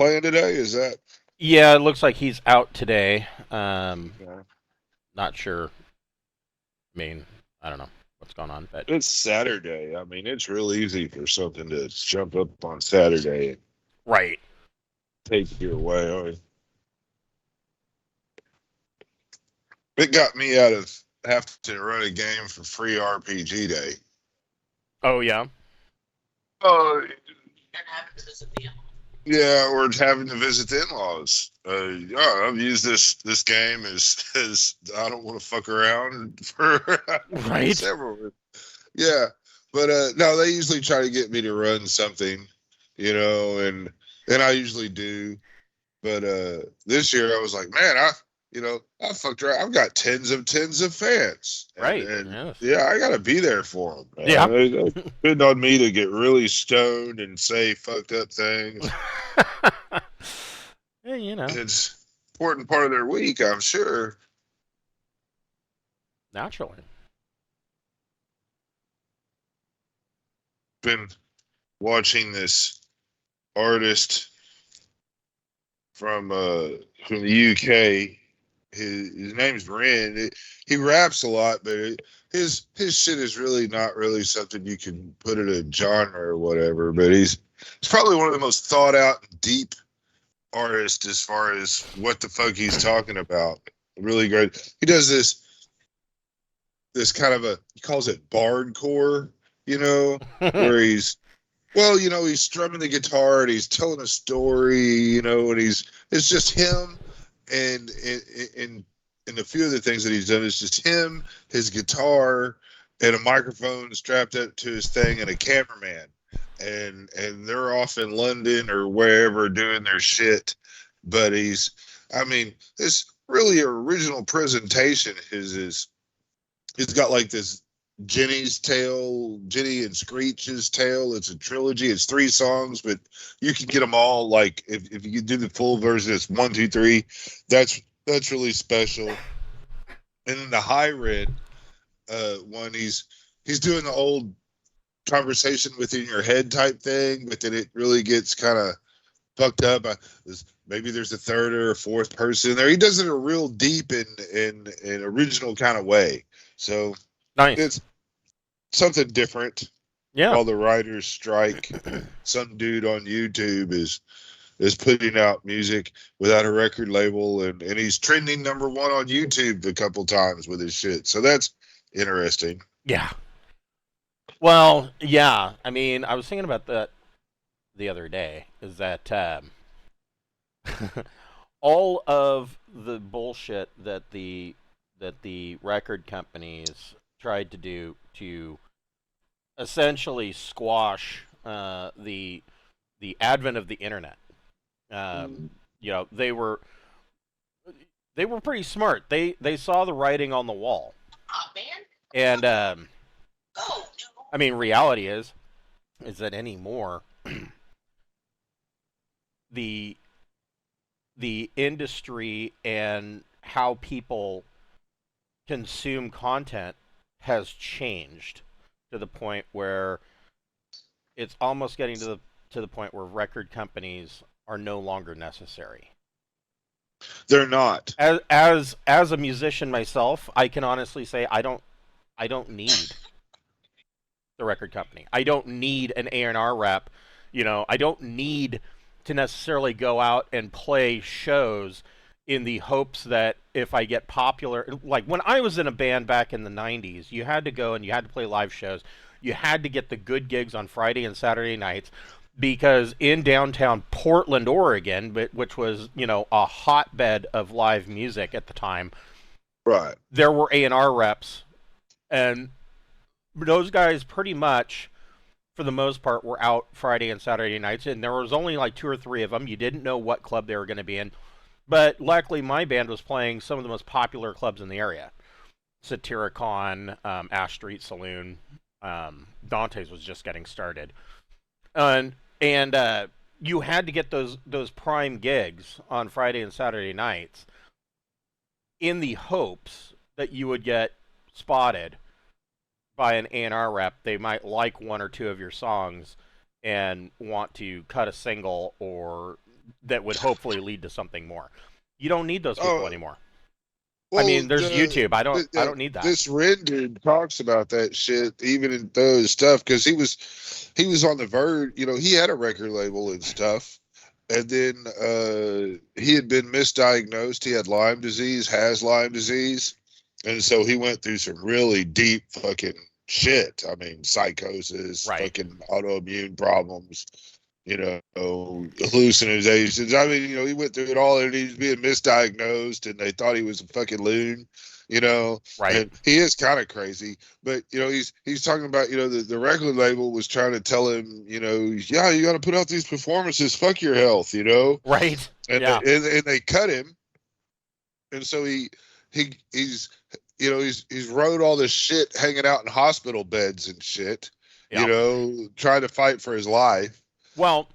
playing today? Is that? Yeah, it looks like he's out today. Yeah. Not sure. I mean, I don't know what's going on, but It's Saturday. I mean, it's real easy for something to jump up on Saturday and right. take you away. It got me out of having to run a game for free RPG day. Oh yeah. Oh, yeah, or having to visit the in-laws. Yeah, I've used this game as I don't want to fuck around for Right. several. Yeah, but no, they usually try to get me to run something, and I usually do. But this year I was like, man, I fucked around. I've got tens of fans, and Right. and Yes. yeah, I got to be there for them. Yeah. Man. They depend on me to get really stoned and say fucked up things. Yeah, you know, It's important part of their week, I'm sure. naturally. Been watching this artist from uh from the UK. His name's Ren. He raps a lot, but his shit is really not really something you can put in a genre or whatever. But he's probably one of the most thought out, deep artists as far as what the fuck he's talking about. Really great. He does this kind of he calls it bardcore, where he's strumming the guitar and he's telling a story, and it's just him and and a few of the things that he's done is just him, his guitar, and a microphone strapped up to his thing and a cameraman. And they're off in London or wherever doing their shit. But I mean, this really original presentation is he's got like this Jenny and Screech's Tale. It's a trilogy. It's 3 songs, but you can get them all. Like if you do the full version, it's 1, 2, 3. That's really special. And then the high red one, he's doing the old conversation within your head type thing, but then it really gets kind of fucked up. Maybe there's a third or a fourth person there. He does it a real deep and original kind of way. So Nice. it's something different. Yeah. While the writers strike, some dude on YouTube is putting out music without a record label, and he's trending #1 on YouTube a couple times with his shit. So that's interesting. Yeah. Well, yeah. I mean, I was thinking about that the other day. Is that all of the bullshit that the record companies tried to do to essentially squash the advent of the internet. Um, they were pretty smart. They saw the writing on the wall, and I mean, reality is that anymore the the industry and how people consume content has changed to the point where it's almost getting to the point where record companies are no longer necessary. They're not. As a musician myself, I can honestly say I don't need the record company. I don't need an A&R rep. I don't need to necessarily go out and play shows in the hopes that if I get popular, like when I was in a band back in the 90s, you had to go and you had to play live shows. You had to get the good gigs on Friday and Saturday nights because in downtown Portland, Oregon, which was, a hotbed of live music at the time, Right. there were A&R reps and those guys pretty much for the most part were out Friday and Saturday nights, and there was only like two or three of them. You didn't know what club they were going to be in, but luckily my band was playing some of the most popular clubs in the area: Satyricon, Ash Street Saloon, Dante's was just getting started, and you had to get those prime gigs on Friday and Saturday nights in the hopes that you would get spotted by an A&R rep. They might like one or two of your songs and want to cut a single or that would hopefully lead to something more. You don't need those people Oh, anymore. I well, mean, there's YouTube. I don't need that. this Ren dude talks about that shit even in those stuff because he was on the verge. You know, he had a record label and stuff, and then he had been misdiagnosed. He had Lyme disease, has Lyme disease, and so he went through some really deep fucking shit. I mean, psychosis, Right. fucking autoimmune problems, you know, hallucinations. I mean, you know, he went through it all and he's being misdiagnosed and they thought he was a fucking loon, you know, Right. and he is kind of crazy, but you know, he's talking about, you know, the record label was trying to tell him, you know, yeah, you got to put out these performances, fuck your health, you know, Right. and Yeah. and they cut him. And so he's, you know, he's wrote all this shit hanging out in hospital beds and shit, you Yeah. know, trying to fight for his life. Well,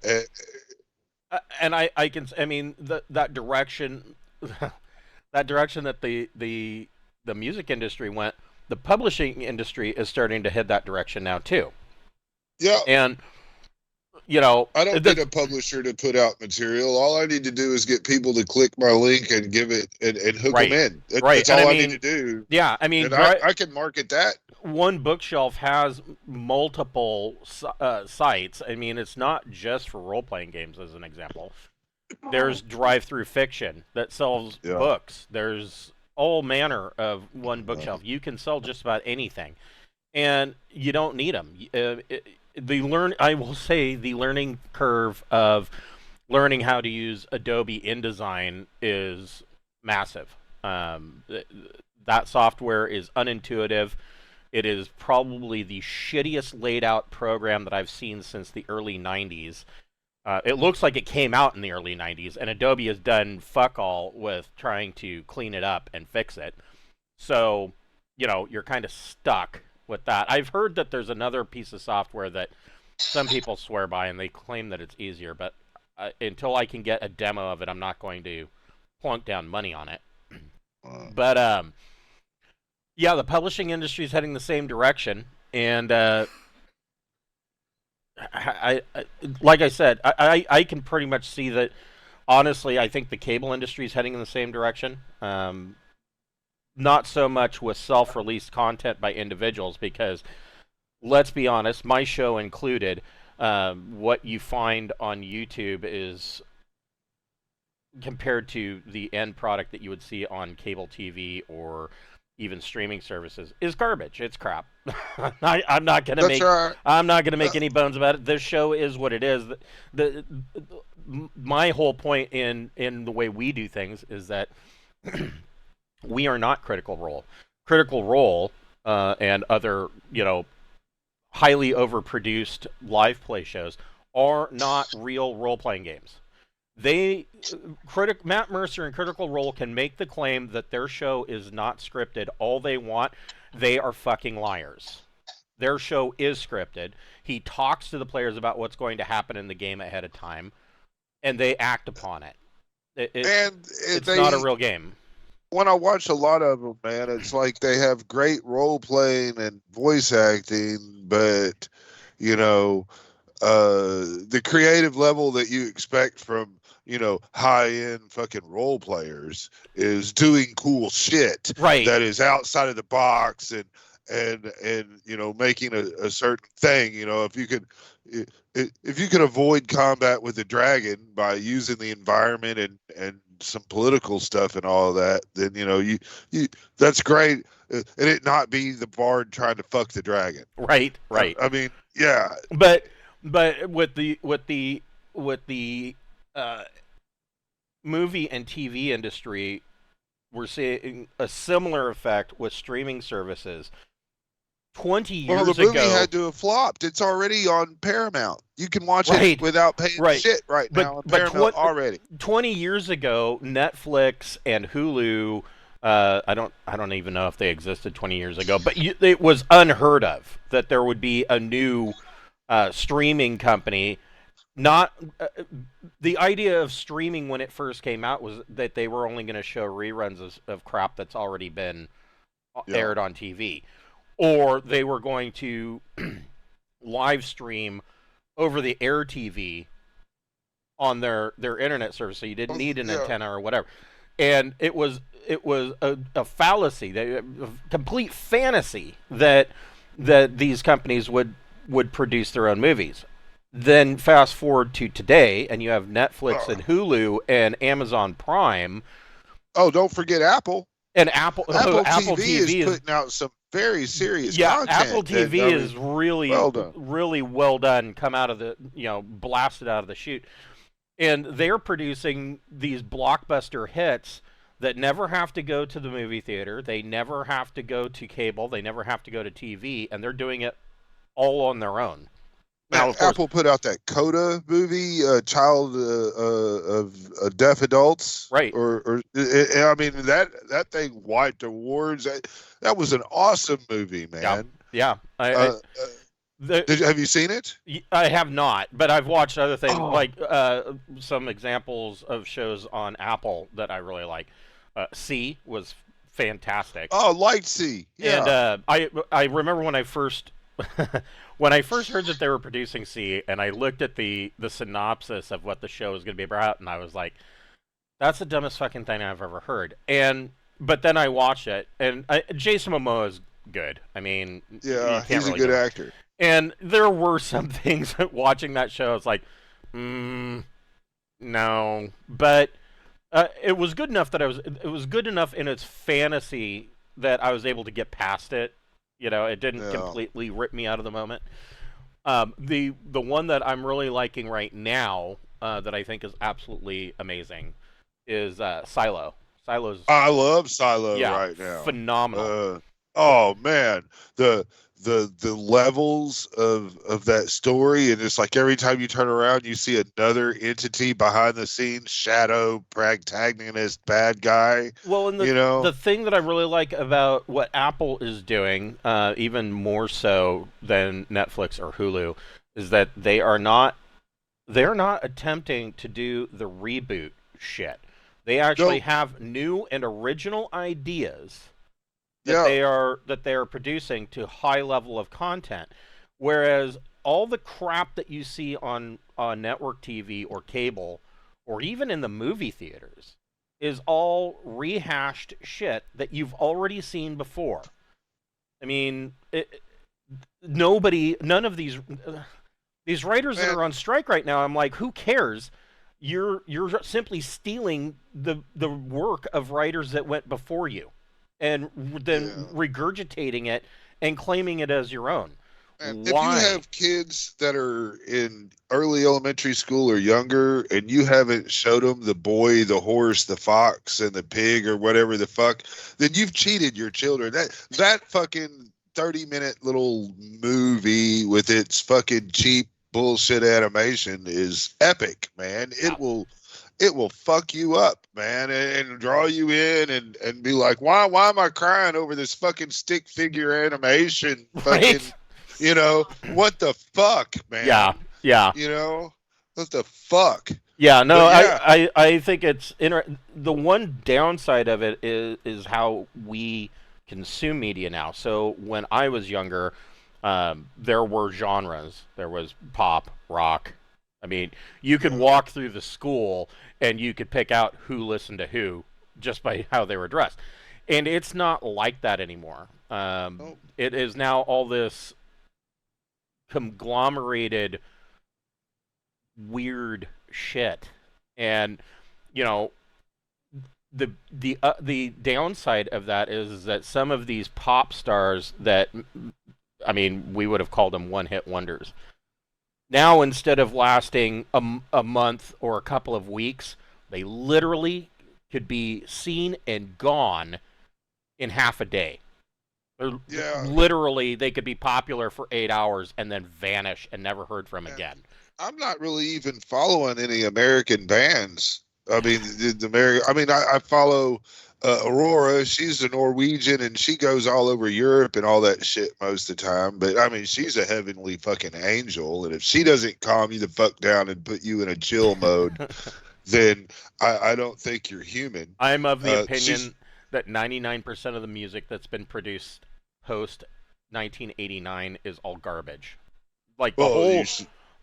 Uh, and I mean that direction that direction that the music industry went, the publishing industry is starting to head that direction now too. yeah, And you know, I don't need a publisher to put out material. All I need to do is get people to click my link and give it and hook them right, in. right. That's And I all I need to mean, do, yeah, I mean, and I can market that. one bookshelf has multiple sites. I mean, it's not just for role playing games, as an example. There's drive through fiction that sells Yeah. books. There's all manner of one bookshelf. You can sell just about anything, and you don't need them. I will say the learning curve of learning how to use Adobe InDesign is massive. That software is unintuitive. It is probably the shittiest laid out program that I've seen since the early 90s. It looks like it came out in the early 90s, and Adobe has done fuck all with trying to clean it up and fix it. So, you know, you're kind of stuck with that. I've heard that there's another piece of software that some people swear by, and they claim that it's easier, but until I can get a demo of it, I'm not going to plunk down money on it. But, yeah, the publishing industry is heading the same direction, and like I said, I can pretty much see that. Honestly, I think the cable industry is heading in the same direction. Not so much with self-released content by individuals, because let's be honest, my show included, what you find on YouTube is, compared to the end product that you would see on cable TV or even streaming services, is garbage. It's crap. I'm not gonna That's make right. I'm not gonna make any bones about it. This show is what it is. The my whole point in the way we do things is that we are not Critical Role. Critical Role and other, you know, highly overproduced live play shows are not real role playing games. Matt Mercer and Critical Role can make the claim that their show is not scripted all they want. They are fucking liars. Their show is scripted. He talks to the players about what's going to happen in the game ahead of time, and they act upon it. It's not a real game. When I watch a lot of them, man, it's like they have great role playing and voice acting, but you know, the creative level that you expect from, you know, high end fucking role players is doing cool shit Right. that is outside of the box and you know, making a certain thing. You know, if you could avoid combat with a dragon by using the environment and some political stuff and all of that, then you know, you that's great. And it not be the bard trying to fuck the dragon. Right. I mean, yeah. But with the movie and TV industry, we're seeing a similar effect with streaming services. 20 years Well, the movie ago, had to have flopped. It's already on Paramount. You can watch Right. it without paying Right. shit right But- now on but Paramount already. 20 years ago, Netflix and Hulu, I don't even know if they existed 20 years ago, but it was unheard of that there would be a new streaming company. Not the idea of streaming when it first came out was that they were only going to show reruns of crap that's already been aired on TV, or they were going to live stream over the air TV on their internet service, so you didn't need an Yeah. antenna or whatever. And it was a fallacy, a complete fantasy that these companies would produce their own movies. Then fast forward to today, and you have Netflix Oh, and Hulu and Amazon Prime oh, don't forget Apple. and Apple. Apple Apple TV is TV is, putting out some very serious yeah, Apple content. That TV I is mean, really well done. really well done. Come out of the blasted out of the chute, and they're producing these blockbuster hits that never have to go to the movie theater. They never have to go to cable. They never have to go to TV, and they're doing it all on their own. Man, Now, of course, Apple put out that Coda movie, Child of Deaf Adults, right? I mean that thing wiped awards. That was an awesome movie, Yeah, man. yeah. Uh, The, have you seen it? I have not, but I've watched other things Oh, like some examples of shows on Apple that I really like. C was fantastic, oh, Lightsea, and yeah. I remember when I first when I first heard that they were producing C, and I looked at the synopsis of what the show was going to be about, and I was like, "That's the dumbest fucking thing I've ever heard." And but then I watched it, and Jason Momoa is good. I mean, you Yeah, can't he's a really good go. actor. And there were some things watching that show. It's like, no, but it was good enough that it was good enough in its fantasy that I was able to get past it. It didn't Yeah. completely rip me out of the moment. The one that I'm really liking right now, that I think is absolutely amazing, is Silo. Silo's, I love Silo yeah, right now. phenomenal. Oh man, the the levels of that story, and it's like every time you turn around, you see another entity behind the scenes, shadow, protagonist, bad guy. Well, and You the know, thing that I really like about what Apple is doing, even more so than Netflix or Hulu, is that they're not attempting to do the reboot shit. They actually no, have new and original ideas yeah, that they are producing to high level of content, whereas all the crap that you see on network TV or cable, or even in the movie theaters, is all rehashed shit that you've already seen before. I mean, none of these writers that man, are on strike right now. I'm like, who cares? You're simply stealing the work of writers that went before you, and then yeah. regurgitating it and claiming it as your own. And if you Why? have kids that are in early elementary school or younger, and you haven't showed them the boy, the horse, the fox, and the pig, or whatever the fuck, then you've cheated your children. That fucking 30-minute little movie with its fucking cheap bullshit animation is epic, man. Yeah, It will fuck you up, man, and draw you in, and be like, why am I crying over this fucking stick figure animation? right. Fucking, what the fuck, Yeah, man? yeah. What the fuck? Yeah, no, But yeah, I think the one downside of it is how we consume media now. So when I was younger, there were genres. There was pop, rock. I mean, you could yeah, walk through the school and you could pick out who listened to who just by how they were dressed. And it's not like that anymore. oh, It is now all this conglomerated weird shit. And you know, the downside of that is that some of these pop stars that, I mean, we would have called them one hit wonders. Now, instead of lasting a month or a couple of weeks, they literally could be seen and gone in half a day. They're, yeah. literally, they could be popular for 8 hours and then vanish and never heard from And again. I'm not really even following any American bands. I mean, I follow Aurora. She's a Norwegian, and she goes all over Europe and all that shit most of the time. But I mean, she's a heavenly fucking angel, and if she doesn't calm you the fuck down and put you in a chill mode, then I don't think you're human. I'm of the She's opinion that 99% of the music that's been produced post 1989 is all garbage. Like well,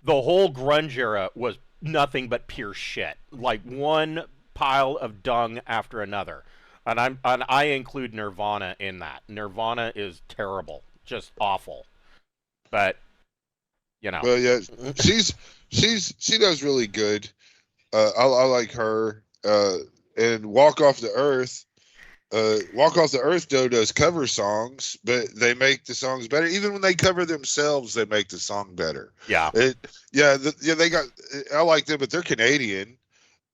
the whole grunge era was nothing but pure shit. Like one pile of dung after another. And I include Nirvana in that. Nirvana is terrible, just awful. But you know, Well, yeah, she's she does really good. I like her. And Walk Off the Earth does cover songs, but they make the songs better. Even when they cover themselves, they make the song better. yeah, It, yeah, they got. I like them, but they're Canadian,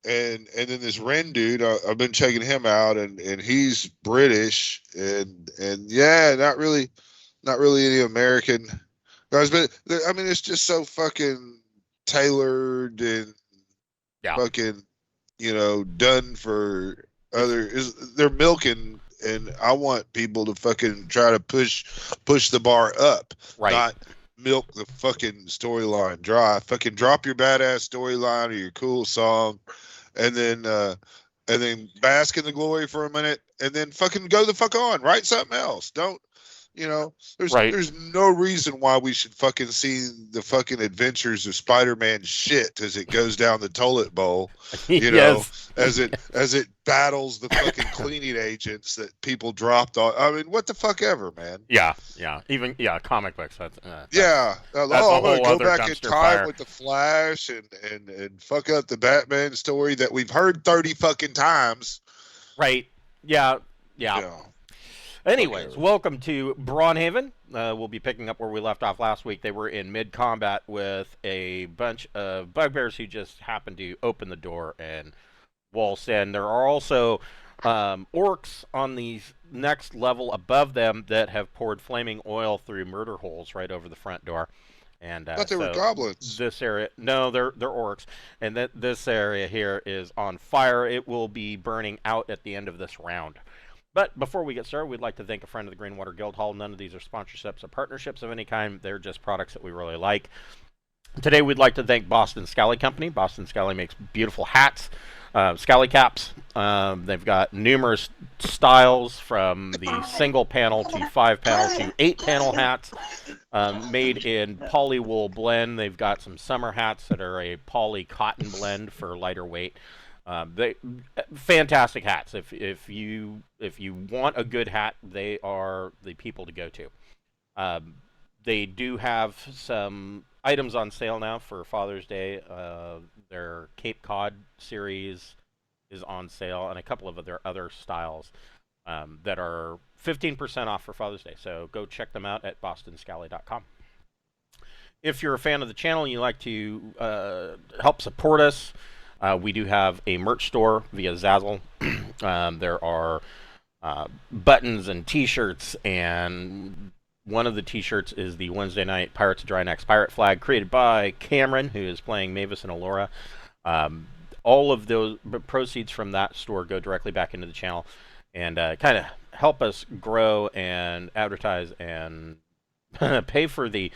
and then this Ren dude, I've been checking him out, and he's British, and yeah, not really any American guys, but I mean, it's just so fucking tailored and yeah, fucking, done for they're milking, and I want people to fucking try to push the bar up, right. not milk the fucking storyline dry. Fucking drop your badass storyline or your cool song, and then bask in the glory for a minute, and then fucking go the fuck on. Write something else. Don't Right. there's no reason why we should fucking see the fucking adventures of Spider-Man shit as it goes down the toilet bowl, Yes. as it battles the fucking cleaning agents that people dropped on. I mean, what the fuck ever, man. Yeah. Even comic books. Yeah. That's a I'm gonna whole go other back in dumpster time fire. with the Flash and fuck up the Batman story that we've heard 30 fucking times. Right. Yeah. Yeah. Anyways, Okay. welcome to Braunhaven. We'll be picking up where we left off last week. They were in mid-combat with a bunch of bugbears who just happened to open the door and waltz in. There are also orcs on the next level above them that have poured flaming oil through murder holes right over the front door. And I thought they were so goblins. this area, no, they're orcs, and this area here is on fire. It will be burning out at the end of this round. But before we get started, we'd like to thank a friend of the Greenwater Guildhall. None of these are sponsorships or partnerships of any kind. They're just products that we really like. Today, we'd like to thank Boston Scally Company. Boston Scally makes beautiful hats, scally caps. They've got numerous styles from the single panel to 5 panel to 8 panel hats made in poly wool blend. They've got some summer hats that are a poly cotton blend for lighter weight. They fantastic hats. If you want a good hat, they are the people to go to. They do have some items on sale now for Father's Day. Their Cape Cod series is on sale, and a couple of their other styles that are 15% off for Father's Day. So go check them out at bostonscally.com. If you're a fan of the channel and you'd like to help support us, we do have a merch store via Zazzle. There are buttons and T-shirts, and one of the T-shirts is the Wednesday night Pirates of Dry Necks pirate flag created by Cameron, who is playing Mavis and Allura. All of those proceeds from that store go directly back into the channel and kind of help us grow and advertise and pay for the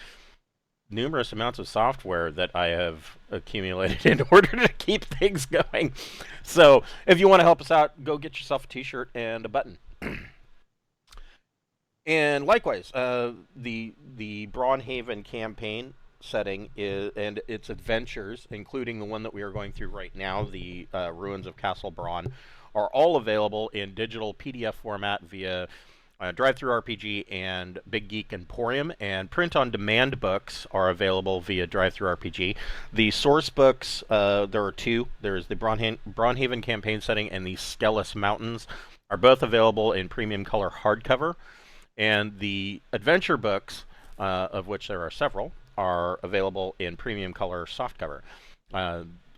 numerous amounts of software that I have accumulated in order to keep things going. So if you want to help us out, go get yourself a T-shirt and a button. And likewise, the Braunhaven campaign setting and its adventures, including the one that we are going through right now, the Ruins of Castle Braun, are all available in digital PDF format via Drive-Thru RPG and Big Geek Emporium, and print-on-demand books are available via Drive-Thru RPG. The source books, there are two. There's the Braunhaven campaign setting and the Skellis Mountains, are both available in premium color hardcover. And the adventure books, of which there are several, are available in premium color softcover,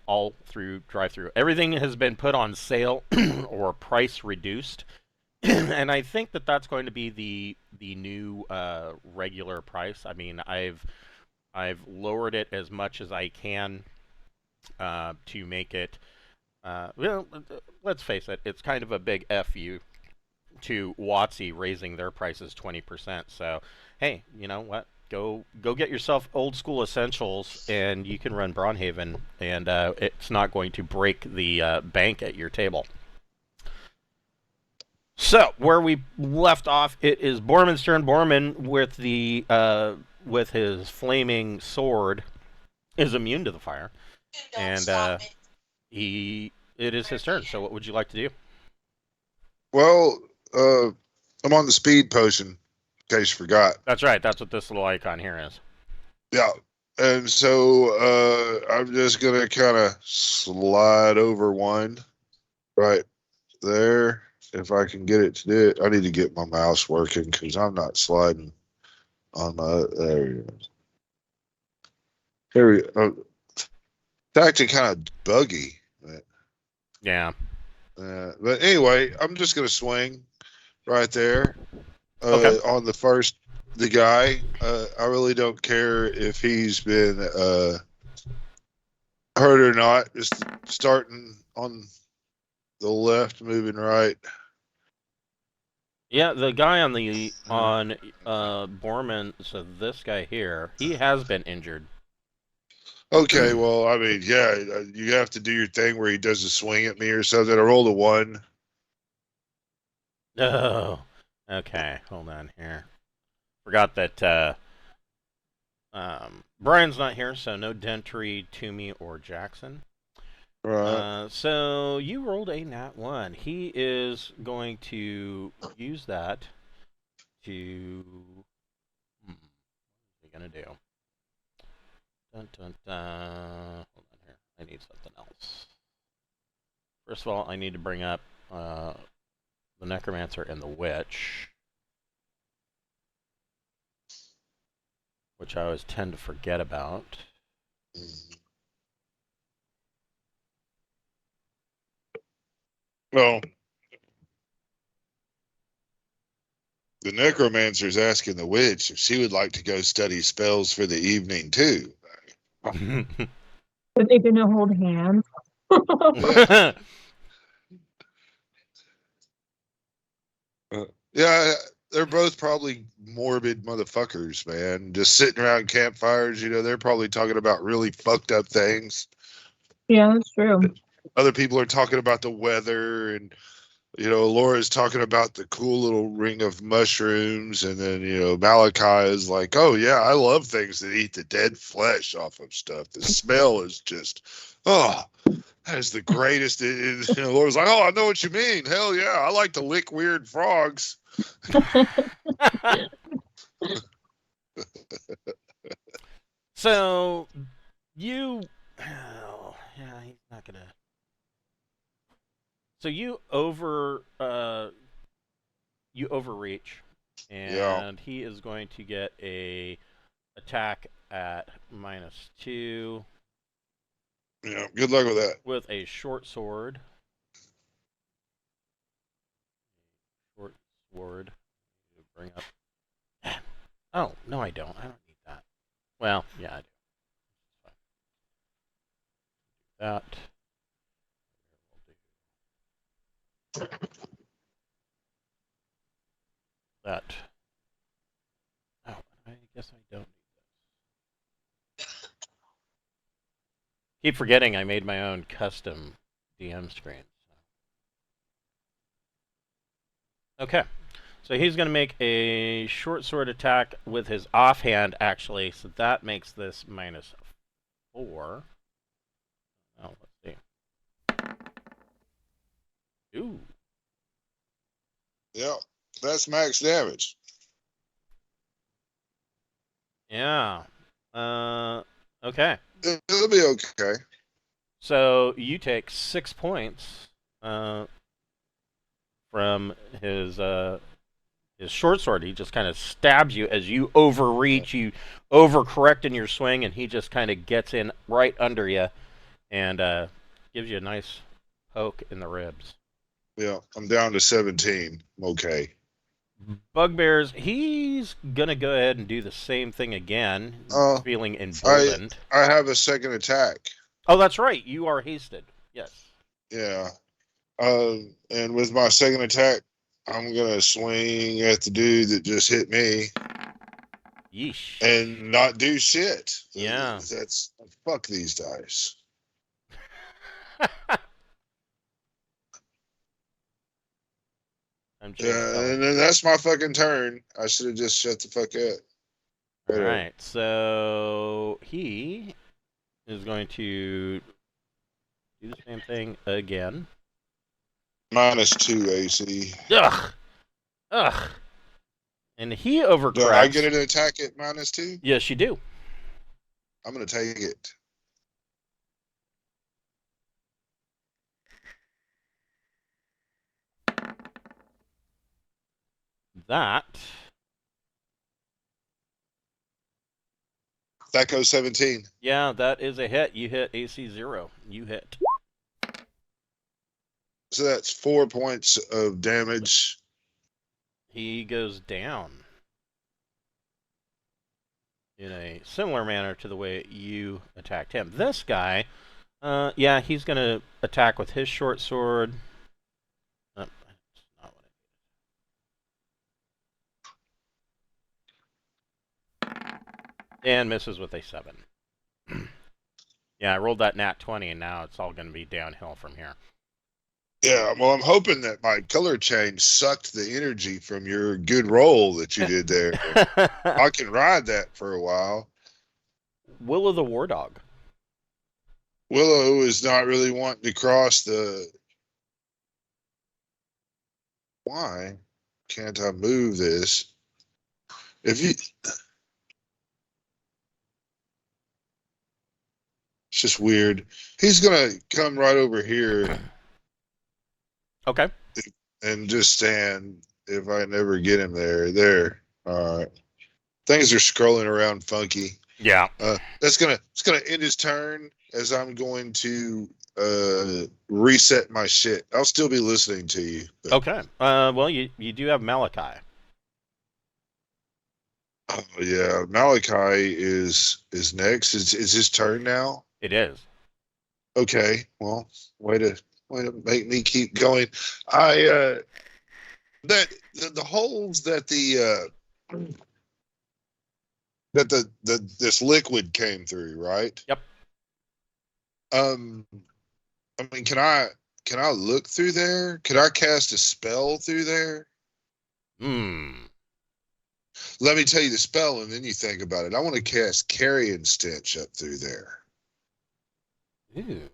all through Drive-Thru. Everything has been put on sale or price reduced. And I think that that's going to be the new regular price. I mean, I've lowered it as much as I can to make it. Well, let's face it, it's kind of a big FU to WotC raising their prices 20%. So, hey, you know what? Go get yourself old school essentials, and you can run Braunhaven, and it's not going to break the bank at your table. So, where we left off, it is Borman's turn. Borman, with his flaming sword, is immune to the fire. and it is his turn. So what would you like to do? Well, I'm on the speed potion, in case you forgot. That's right. That's what this little icon here is. Yeah. And so I'm just going to kind of slide over one right there. If I can get it to do it, I need to get my mouse working because I'm not sliding on my. There we go. There we go. It's actually kind of buggy. Yeah. But anyway, I'm just going to swing right there Okay. on the guy. I really don't care if he's been hurt or not. Just starting on the left, moving right. Yeah, the guy on Borman, so this guy here, he has been injured. Okay, well, I mean, yeah, you have to do your thing where he does a swing at me or something. I rolled a 1. Oh. Okay, hold on here. Forgot that Brian's not here, so no Dentry, Toomey, or Jackson. Right. So you rolled a nat 1. He is going to use that to. What's he gonna do? Dun, dun, dun. Hold on here. I need something else. First of all, I need to bring up the Necromancer and the Witch, which I always tend to forget about. Well, the necromancer's asking the witch if she would like to go study spells for the evening too. Are they gonna hold hands? Yeah, they're both probably morbid motherfuckers, man. Just sitting around campfires, they're probably talking about really fucked up things. Yeah, that's true. Other people are talking about the weather, and Laura's talking about the cool little ring of mushrooms, and then Malachi is like, "Oh yeah, I love things that eat the dead flesh off of stuff. The smell is just, oh, that is the greatest." Laura's like, "Oh, I know what you mean. Hell yeah, I like to lick weird frogs." So you, yeah, he's not gonna. So you overreach, Yeah. and he is going to get a attack at -2 Yeah. Good luck with that. with a short sword. Short sword. Bring up. Oh no, I don't. I don't need that. Well, yeah, I do. That. That. Oh, I guess I don't need this. Keep forgetting I made my own custom DM screen. Okay. So he's going to make a short sword attack with his offhand, actually. So that makes this -4. Oh, let's see. Ooh. Yeah. That's max damage. Yeah. Okay. It'll be okay. So you take 6 points from his short sword. He just kind of stabs you as you overreach, you overcorrect in your swing, and he just kind of gets in right under you and gives you a nice poke in the ribs. Yeah, I'm down to 17. I'm okay. Bugbears, he's gonna go ahead and do the same thing again, feeling emboldened. I have a second attack. Oh, that's right. You are hasted. Yes. Yeah. And with my second attack, I'm gonna swing at the dude that just hit me. Yeesh. And not do shit. Yeah. That's fuck these dice. And then that's my fucking turn. I should have just shut the fuck up. All right. So he is going to do the same thing again. -2 AC. Ugh. Ugh. And he Do overcorrects. I get an attack at -2? Yes, you do. I'm going to take it. That. That goes 17. Yeah, that is a hit. You hit AC 0. You hit. So that's 4 points of damage. He goes down in a similar manner to the way you attacked him. This guy, yeah, he's going to attack with his short sword. That's not what I did. And misses with a 7. Yeah, I rolled that nat 20, and now it's all going to be downhill from here. Yeah, well, I'm hoping that my color change sucked the energy from your good roll that you did there. I can ride that for a while. Willow the War Dog. Willow is not really wanting to cross the... Why can't I move this? If you... It's just weird. He's going to come right over here. Okay. And just stand if I never get him there. There. All right. Things are scrolling around funky. Yeah. It's gonna end his turn as I'm going to reset my shit. I'll still be listening to you. But... Okay. Well, you do have Malachi. Oh yeah, Malachi is next. Is his turn now? It is. Okay. Well, way to make me keep going. The holes that this liquid came through, right? Yep. I mean, can I look through there? Could I cast a spell through there? Let me tell you the spell, and then you think about it. I want to cast Carrion Stench up through there. Ooh.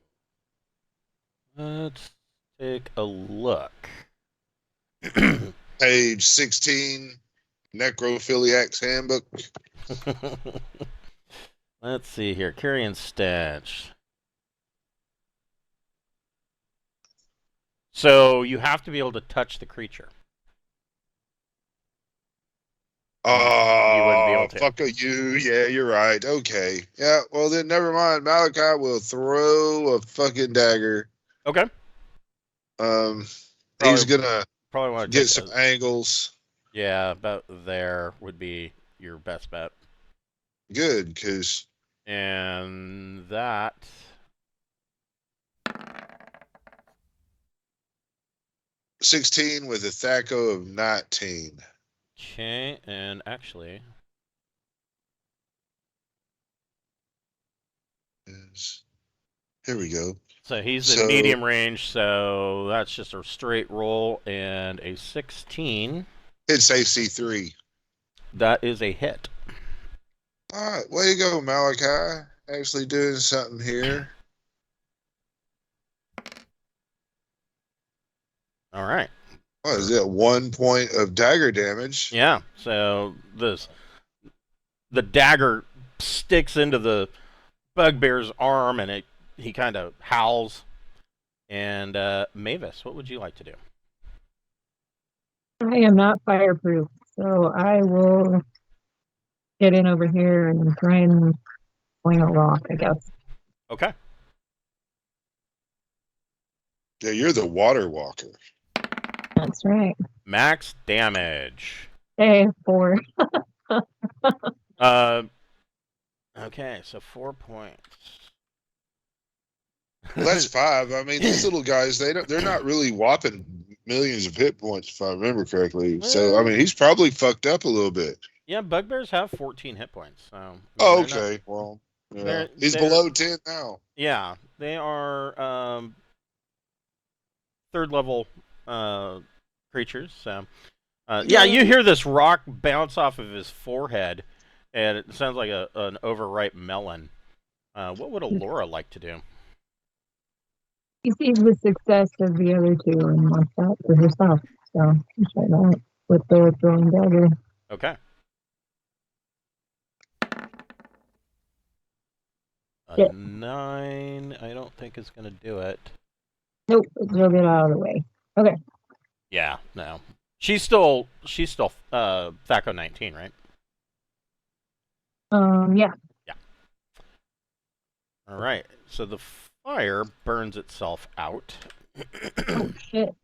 Let's take a look. Page 16, Necrophiliac's Handbook. Let's see here. Carrion Stench. So you have to be able to touch the creature. Oh, you wouldn't be able to. Fuck you. Yeah, you're right. Okay. Yeah, well then never mind. Malachi will throw a fucking dagger. Okay. He's gonna probably want to get some angles. Yeah, about there would be your best bet. Good, because... And that... 16 with a THAC0 of 19. Okay, and actually... Here we go. So he's in medium range, so that's just a straight roll and a 16. It's AC 3. That is a hit. All right, way to go, Malachi. Actually doing something here. All right. What is it? 1 point of dagger damage. Yeah. So the dagger sticks into the bugbear's arm, and he kind of howls. And Mavis, what would you like to do? I am not fireproof, so I will get in over here and try and swing a rock, I guess. Okay. Yeah, you're the water walker. That's right. Max damage. Hey, 4. Okay, so 4 points. Well, that's 5. I mean, these little guys, they're not really whopping millions of hit points, if I remember correctly. So, I mean, he's probably fucked up a little bit. Yeah, bugbears have 14 hit points. So okay. Well, yeah. He's below 10 now. Yeah, they are third level creatures. So, yeah, you hear this rock bounce off of his forehead, and it sounds like an overripe melon. What would Alora like to do? She sees the success of the other two and wants that for herself. So try that with the throwing dagger. Okay. Yeah. 9, I don't think is going to do it. Nope, she'll get out of the way. Okay. Yeah, no. She's still THACO 19, right? Yeah. Yeah. All right. So the fire burns itself out. Oh shit.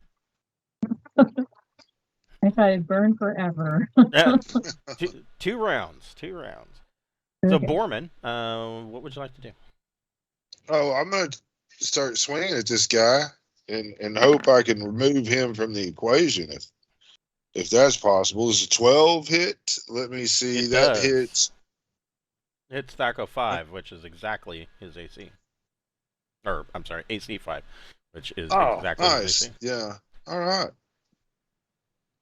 I thought it'd burn forever. Yeah, two rounds. So Okay. Borman, what would you like to do? Oh, I'm gonna start swinging at this guy and hope I can remove him from the equation if that's possible. Is a 12 hit? Let me see. It That does. hits. It's THACO 5, which is exactly his AC. Or I'm sorry, AC 5, which is exactly his Nice. AC. Yeah. All right.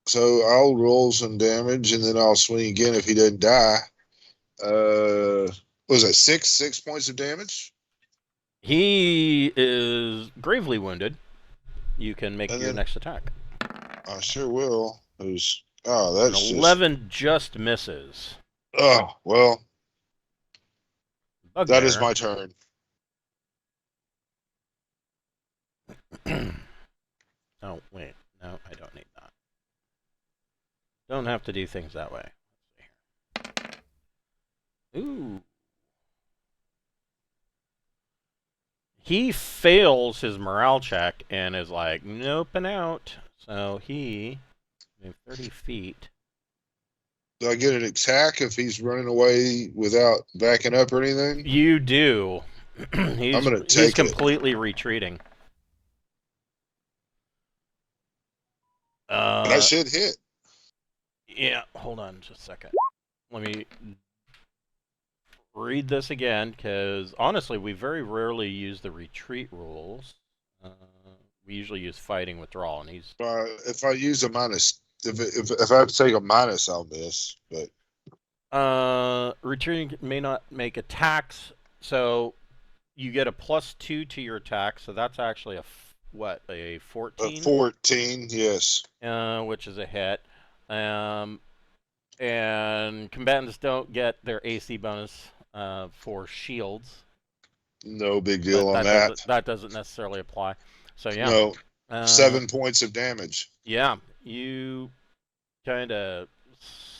So I'll roll some damage and then I'll swing again if he doesn't die. What was that 6 points of damage? He is gravely wounded. You can make And your then- next attack. I sure will. An That's 11 just misses. Well, Bugbear. that is my turn. Oh, wait. No, I don't need that. Don't have to do things that way. Let's see here. Ooh. He fails his morale check and is like, nope and out. So he moved 30 feet. Do I get an attack if he's running away without backing up or anything? You do. I'm gonna he's take it. completely retreating. That should hit. Yeah, hold on just a second. Let me read this again, because honestly, we very rarely use the retreat rules. We usually use fighting withdrawal, and he's... If I use a minus, if I have to take a minus, I'll miss. But retreating may not make attacks, so you get a +2 to your attack, so that's actually a 14? 14, yes. Which is a hit. And combatants don't get their AC bonus for shields. No big deal on that. That doesn't necessarily apply. So yeah. No. 7 points of damage. Yeah, you kind of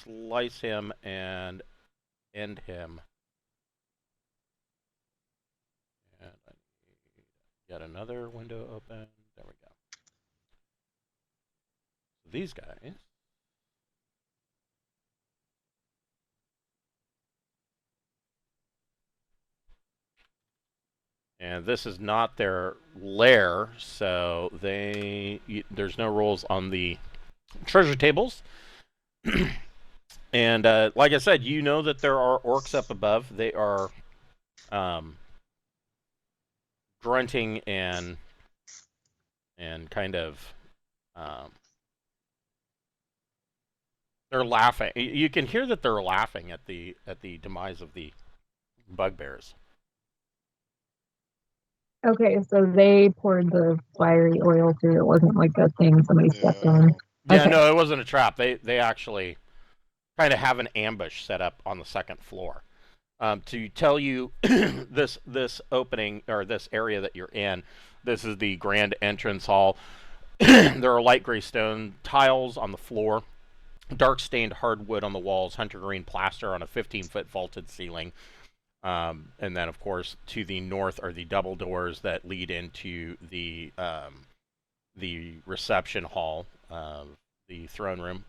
slice him and end him. And I need yet another window open. There we go. These guys. And this is not their lair, so there's no rolls on the treasure tables. And like I said, you know that there are orcs up above. They are grunting and kind of they're laughing. You can hear that they're laughing at the demise of the bugbears. Okay, so they poured the fiery oil through. It wasn't like a thing somebody stepped on. Yeah, Okay. no, it wasn't a trap. They actually kind of have an ambush set up on the second floor. To tell you this opening or this area that you're in, this is the grand entrance hall. There are light gray stone tiles on the floor, dark stained hardwood on the walls, hunter green plaster on a 15-foot vaulted ceiling. And then, of course, to the north are the double doors that lead into the reception hall, the throne room.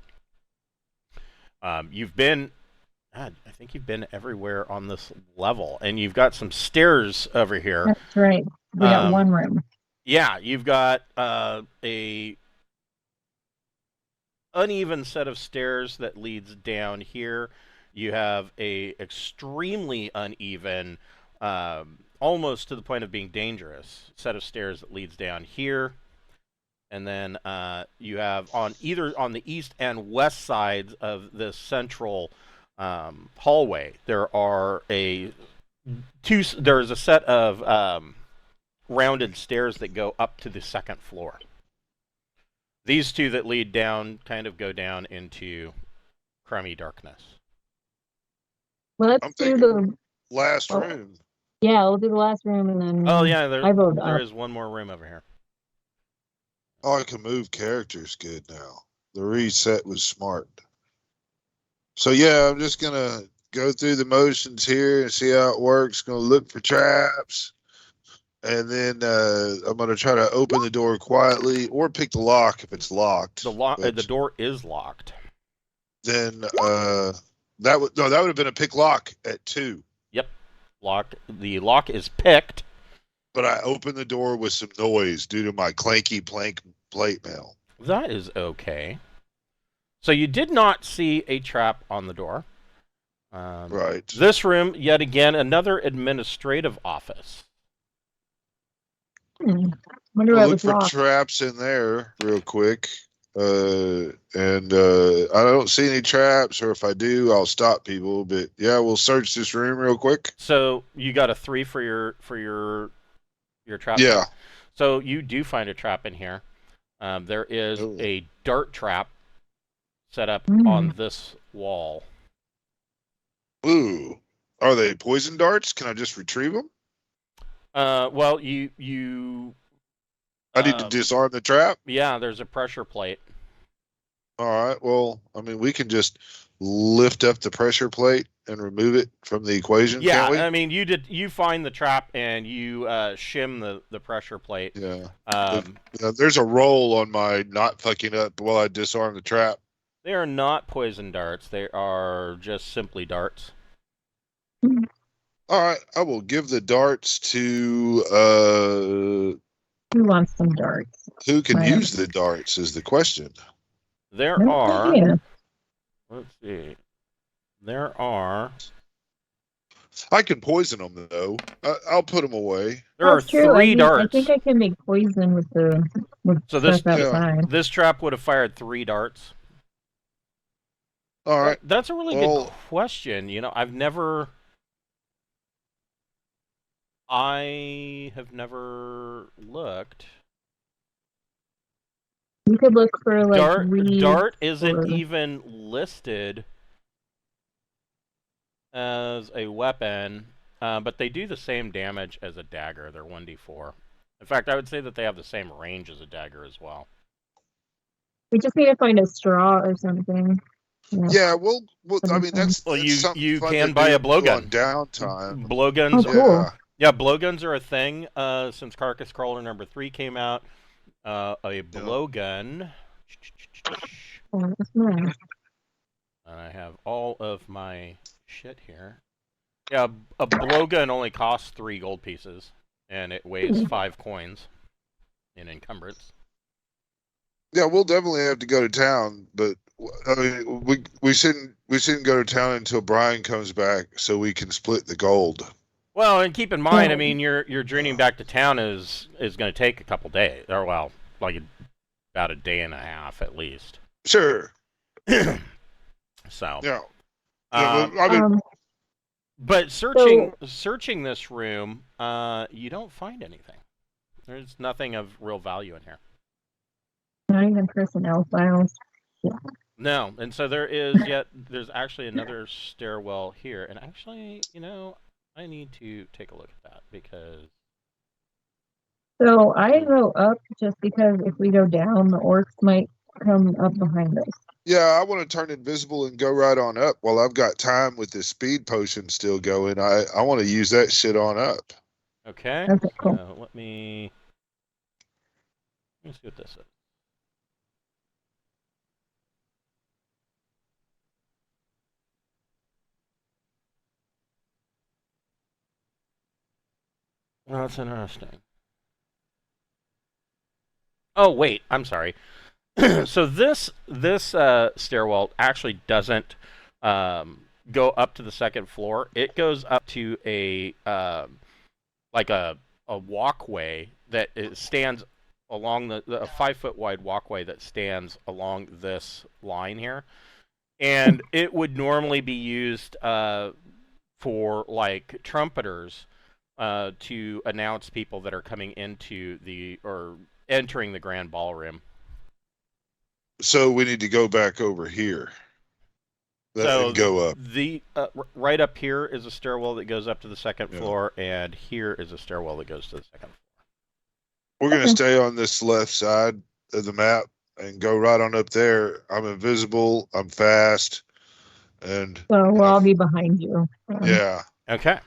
You've been, God, I think you've been everywhere on this level, and you've got some stairs over here. That's right. We got one room. Yeah, you've got a uneven set of stairs that leads down here. You have a extremely uneven, almost to the point of being dangerous, set of stairs that leads down here. And then you have on the east and west sides of this central hallway, there are a There's a set of rounded stairs that go up to the second floor. These two that lead down kind of go down into crummy darkness. Well, I'm let's do thinking the last oh, room. yeah. We'll do the last room and then. Oh yeah, I vote there up. is one more room over here. Oh, I can move characters good now. The reset was smart. So yeah, I'm just gonna go through the motions here and see how it works. Gonna look for traps, and then I'm gonna try to open the door quietly or pick the lock if it's locked. The door is locked. Then that would have been a pick lock at 2. Yep, the lock is picked. But I opened the door with some noise due to my clanky plank plate mail. That is okay. So you did not see a trap on the door. Right. This room, yet again, another administrative office. Wonder I'll what look was for locked. traps in there real quick. I don't see any traps, or if I do, I'll stop people. But yeah, we'll search this room real quick. So you got a 3 for your trap. Yeah. So you do find a trap in here. There is a dart trap set up on this wall. Ooh, are they poison darts? Can I just retrieve them? Well, you. I need to disarm the trap. Yeah, there's a pressure plate. All right. Well, I mean, we can just lift up the pressure plate and remove it from the equation. Yeah, can't we? I mean, you find the trap and you shim the pressure plate. Yeah. There's a roll on my not fucking up while I disarm the trap. They are not poison darts. They are just simply darts. All right. I will give the darts to Who wants some darts? who can use the darts is the question. There No are. idea. Let's see. There are. I can poison them though. I'll put them away. There are That's true. 3 darts. I think I can make poison with So this- stuff outside. This trap would have fired 3 darts. All right. That's a really good question. You know, I have never looked. You could look for like Dart isn't even listed as a weapon, but they do the same damage as a dagger. They're 1d4. In fact, I would say that they have the same range as a dagger as well. We just need to find a straw or something. Yeah, well I mean, that's you can buy a blowgun. On downtime. Blowguns. Oh, cool. Yeah, blowguns are a thing since Carcass Crawler number 3 came out. A blowgun. Oh, that's nice. And I have all of my shit here. Yeah, a blowgun only costs 3 gold pieces, and it weighs 5 coins in encumbrance. Yeah, we'll definitely have to go to town, but I mean, we shouldn't go to town until Brian comes back so we can split the gold. Well, and keep in mind, I mean, your journey back to town is going to take a couple days, or well, like about a day and a half at least. Sure. So. Yeah. I mean, but searching this room, you don't find anything. There's nothing of real value in here. Not even personnel files. Yeah. No, and so there's actually another stairwell here, and actually, you know, I need to take a look at that because. So I go up just because if we go down, the orcs might come up behind us. Yeah, I want to turn invisible and go right on up while I've got time with this speed potion still going. I want to use that shit on up. Okay. Okay, cool. Let me see what this is. Well, that's interesting. Oh wait, I'm sorry. So this stairwell actually doesn't go up to the second floor. It goes up to a like a walkway that stands along a 5-foot wide walkway that stands along this line here, and it would normally be used for like trumpeters to announce people that are coming into or entering the grand ballroom. So we need to go back over here So and go up. the right up here is a stairwell that goes up to the second Yeah. floor, and here is a stairwell that goes to the second floor. We're going to stay on this left side of the map and go right on up there. I'm invisible. I'm fast. And So we'll all be behind you. yeah. Okay.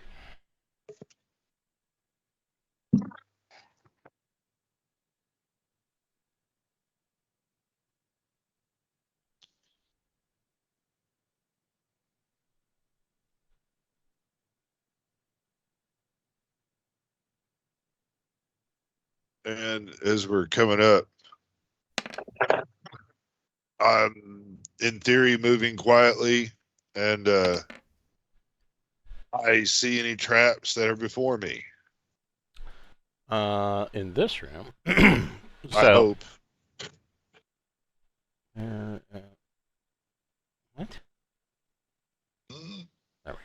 And as we're coming up, I'm in theory moving quietly, and I see any traps that are before me. In this room. I hope. What? There we go.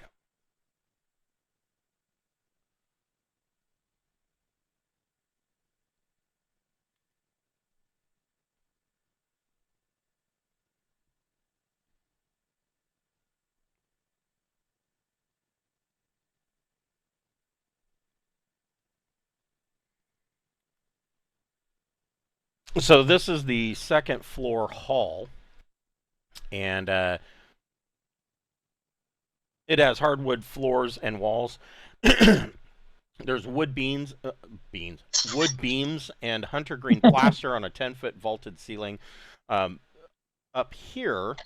So this is the second floor hall, and it has hardwood floors and walls. There's wood beams and hunter green plaster on a 10-foot vaulted ceiling. Up here,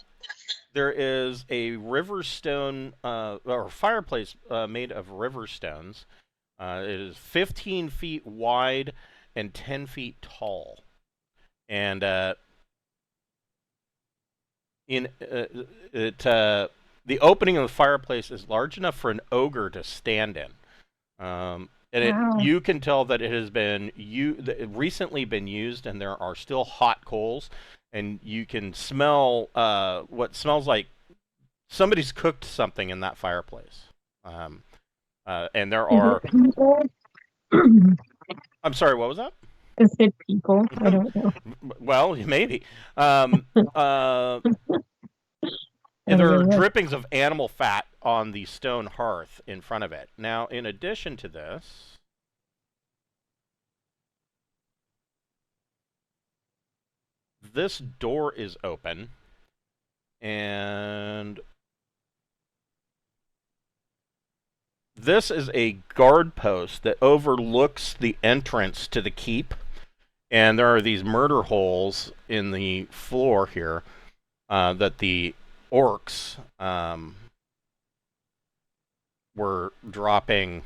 there is a river stone or fireplace made of river stones. It is 15 feet wide and 10 feet tall. And the opening of the fireplace is large enough for an ogre to stand in. You can tell that it has been recently been used, and there are still hot coals, and you can smell what smells like somebody's cooked something in that fireplace. And there are. I'm sorry, what was that? Is it people? I don't know. Well, maybe. There are drippings of animal fat on the stone hearth in front of it. Now, in addition to this, this door is open, and this is a guard post that overlooks the entrance to the keep, and there are these murder holes in the floor here that the orcs were dropping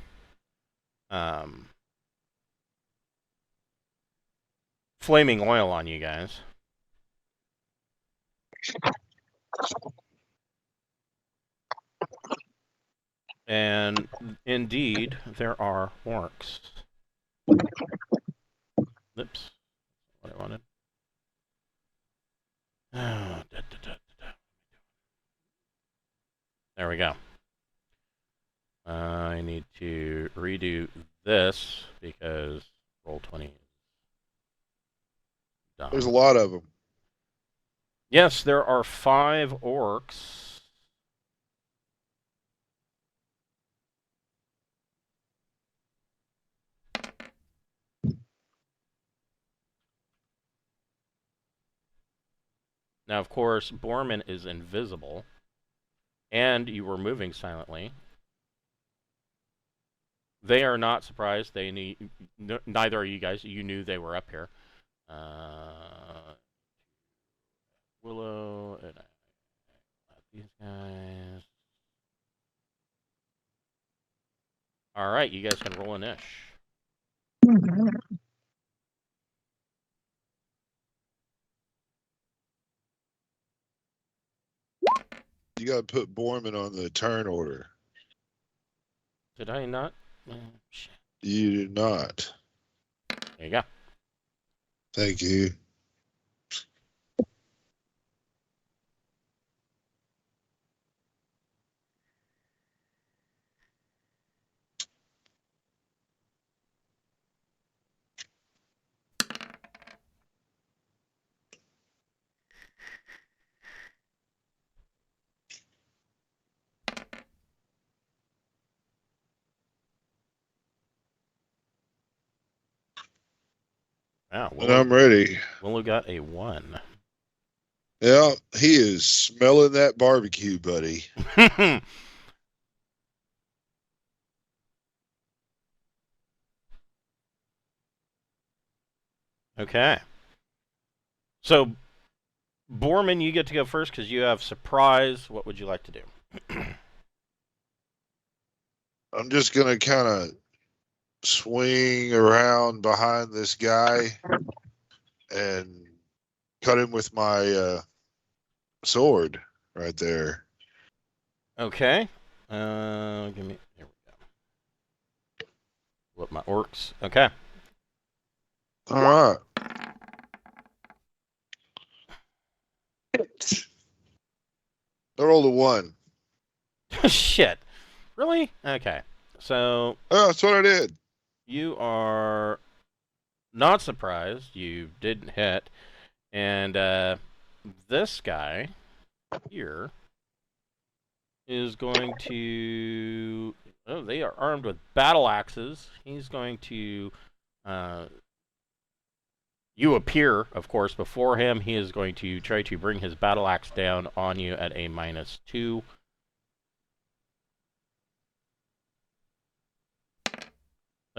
flaming oil on you guys. And indeed, there are orcs. Oops. What I wanted. There we go. I need to redo this because Roll20 is done. There's a lot of them. Yes, there are 5 orcs. Now, of course, Borman is invisible, and you were moving silently. They are not surprised. Neither are you guys. You knew they were up here. Willow and these guys. All right, you guys can roll an ish. You got to put Borman on the turn order. Did I not? Shit. You did not. There you go. Thank you. Wow, And I'm ready. Willow got a 1. Yeah, he is smelling that barbecue, buddy. Okay. So, Borman, you get to go first because you have surprise. What would you like to do? I'm just going to kind of swing around behind this guy and cut him with my sword right there. Okay. Give me. Here we go. Flip my orcs. Okay. All right. I rolled a 1. Shit. Really? Okay. So Oh, that's what I did. you are not surprised. You didn't hit. And this guy here is going to. Oh, they are armed with battle axes. He's going to. You appear, of course, before him. He is going to try to bring his battle axe down on you at a -2.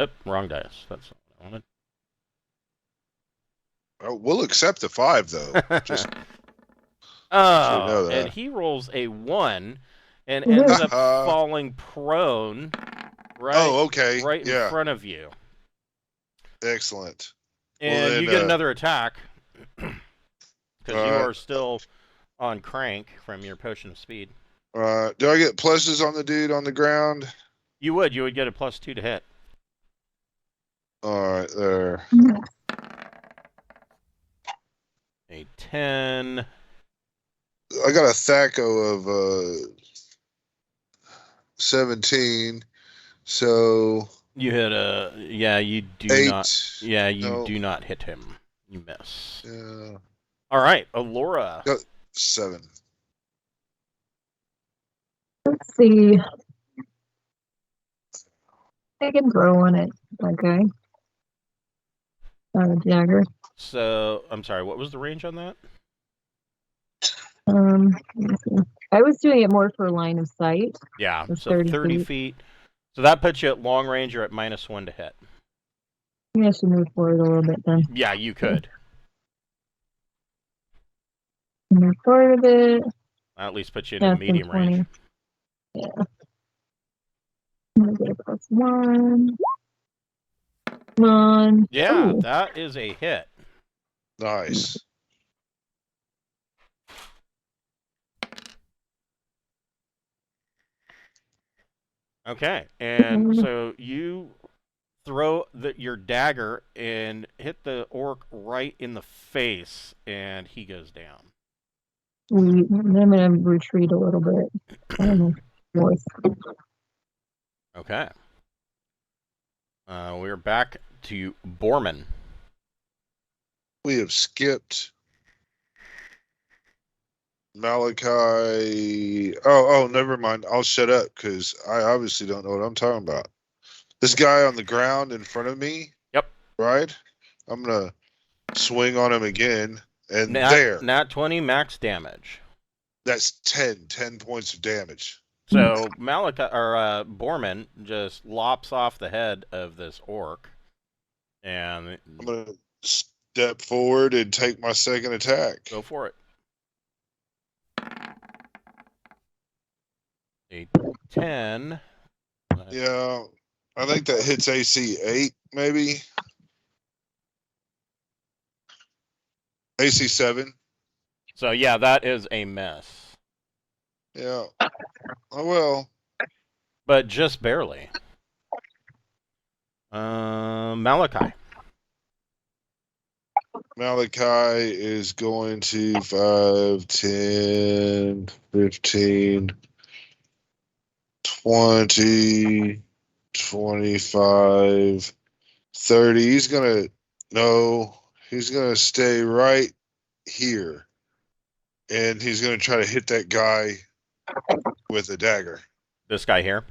Oop, wrong dice. That's not what I wanted. We'll accept the 5, though. Just so you know and that. he rolls a 1 and ends up falling prone okay. right in front of you. Excellent. And well, then, you get another attack because you are still on crank from your potion of speed. Do I get pluses on the dude on the ground? You would get a +2 to hit. All right, there. A 10. I got a THACO of 17, so you hit a you do 8. not do not hit him. You miss. Yeah. All right, Alora. 7. Let's see. I can throw on it. Okay. Dagger. So I'm sorry. What was the range on that? Let me see. I was doing it more for line of sight. Yeah, so 30 feet. So that puts you at long range. You're at -1 to hit. Maybe I should move forward a little bit then. Yeah, you could. Move forward a bit. That at least puts you in a medium range. Yeah. I'm gonna get a +1. Come on. Yeah, Ooh. that is a hit. Nice. Okay, and so you throw your dagger and hit the orc right in the face, and he goes down. I'm gonna retreat a little bit. Okay. We're back to Borman. We have skipped Malachi. Oh, never mind. I'll shut up because I obviously don't know what I'm talking about. This guy on the ground in front of me. Yep. Right? I'm going to swing on him again. And Nat 20 max damage. That's 10 points of damage. So Malachi or Borman just lops off the head of this orc. And I'm going to step forward and take my second attack. Go for it. A 10. Yeah, I think that hits AC 8, maybe. AC 7. So yeah, that is a miss. Yeah. Oh well. But just barely. Malachi. Malachi is going to 5, 10, 15, 20, 25, 30. He's going to stay right here. And he's going to try to hit that guy with a dagger. This guy here?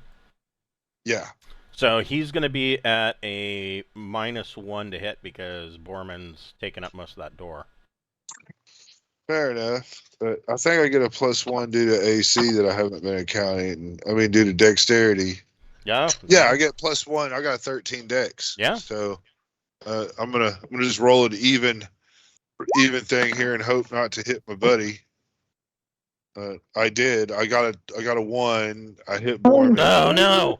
Yeah. So he's going to be at a -1 to hit because Borman's taking up most of that door. Fair enough. But I think I get a +1 due to AC that I haven't been accounting. I mean, due to dexterity. Yeah. Yeah, I get +1. I got 13 dex. Yeah. So I'm gonna just roll an even thing here and hope not to hit my buddy. I did. I got a 1. I hit Borman. Oh no.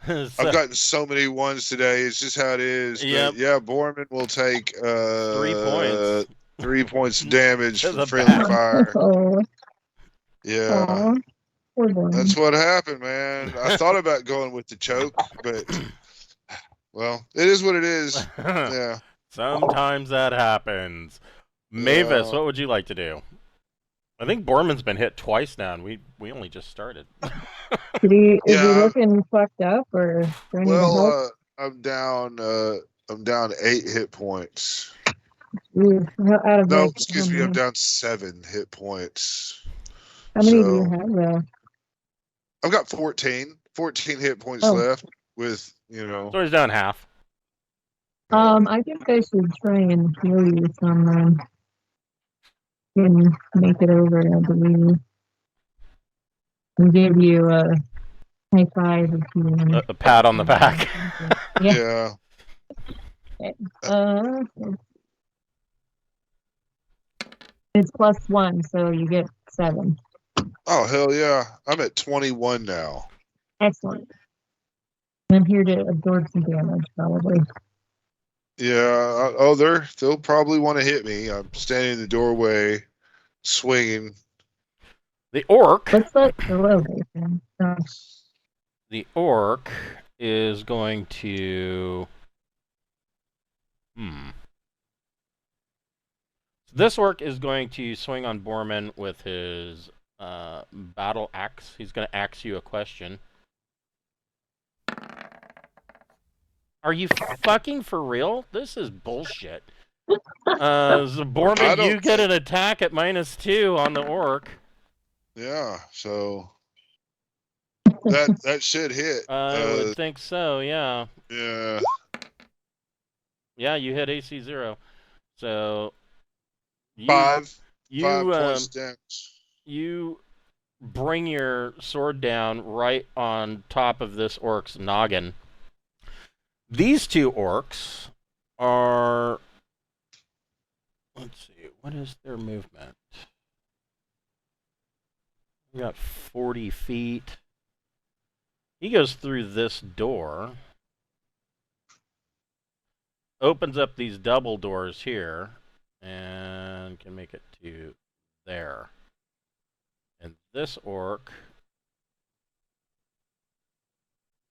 I've gotten so many 1s today. It's just how it is. Yep. But yeah, Borman will take 3 points. 3 points of damage To from the friendly back. fire. Oh, Yeah. aw, poor boy. That's what happened, man. I thought about going with the choke, but well, it is what it is. Yeah. Sometimes that happens. Mavis, what would you like to do? I think Borman's been hit twice now, and we only just started. Is he Yeah. looking fucked up, or do I need to help? Well, I'm down 8 hit points. Ooh, out of No, like, excuse me, I'm down 7 hit points. How many do So- you have though? I've got 14 hit points Oh. left with, So he's down half. I think I should try and heal you some. Can make it over, I believe. And give you a high five if you want. A pat on the back. Yeah. Yeah. It's +1, so you get 7. Oh, hell yeah. I'm at 21 now. Excellent. I'm here to absorb some damage, probably. Yeah. They'll probably want to hit me. I'm standing in the doorway, swinging. The orc. Let's let Hello then. The orc is going to. This orc is going to swing on Borman with his battle axe. He's going to axe you a question. Are you fucking for real? This is bullshit. So Borman, you get an attack at -2 on the orc. Yeah, so that should hit. I would think so, yeah. Yeah. Yeah, you hit AC 0. So Five you points damage. you bring your sword down right on top of this orc's noggin. These two orcs are, let's see, what is their movement? We got 40 feet. He goes through this door, opens up these double doors here, and can make it to there. And this orc,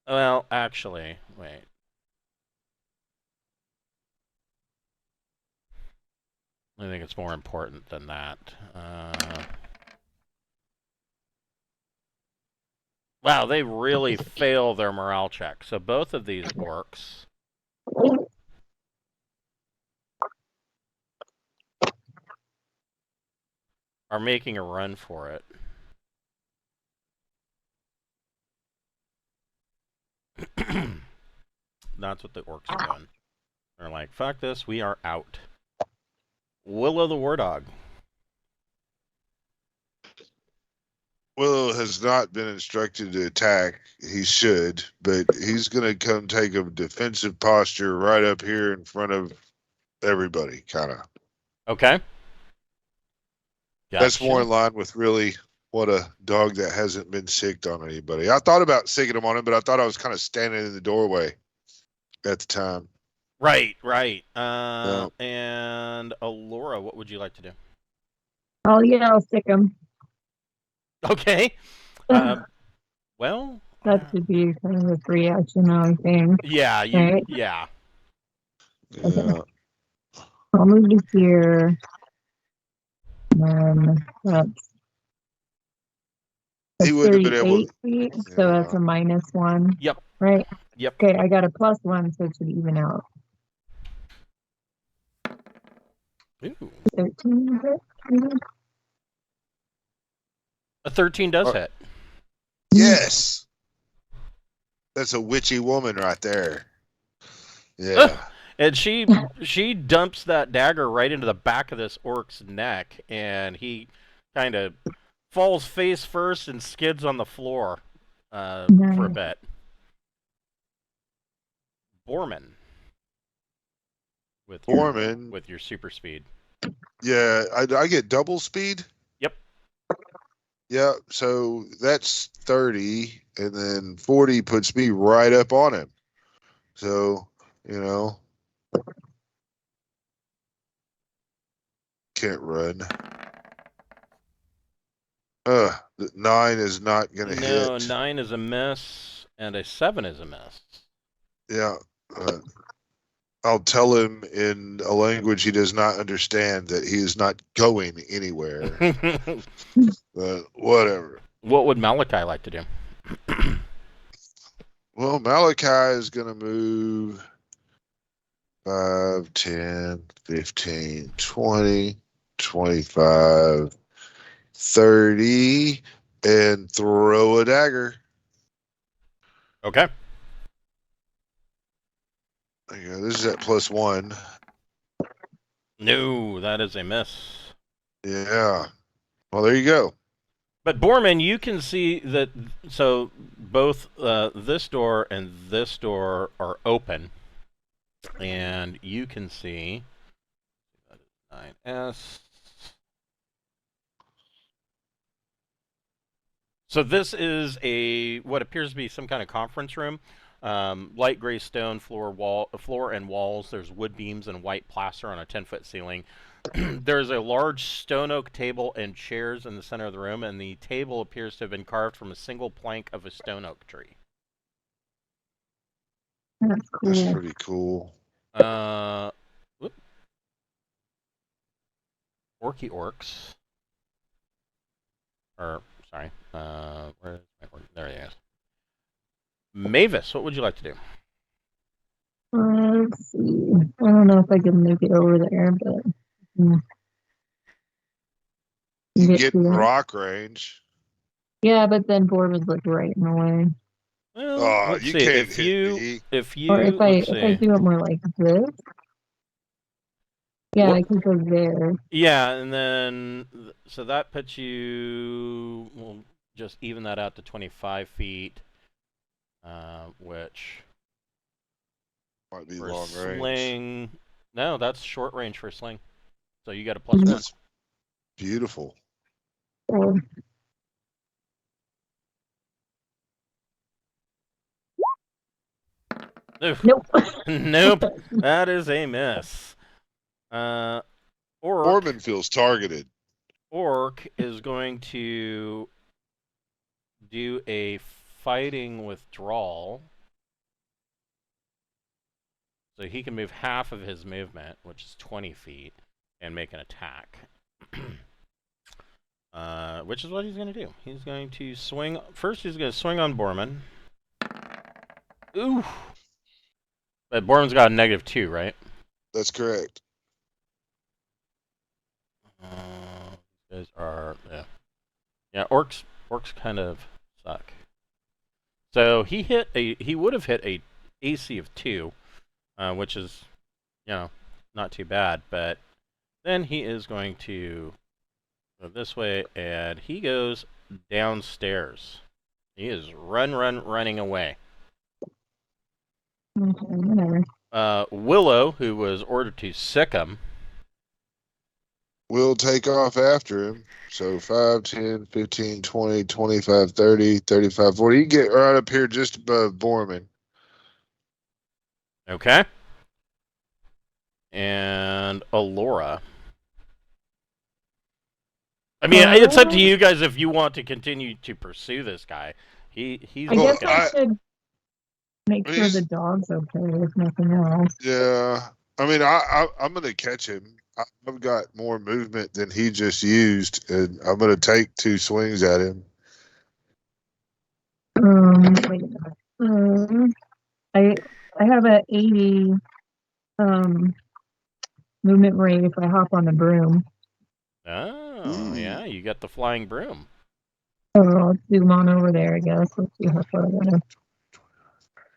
well, actually, wait. I think it's more important than that. Wow, they really fail their morale check. So both of these orcs are making a run for it. That's what the orcs are doing. They're like, fuck this, we are out. Willow the War Dog. Willow has not been instructed to attack. He should, but he's going to come take a defensive posture right up here in front of everybody, kind of. Okay. Gotcha. That's more in line with really what a dog that hasn't been sicked on anybody. I thought about sicking him on him, but I thought I was kind of standing in the doorway at the time. Right. And Alora, what would you like to do? Oh, yeah, I'll stick him. Okay. Well, that should be kind of a free action, I think. Yeah, right? Yeah. Okay. I'll move to here. And that's He would have been able. feet, so that's a -1. Yep. Right? Yep. Okay, I got a +1, so it should even out. Ooh. 13, is it? A 13 does hit. Yes. That's a witchy woman right there. Yeah. And she dumps that dagger right into the back of this orc's neck, and he kind of falls face first and skids on the floor for a Nice. bit. Borman with Borman. with your super speed. Yeah, I get double speed. Yep. Yeah, so that's 30, and then 40 puts me right up on him. So, can't run. 9 is not going to No, hit. 9 is a miss, and a 7 is a miss. Yeah. I'll tell him in a language he does not understand that he is not going anywhere. But whatever. What would Malachi like to do? Well, Malachi is going to move 5, 10, 15, 20, 25, 30, and throw a dagger. Okay. Yeah, this is at +1. No, that is a miss. Yeah. Well, there you go. But Borman, you can see that. So both this door and this door are open, and you can see that is 9S. So this is what appears to be some kind of conference room. Light gray stone floor and walls. There's wood beams and white plaster on a 10-foot ceiling. There's a large stone oak table and chairs in the center of the room, and the table appears to have been carved from a single plank of a stone oak tree. That's cool. That's pretty cool. Orcs. Sorry. Where is my orc? There he is. Mavis, what would you like to do? Let's see. I don't know if I can make it over there, but You get in rock range. Yeah, but then Borman's like right in the way. Well, let's you see. can't If you, or if I do it more like this. Yeah, I can go there. Yeah, and then so that puts you. We'll just even that out to 25 feet, which might be for long sling. range. No, that's short range for sling. So you got a +1. That's beautiful. Oh. Nope. Nope. That is a miss. Orman feels targeted. Orc is going to do a fighting withdrawal. So he can move half of his movement, which is 20 feet, and make an attack. Which is what he's going to do. He's going to swing. First, he's going to swing on Borman. Ooh. But Borman's got a -2, right? That's correct. Guys are yeah. Orcs kind of suck. So he would have hit a AC of 2, which is not too bad. But then he is going to go this way, and he goes downstairs. He is running away. Okay, whatever. Willow, who was ordered to sick him, will take off after him. So 5, 10, 15, 20, 25, 30, 35, 40. You get right up here just above Borman. Okay. And Alora. I mean, it's up to you guys if you want to continue to pursue this guy. He's. I guess I should make sure the dog's okay, if nothing else. Yeah. I mean, I'm going to catch him. I've got more movement than he just used, and I'm going to take 2 swings at him. Wait a minute. I have a 80 movement rate if I hop on the broom. Oh, yeah, you got the flying broom. Oh, I'll zoom on over there, I guess. Let's see how far I got.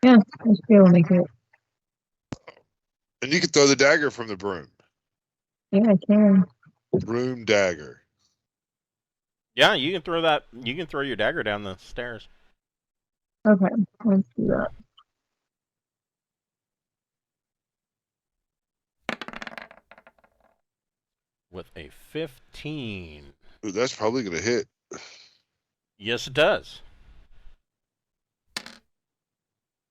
Yeah, I should be able to make it. And you can throw the dagger from the broom. Yeah, I can. Broom dagger. Yeah, you can throw that. You can throw your dagger down the stairs. Okay, let's do that. With a 15. Ooh, that's probably going to hit. Yes, it does.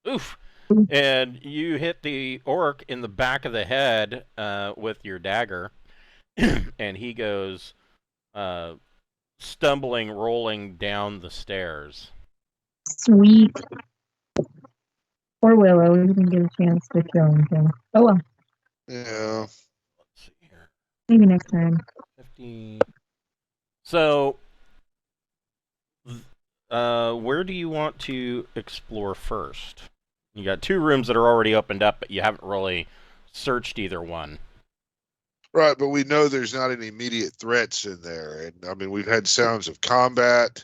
Oof. And you hit the orc in the back of the head with your dagger, and he goes stumbling, rolling down the stairs. Sweet. Poor Willow, we didn't get a chance to kill him. Oh well, Yeah. Let's see here. maybe next time. 50. So, where do you want to explore first? You got 2 rooms that are already opened up, but you haven't really searched either one. Right, but we know there's not any immediate threats in there. And I mean, we've had sounds of combat.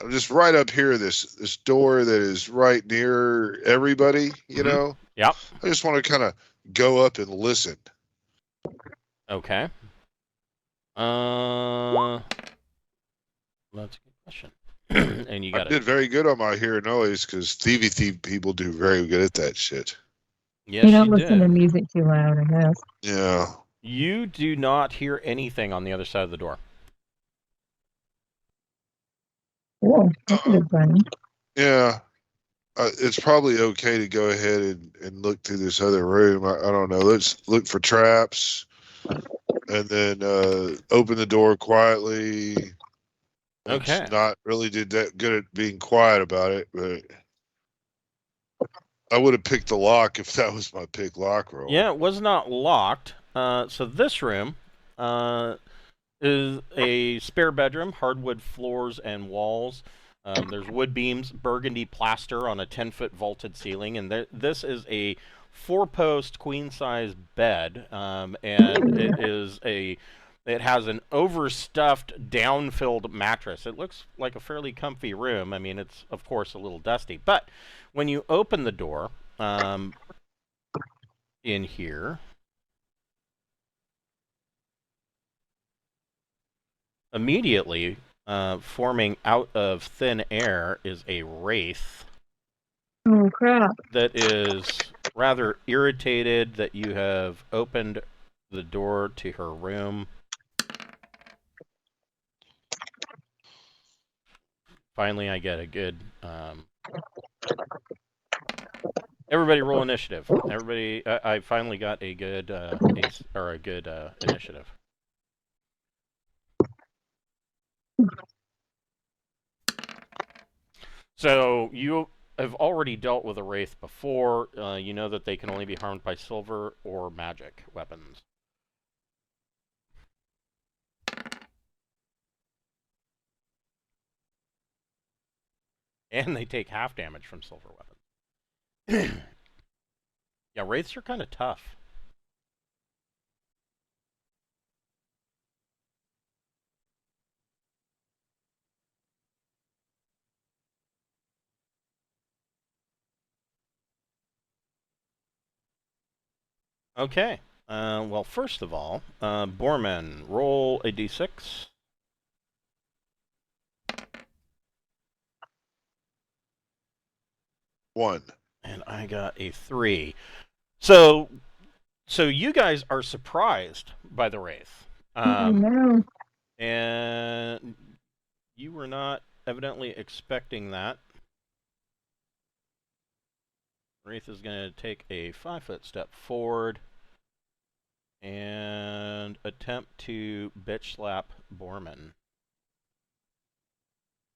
Just right up here, this door that is right near everybody, you know? Yep. I just want to kind of go up and listen. Okay. That's a good question. And you got I did very good on my hear noise because thievy people do very good at that shit. Yes, You don't you listen to did. music too loud, I guess. Yeah. You do not hear anything on the other side of the door. Cool. That's a good sign. Yeah. It's probably okay to go ahead and look through this other room. I don't know. Let's look for traps and then open the door quietly. Okay. It's not really did that good at being quiet about it, but I would have picked the lock if that was my pick lock roll. Yeah, it was not locked. So this room is a spare bedroom, hardwood floors and walls. There's wood beams, burgundy plaster on a 10-foot vaulted ceiling, and this is a 4-post queen-size bed, and it has an overstuffed, down-filled mattress. It looks like a fairly comfy room. I mean, it's of course a little dusty, but when you open the door in here, immediately forming out of thin air is a wraith. Oh crap. That is rather irritated that you have opened the door to her room. Finally, I get a good. Everybody roll initiative. Everybody, I finally got a good initiative. So you have already dealt with a wraith before. You know that they can only be harmed by silver or magic weapons. And they take half damage from silver weapons. Yeah, wraiths are kind of tough. Okay. Well, first of all, Borman, roll a d6. One. And I got a 3. So you guys are surprised by the wraith. No. And you were not evidently expecting that. Wraith is going to take a 5-foot step forward and attempt to bitch slap Borman.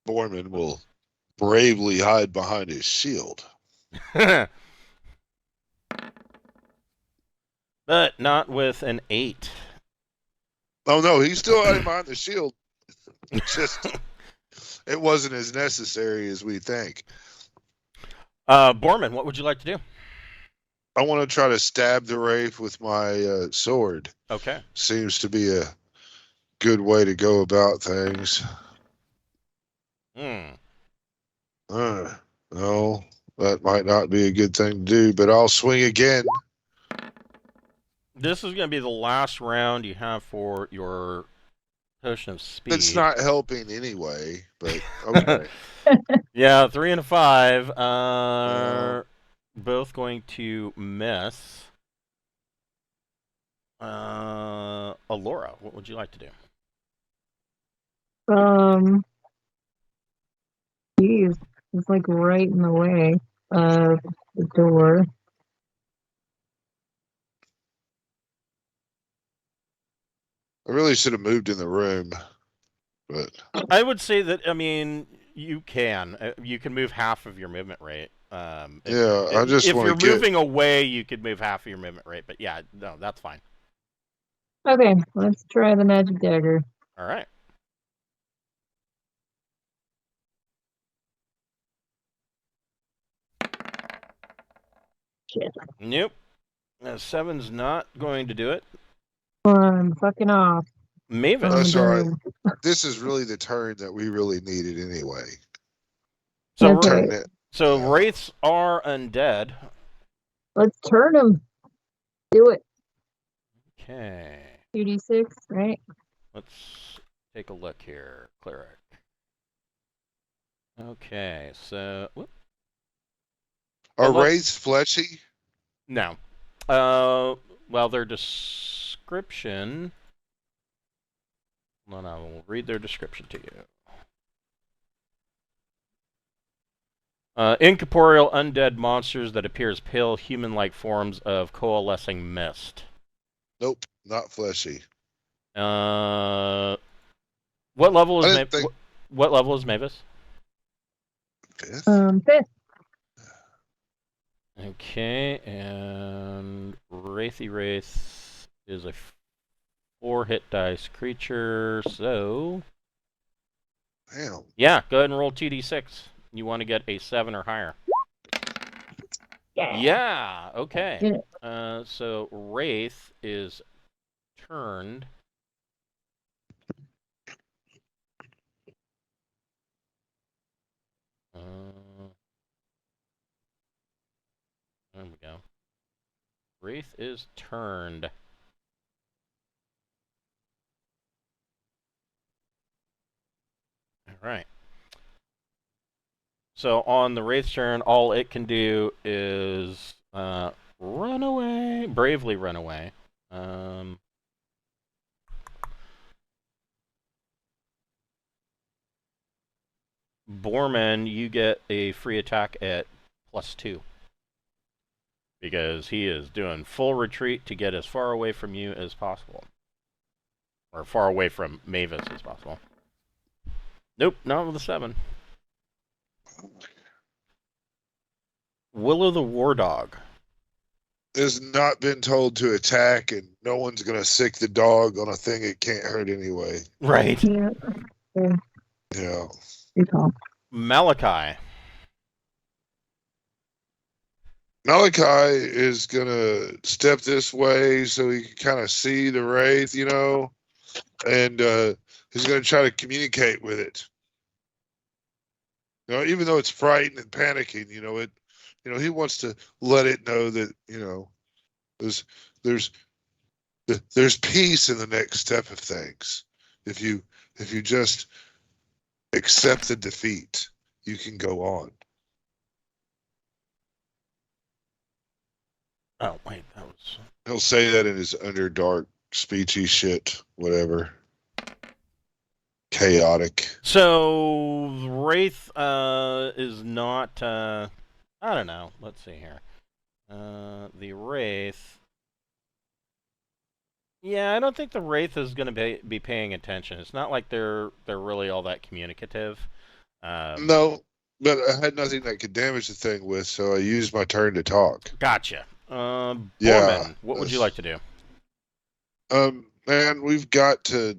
Borman will bravely hide behind his shield. But not with an 8. Oh no, he's still hiding behind the shield. Just it wasn't as necessary as we think. Borman, what would you like to do? I want to try to stab the wraith with my sword. Okay. Seems to be a good way to go about things. Hmm. No. That might not be a good thing to do, but I'll swing again. This is going to be the last round you have for your potion of speed. It's not helping anyway, but okay. Yeah, 3 and a 5 are both going to miss. Alora, what would you like to do? Geez, it's like right in the way of the door. I really should have moved in the room, but I would say that, I mean, you can. You can move half of your movement rate. I just if want you're to get. moving away, you could move half of your movement rate. But yeah, no, that's fine. Okay, let's try the magic dagger. All right. Shit. Nope. 7's not going to do it. I'm fucking off. Maven. That's all right. done. This is really the turn that we really needed anyway. So, That's Turn right. it. so Yeah. wraiths are undead. Let's turn them. Do it. Okay. 2d6, right? Let's take a look here. Cleric. Okay, so... Whoop. Are Hello? wraiths fleshy? No. Well, their description... Hold on, I will read their description to you. Incorporeal undead monsters that appear as pale human-like forms of coalescing mist. Nope, not fleshy. What level is what level is Mavis? Fifth? 5th. Okay, and Wraithy Wraith is a 4-hit dice creature, so... Damn. Yeah, go ahead and roll 2d6. You want to get a 7 or higher. Yeah, okay. So Wraith is turned. There we go. Wraith is turned. Alright. So on the Wraith's turn, all it can do is run away. Bravely run away. Borman, you get a free attack at +2. Because he is doing full retreat to get as far away from you as possible. Or far away from Mavis as possible. Nope, not with a 7. Willow the War Dog. Has not been told to attack, and no one's going to sick the dog on a thing it can't hurt anyway. Right. Yeah. Yeah. Good call. Malachi. Malachi is going to step this way so he can kind of see the wraith, and he's going to try to communicate with it. Even though it's frightened and panicking, he wants to let it know that, there's peace in the next step of things. If you just accept the defeat, you can go on. Oh, wait, that was... He'll say that in his underdark, speechy shit, whatever. Chaotic. So, Wraith is not... I don't know. Let's see here. The Wraith... Yeah, I don't think the Wraith is going to be paying attention. It's not like they're really all that communicative. No, but I had nothing that could damage the thing with, so I used my turn to talk. Gotcha. Borman, what would you like to do? Man, we've got to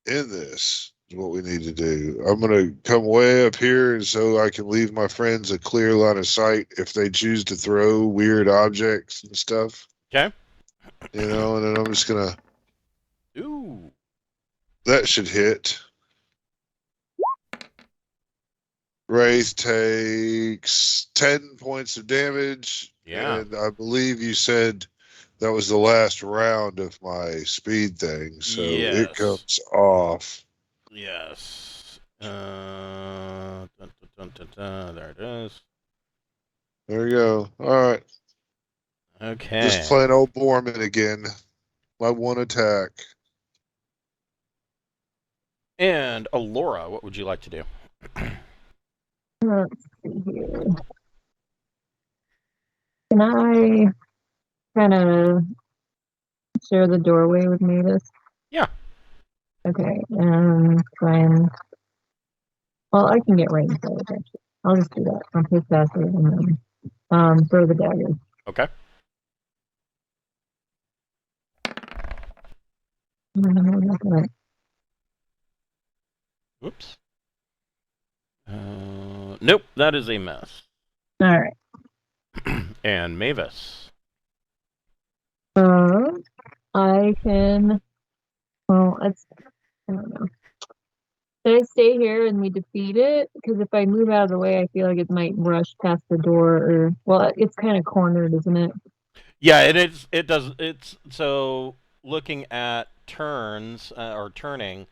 end this. Is what we need to do. I'm gonna come way up here, and so I can leave my friends a clear line of sight if they choose to throw weird objects and stuff. Okay. And then I'm just gonna. Ooh. That should hit. Wraith takes 10 points of damage. Yeah. And I believe you said that was the last round of my speed thing. So it Yes. comes off. Yes. There it is. There you go. All right. Okay. Just playing old Borman again. My one attack. And Alora, what would you like to do? Let's see here. Can I kind of share the doorway with Mavis? Yeah. Okay, try and... Well, I can get right inside it, actually. I'll just do that. I'll take faster and then throw the dagger. Okay. Oops. Nope, that is a miss. All right. And Mavis. I can... Well, I don't know. Should I stay here and we defeat it? Because if I move out of the way, I feel like it might rush past the door. Or well, it's kind of cornered, isn't it? Yeah, it is. It does. It's so looking at turns or turning.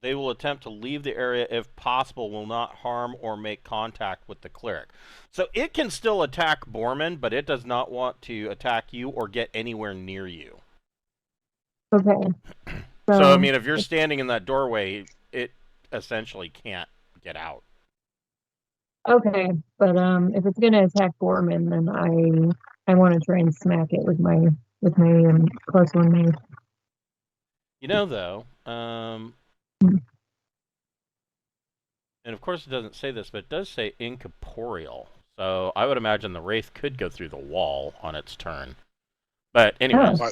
They will attempt to leave the area if possible, will not harm or make contact with the cleric. So it can still attack Borman, but it does not want to attack you or get anywhere near you. Okay. So I mean, if you're standing in that doorway, it essentially can't get out. Okay, but if it's gonna attack Borman, then I want to try and smack it with my +1 mace. You know, though, and of course it doesn't say this, but it does say incorporeal. So I would imagine the wraith could go through the wall on its turn. But anyways. Oh.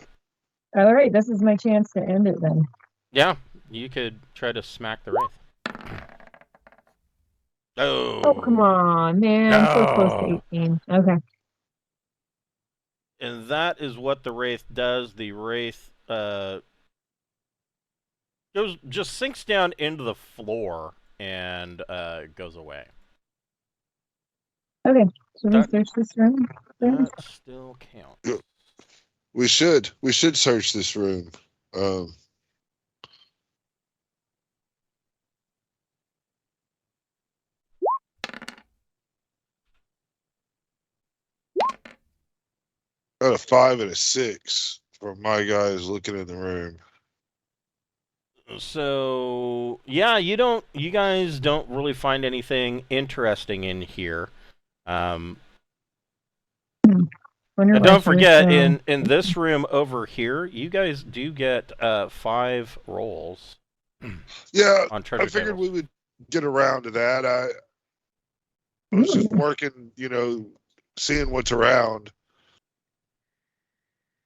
All right, this is my chance to end it then. Yeah, you could try to smack the wraith. Oh, come on, man. I'm so close to 18. Okay. And that is what the wraith does. The wraith just sinks down into the floor and goes away. Okay, should we search this room? That still counts. We should search this room. Got a 5 and a 6 from my guys looking in the room. So yeah, you guys don't really find anything interesting in here. And don't forget, in this room over here, you guys do get 5 rolls. Yeah, on treasure I figured tables. we would get around to that. I was just working, seeing what's around.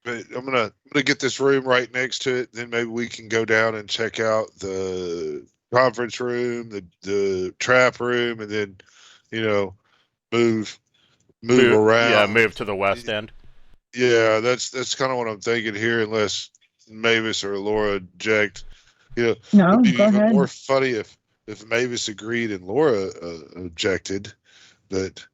But I'm gonna get this room right next to it. Then maybe we can go down and check out the conference room, the trap room, and then, move around. Yeah, move to the west end. Yeah, that's kind of what I'm thinking here. Unless Mavis or Laura object, no, it'd be go even ahead. more funny if Mavis agreed and Laura objected. But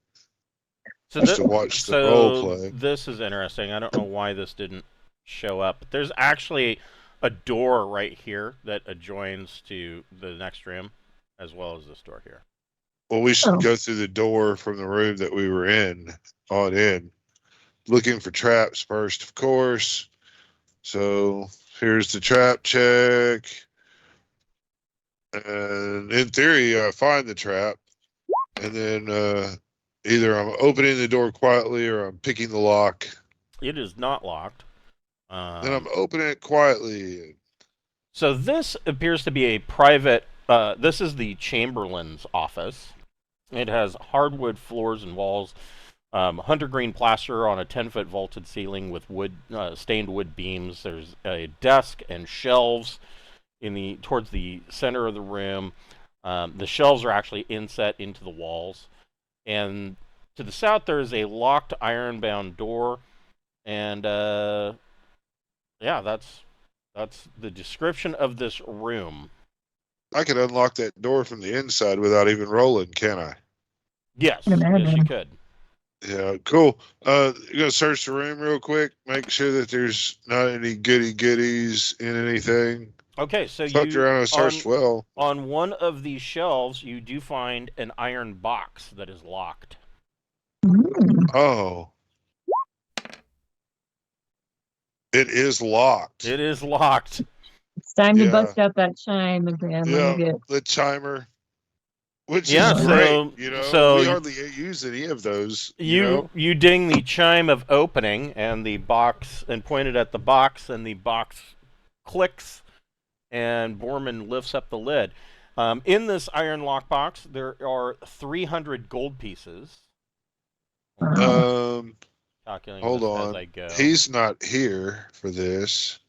just to watch the role play. This is interesting. I don't know why this didn't show up. But there's actually a door right here that adjoins to the next room, as well as this door here. Well, we should go through the door from the room that we were in, on in. Looking for traps first, of course. So here's the trap check. And in theory, I find the trap. And then either I'm opening the door quietly or I'm picking the lock. It is not locked. Then I'm opening it quietly. So this appears to be a private... this is the Chamberlain's office. It has hardwood floors and walls, hunter green plaster on a 10-foot vaulted ceiling with stained wood beams. There's a desk and shelves towards the center of the room. The shelves are actually inset into the walls. And to the south, there is a locked iron-bound door. And yeah, that's the description of this room. I could unlock that door from the inside without even rolling, can I? Yes, Can yes, you imagine. could. Yeah, cool. You're gonna search the room real quick, make sure that there's not any goodies in anything. Okay, so Fucked you around and searched well. on one of these shelves, you do find an iron box that is locked. Oh. It is locked. It is locked. It's time to Yeah. bust out that chime again. Yeah, Let me get. the chimer, which Yeah, is great. You know, so we hardly use any of those. you ding the chime of opening and the box and pointed at the box and the box clicks and Borman lifts up the lid. In this iron lockbox, there are 300 gold pieces. Calculating Hold this on. as I go. He's not here for this.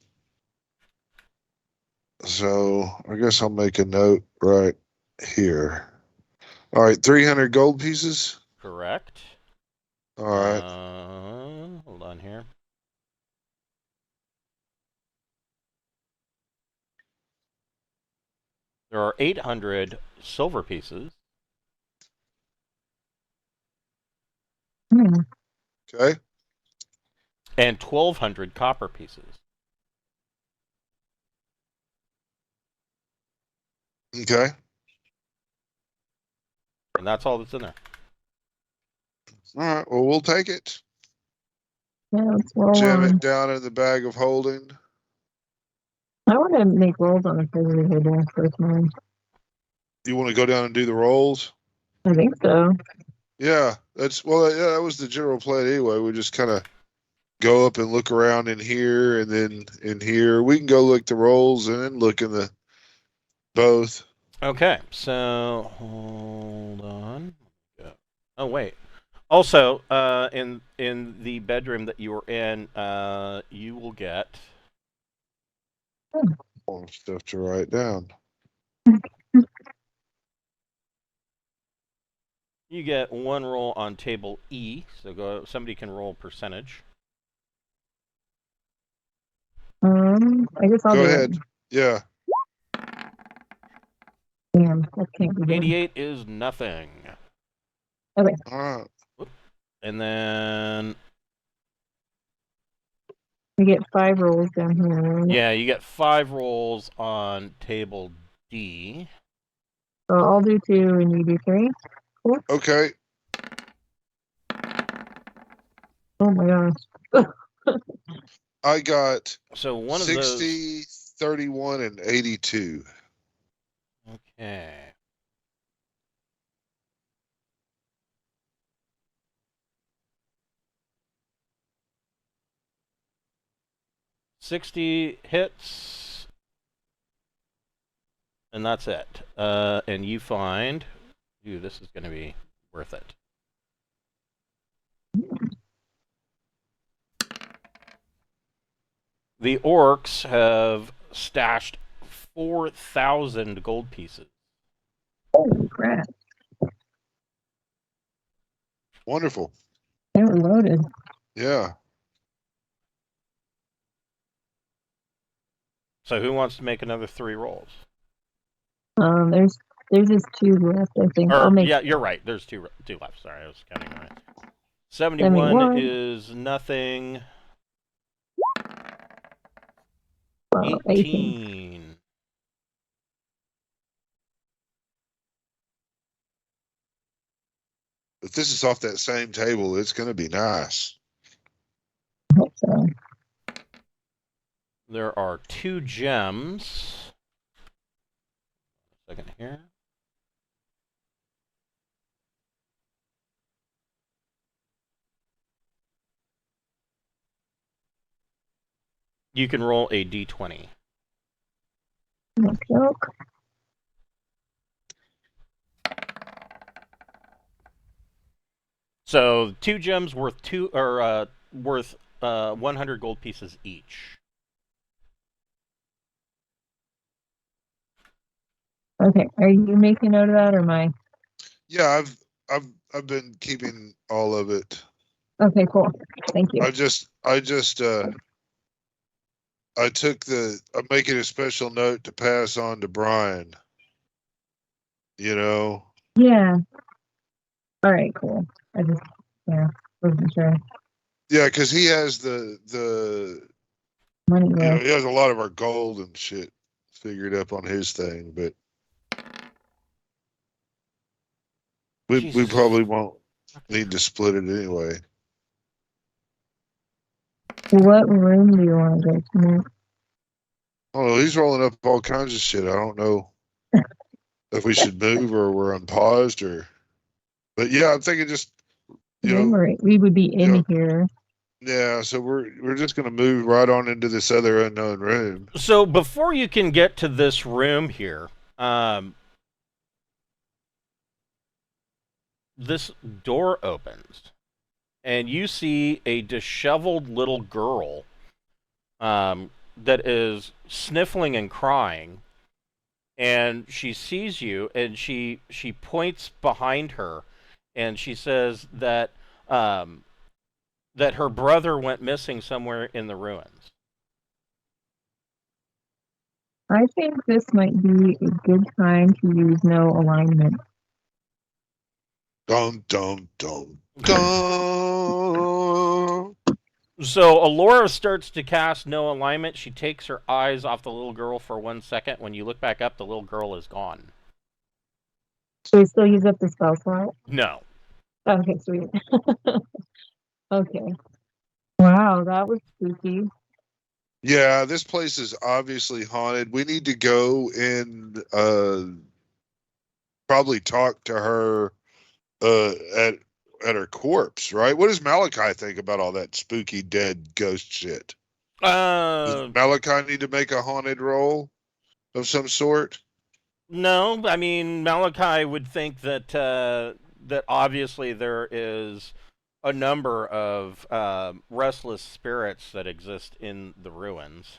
So I guess I'll make a note right here. All right, 300 gold pieces. Correct. All right. Hold on here. There are 800 silver pieces. Okay. And 1,200 copper pieces. Okay. And that's all that's in there. All right. Well, we'll take it. Yeah, let's roll Jam on. it down in the bag of holding. I want to make rolls on the treasure table personally. You want to go down and do the rolls? I think so. Yeah, that was the general plan anyway. We just kind of go up and look around in here and then in here. We can go look the rolls and then look in the both. Okay, so hold on. Oh wait. Also, in the bedroom that you were in, you will get More stuff to write down. you get one roll on table E. So somebody can roll percentage. I guess I'll Go do ahead. it. Yeah. Damn, that can't be good. 88 is nothing. Okay. All right. And then We get 5 rolls down here. yeah, you get 5 rolls on table D. So I'll do 2 and you do 3. Cool. Okay. Oh my gosh. I got So one 60, of 31, and 82. those. Okay. $60 hits, and that's it. And you find, ooh, this is going to be worth it. The orcs have stashed 4,000 gold pieces. Holy crap. Wonderful. They were loaded. Yeah. So who wants to make another 3 rolls? There's just 2 left, I think. I'll Or, make. yeah, you're right. There's two left. Sorry, I was counting right. 71 is nothing. Well, 18. If this is off that same table, it's going to be nice. I hope so. There are 2 gems. Second here. You can roll a d20. Joke. So 2 gems worth 100 gold pieces each. Okay, are you making note of that or am I? Yeah, I've been keeping all of it. Okay, cool. Thank you. I'm making a special note to pass on to Brian. you know. Yeah. All right, cool. I just, yeah, wasn't sure. Yeah, because he has the Money you know, list. he has a lot of our gold and shit figured up on his thing, but we Jesus. probably won't need to split it anyway. What room do you want to go to next? Oh, he's rolling up all kinds of shit. I don't know if we should move or we're unpaused or, but yeah, I'm thinking just you know, We would be you know, in here. yeah. So we're just gonna move right on into this other unknown room. So before you can get to this room here, this door opens, and you see a disheveled little girl that is sniffling and crying, and she sees you, and she points behind her, and she says that that her brother went missing somewhere in the ruins. I think this might be a good time to use no alignment. Dum dum dum dum. So Alora starts to cast no alignment. She takes her eyes off the little girl for 1 second. When you look back up, the little girl is gone. So we still use up the spell slot? No. Okay, sweet. Okay. Wow, that was spooky. Yeah, this place is obviously haunted. We need to go and probably talk to her at her corpse, right? What does Malachi think about all that spooky dead ghost shit? Does Malachi need to make a haunted roll of some sort? No. I mean, Malachi would think that that obviously there is a number of restless spirits that exist in the ruins.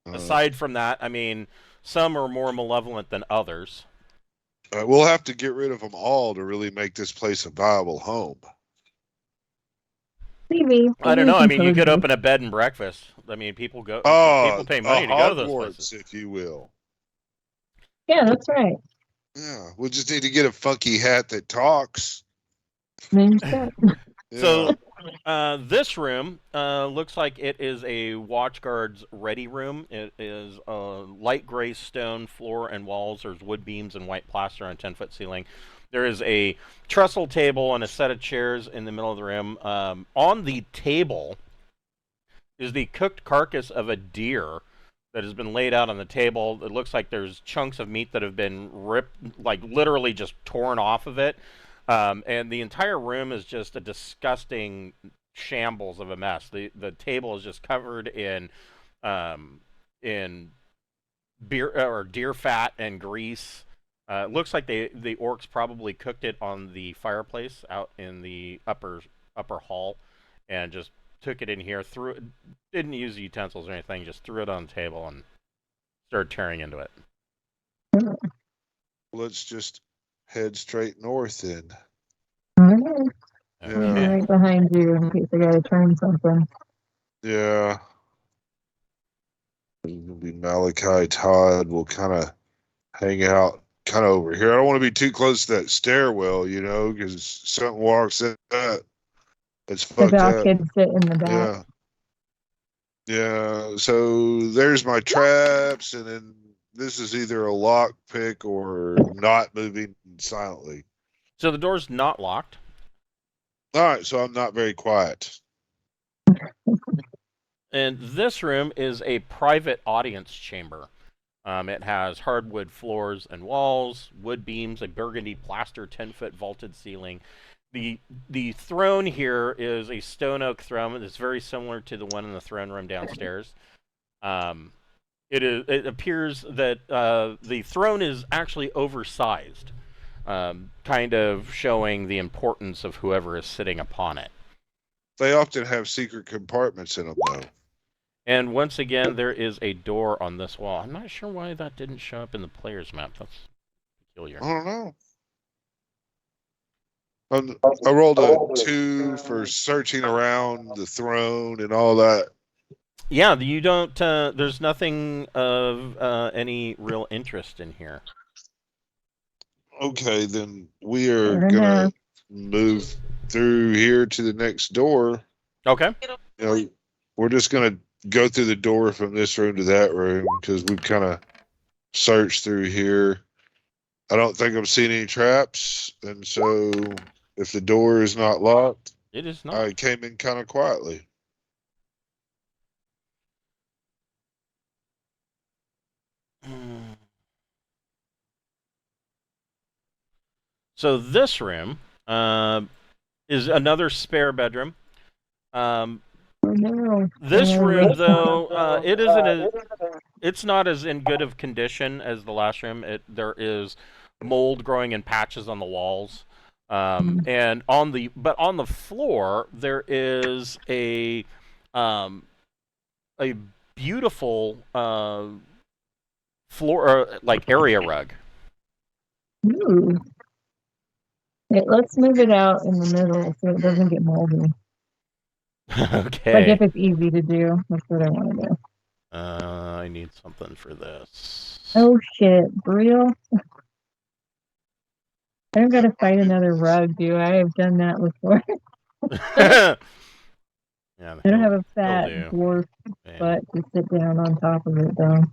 Aside from that, I mean, some are more malevolent than others. We'll have to get rid of them all to really make this place a viable home. Maybe I don't we know. I can mean, you could cozy. open a bed and breakfast. I mean, people go. People pay A money to go to those Hogwarts, places. if you will. Yeah, that's right. Yeah, we'll just need to get a funky hat that talks. Name's that. Yeah. So, this room looks like it is a watchguard's ready room. It is a light gray stone floor and walls. There's wood beams and white plaster on a 10-foot ceiling. There is a trestle table and a set of chairs in the middle of the room. On the table is the cooked carcass of a deer that has been laid out on the table. It looks like there's chunks of meat that have been ripped, like literally just torn off of it. And the entire room is just a disgusting shambles of a mess. The table is just covered in beer or deer fat and grease. It looks like the orcs probably cooked it on the fireplace out in the upper hall, and just took it in here, didn't use utensils or anything, just threw it on the table and started tearing into it. Let's just head straight north then. Okay. Yeah. Okay. Right behind you in case I gotta turn something. Yeah. It'll be Malachi Todd. We'll kind of hang out kind of over here. I don't want to be too close to that stairwell, you know, because something walks in that. It's The fucked doc up. can sit in the back. Yeah. Yeah. So there's my traps, and then this is either a lock pick or not moving silently. So the door's not locked. All right. So I'm not very quiet. And this room is a private audience chamber. It has hardwood floors and walls, wood beams, a burgundy plaster 10-foot vaulted ceiling. The throne here is a stone oak throne that's very similar to the one in the throne room downstairs. It appears that the throne is actually oversized, kind of showing the importance of whoever is sitting upon it. They often have secret compartments in them, though. And once again, there is a door on this wall. I'm not sure why that didn't show up in the player's map. That's peculiar. I don't know. I rolled a 2 for searching around the throne and all that. Yeah, you don't. There's nothing of any real interest in here. Okay, then we are Fair enough. gonna move through here to the next door. Okay. You know, we're just gonna go through the door from this room to that room because we've kind of searched through here. I don't think I'm seeing any traps, and so if the door is not locked, It is not. I came in kind of quietly. So this room is another spare bedroom. Oh no. This Oh, room, wait. though, it's not as in good of condition as the last room. There is mold growing in patches on the walls, and on the floor there is a beautiful floor like area rug. Ooh. Wait, let's move it out in the middle so it doesn't get moldy. Like Okay. if it's easy to do. That's what I want to do. I need something for this. Oh shit, real? I don't gotta fight another rug, do I? I've done that before. Yeah, I don't he'll have a fat do. dwarf And, butt to sit down on top of it though.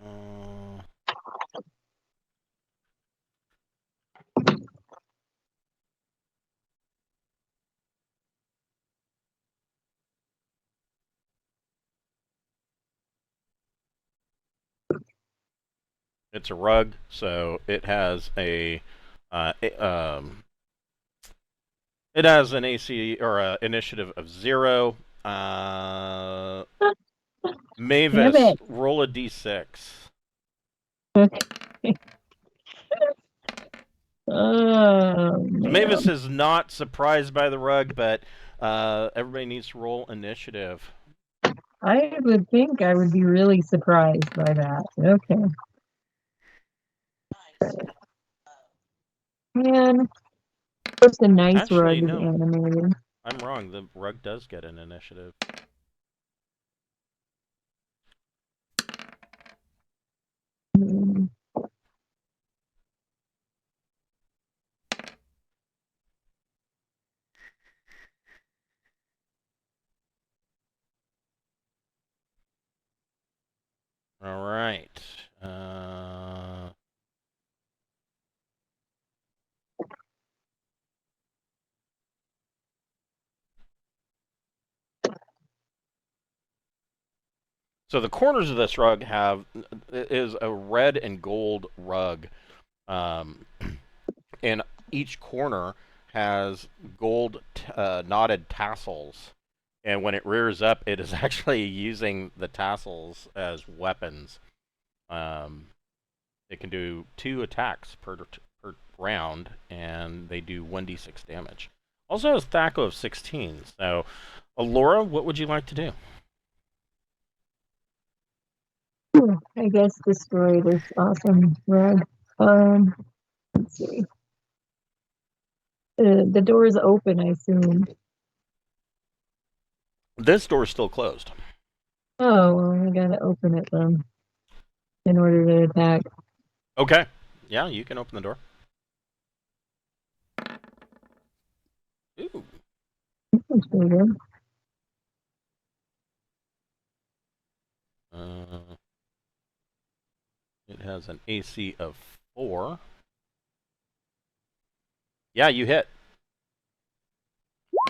uh, it's a rug, so it has uh, um, it has an AC or initiative of 0. Damn Mavis, it. roll a d6. Okay. Oh Mavis man. is not surprised by the rug, but everybody needs to roll initiative. I would think I would be really surprised by that. Okay. Man, just a nice Actually, rug is no, animated. I'm wrong. The rug does get an initiative. Hmm. All right. Uh, so the corners of this rug is a red and gold rug, um, and each corner has gold knotted tassels. And when it rears up, it is actually using the tassels as weapons. Um, it can do 2 attacks per round, and they do 1d6 damage. Also has THAC0 of 16. So, Alora, what would you like to do? I guess destroy this awesome rug. Let's see. The door is open, I assume. This door is still closed. Oh, well, I gotta open it then in order to attack. Okay. Yeah, you can open the door. Ooh. That's pretty good. Uh, it has an AC of 4. Yeah, you hit.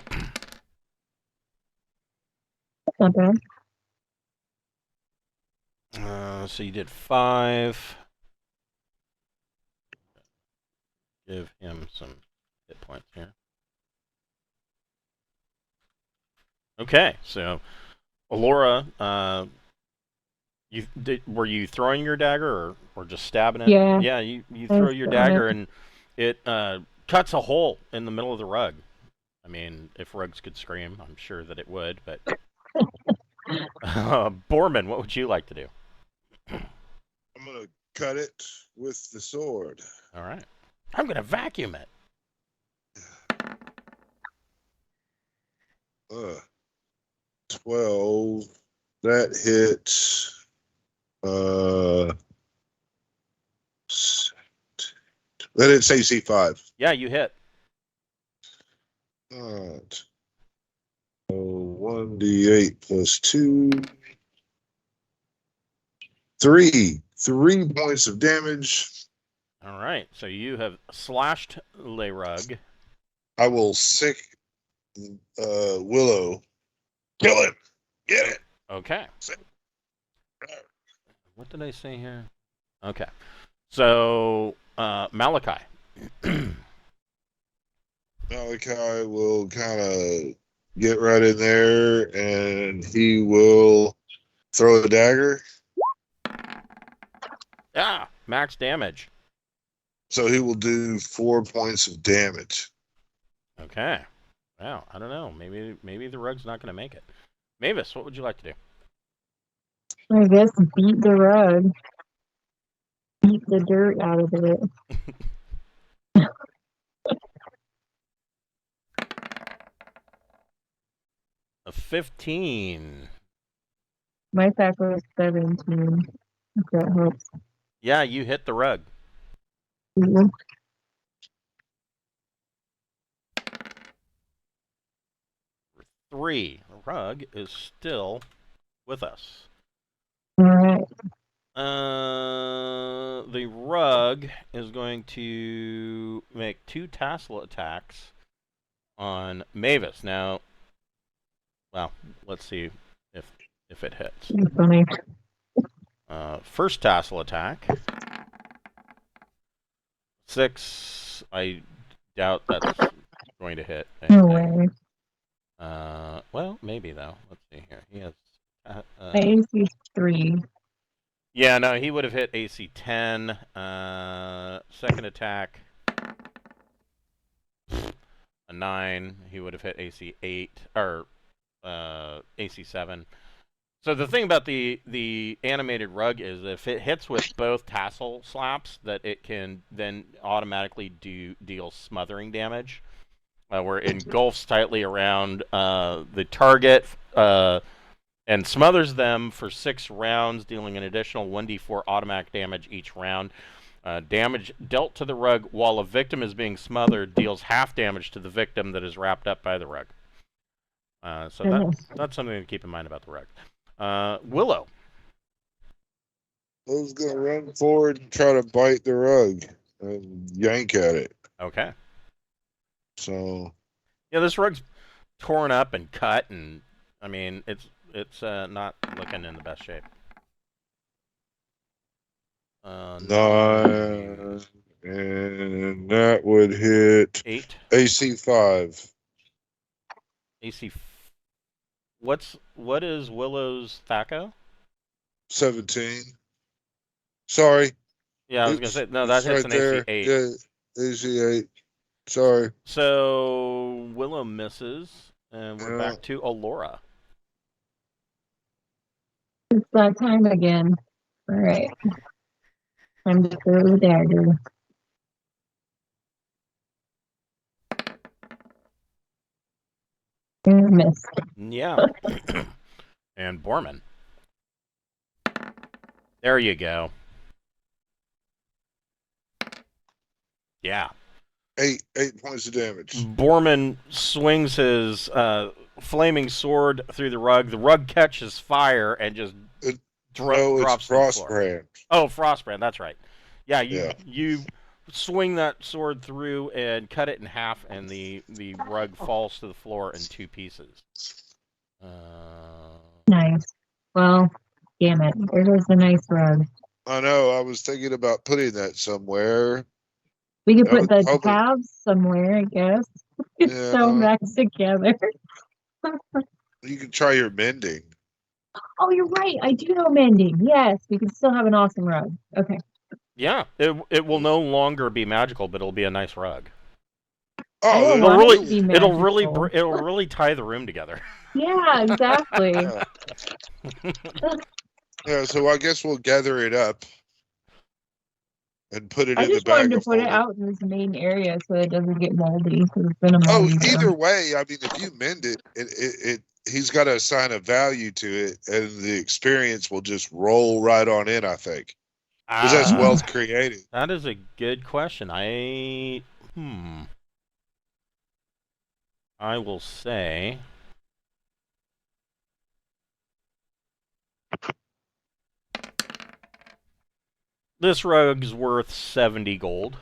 That's not bad. So you did 5. Give him some hit points here. Okay, so Alora, were you throwing your dagger or just stabbing it? Yeah, Yeah, you I throw was your throwing dagger it. and it cuts a hole in the middle of the rug. I mean, if rugs could scream, I'm sure that it would. But Borman, what would you like to do? I'm gonna cut it with the sword. All right, I'm gonna vacuum it. 12 That hits. That hits AC 5. Yeah, you hit. Alright. So 1d8 plus 2. 3. 3 points of damage. All right. So you have slashed Le Rug. I will sick Willow. Kill him. Get it. Okay. What did I say here? Okay. So Malachi. Malachi will kind of get right in there, and he will throw a dagger. Yeah, max damage. So he will do 4 points of damage. Okay. Wow, I don't know. Maybe the rug's not going to make it. Mavis, what would you like to do? I guess beat the rug. Beat the dirt out of it. A 15. My attack was 17. If that helps. Yeah, you hit the rug. Mhm. 3. The rug is still with us. All right. The rug is going to make 2 tassel attacks on Mavis. Now, well, let's see if it hits. That's funny. First tassel attack. 6. I doubt that's going to hit. No way. Well, maybe though. Let's see here. He has. My AC is 3. Yeah, no, he would have hit AC 10. Second attack, a 9. He would have hit AC 8 or AC 7. So the thing about the animated rug is if it hits with both tassel slaps, that it can then automatically deal smothering damage, where it engulfs tightly around the target and smothers them for 6 rounds, dealing an additional 1d4 automatic damage each round. Damage dealt to the rug while a victim is being smothered deals half damage to the victim that is wrapped up by the rug. So that's something to keep in mind about the rug. Willow. Willow's going to run forward and try to bite the rug and yank at it. Okay. So. Yeah, this rug's torn up and cut, and I mean it's not looking in the best shape. 9, and that would hit 8. AC 5. AC. What is Willow's THAC0? 17. Sorry. Yeah, I was gonna say no. That hits an AC 8. Yeah, AC 8. Sorry. So Willow misses, and we're Yeah. back to Alora. It's that time again. All right. Time to throw the dagger. And miss. Yeah. And Borman. There you go. Yeah. 8 points of damage. Borman swings his flaming sword through the rug. The rug catches fire and just drops to the floor. Frostbrand. Oh, Frostbrand, that's right. Yeah, you swing that sword through and cut it in half, and the rug falls to the floor in 2 pieces. Nice. Well, damn it. There goes the nice rug. I know. I was thinking about putting that somewhere. We could put the tabs somewhere, I guess. Yeah. Sew them back together. You can try your mending. Oh, you're right. I do know mending. Yes, we can still have an awesome rug. Okay. Yeah, it will no longer be magical, but it'll be a nice rug. Oh, it'll really tie the room together. Yeah, exactly. Yeah, so I guess we'll gather it up and put it I in the just bag. wanted to put it out in this main area so it doesn't get moldy. Because it's been a Oh, moldy either way, I mean, if you mend it, he's got to assign a value to it, and the experience will just roll right on in. I think because that's wealth created. That is a good question. I will say this rug's worth 70 gold.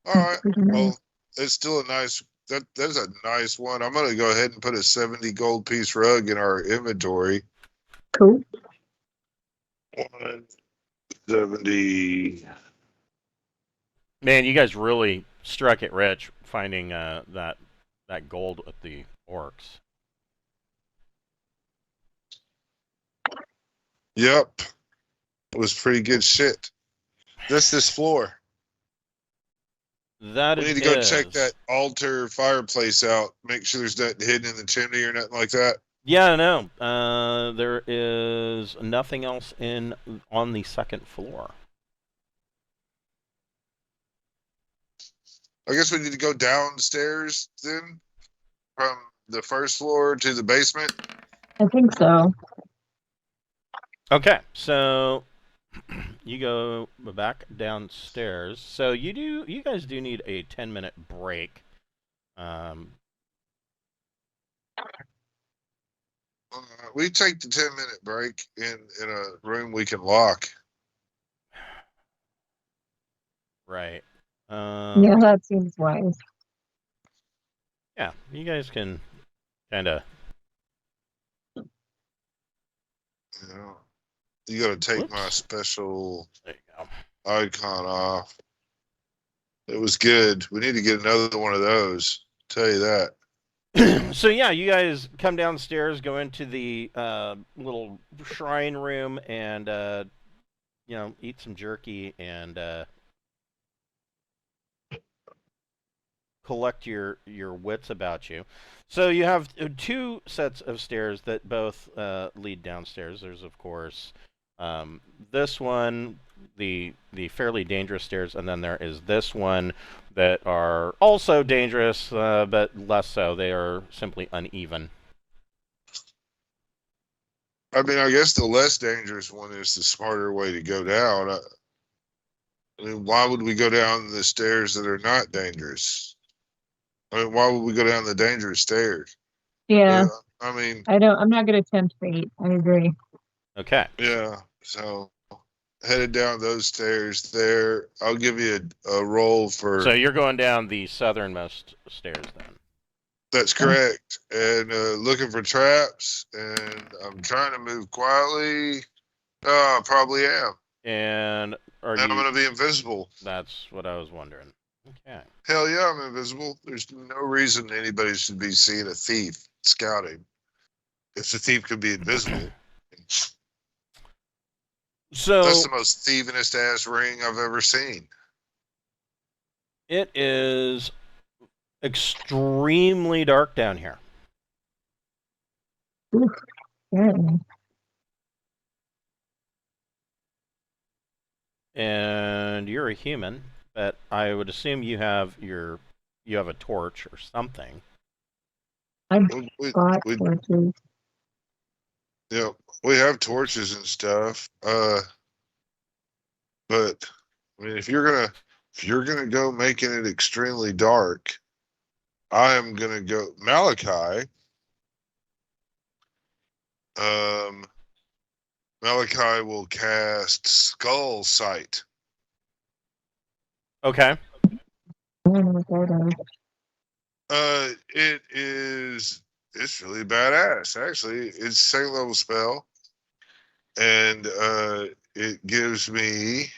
All right, well, it's still a nice. That's a nice one. I'm gonna go ahead and put a 70 gold piece rug in our inventory. Cool. 170. Man, you guys really struck it rich finding that gold with the orcs. Yep, it was pretty good shit. This floor. That We need to go check that altar fireplace out. Make sure there's nothing hidden in the chimney or nothing like that. Yeah, no. There is nothing else on the second floor. I guess we need to go downstairs then, from the first floor to the basement. I think so. Okay, so you go back downstairs. So you guys do need a 10-minute break. We take the 10-minute break in a room we can lock. Right. Yeah, that seems wise. Yeah, you guys can kind of. You got to take my special There you go. icon off. It was good. We need to get another one of those. Tell you that. So yeah, you guys come downstairs, go into the little shrine room, and eat some jerky and collect your wits about you. So you have two sets of stairs that both lead downstairs. There's of course this one, the fairly dangerous stairs, and then there is this one that are also dangerous, but less so. They are simply uneven. I mean, I guess the less dangerous one is the smarter way to go down. I mean, why would we go down the stairs that are not dangerous? I mean, why would we go down the dangerous stairs? Yeah. I mean, I'm not gonna tempt fate. I agree. Okay. Yeah. So headed down those stairs there. I'll give you a roll for. So you're going down the southernmost stairs then. That's correct. And looking for traps, and I'm trying to move quietly. I probably am. And I'm going to be invisible. That's what I was wondering. Okay. Hell yeah, I'm invisible. There's no reason anybody should be seeing a thief scouting if the thief could be invisible. So that's the most thievinest ass ring I've ever seen. It is extremely dark down here. Ooh, yeah. And you're a human, but I would assume you have a torch or something. I've got torches. Yeah, we have torches and stuff. But I mean, if you're gonna go making it extremely dark, I am gonna go Malachi. Malachi will cast Skull Sight. Okay. It's really badass. Actually, it's second level spell, and it gives me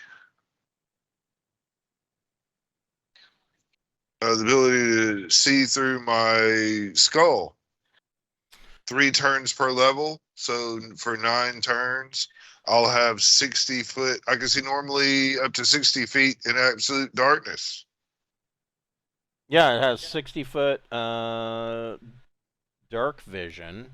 the ability to see through my skull. 3 turns per level, so for 9 turns, I'll have 60 foot. I can see normally up to 60 feet in absolute darkness. Yeah, it has 60-foot dark vision,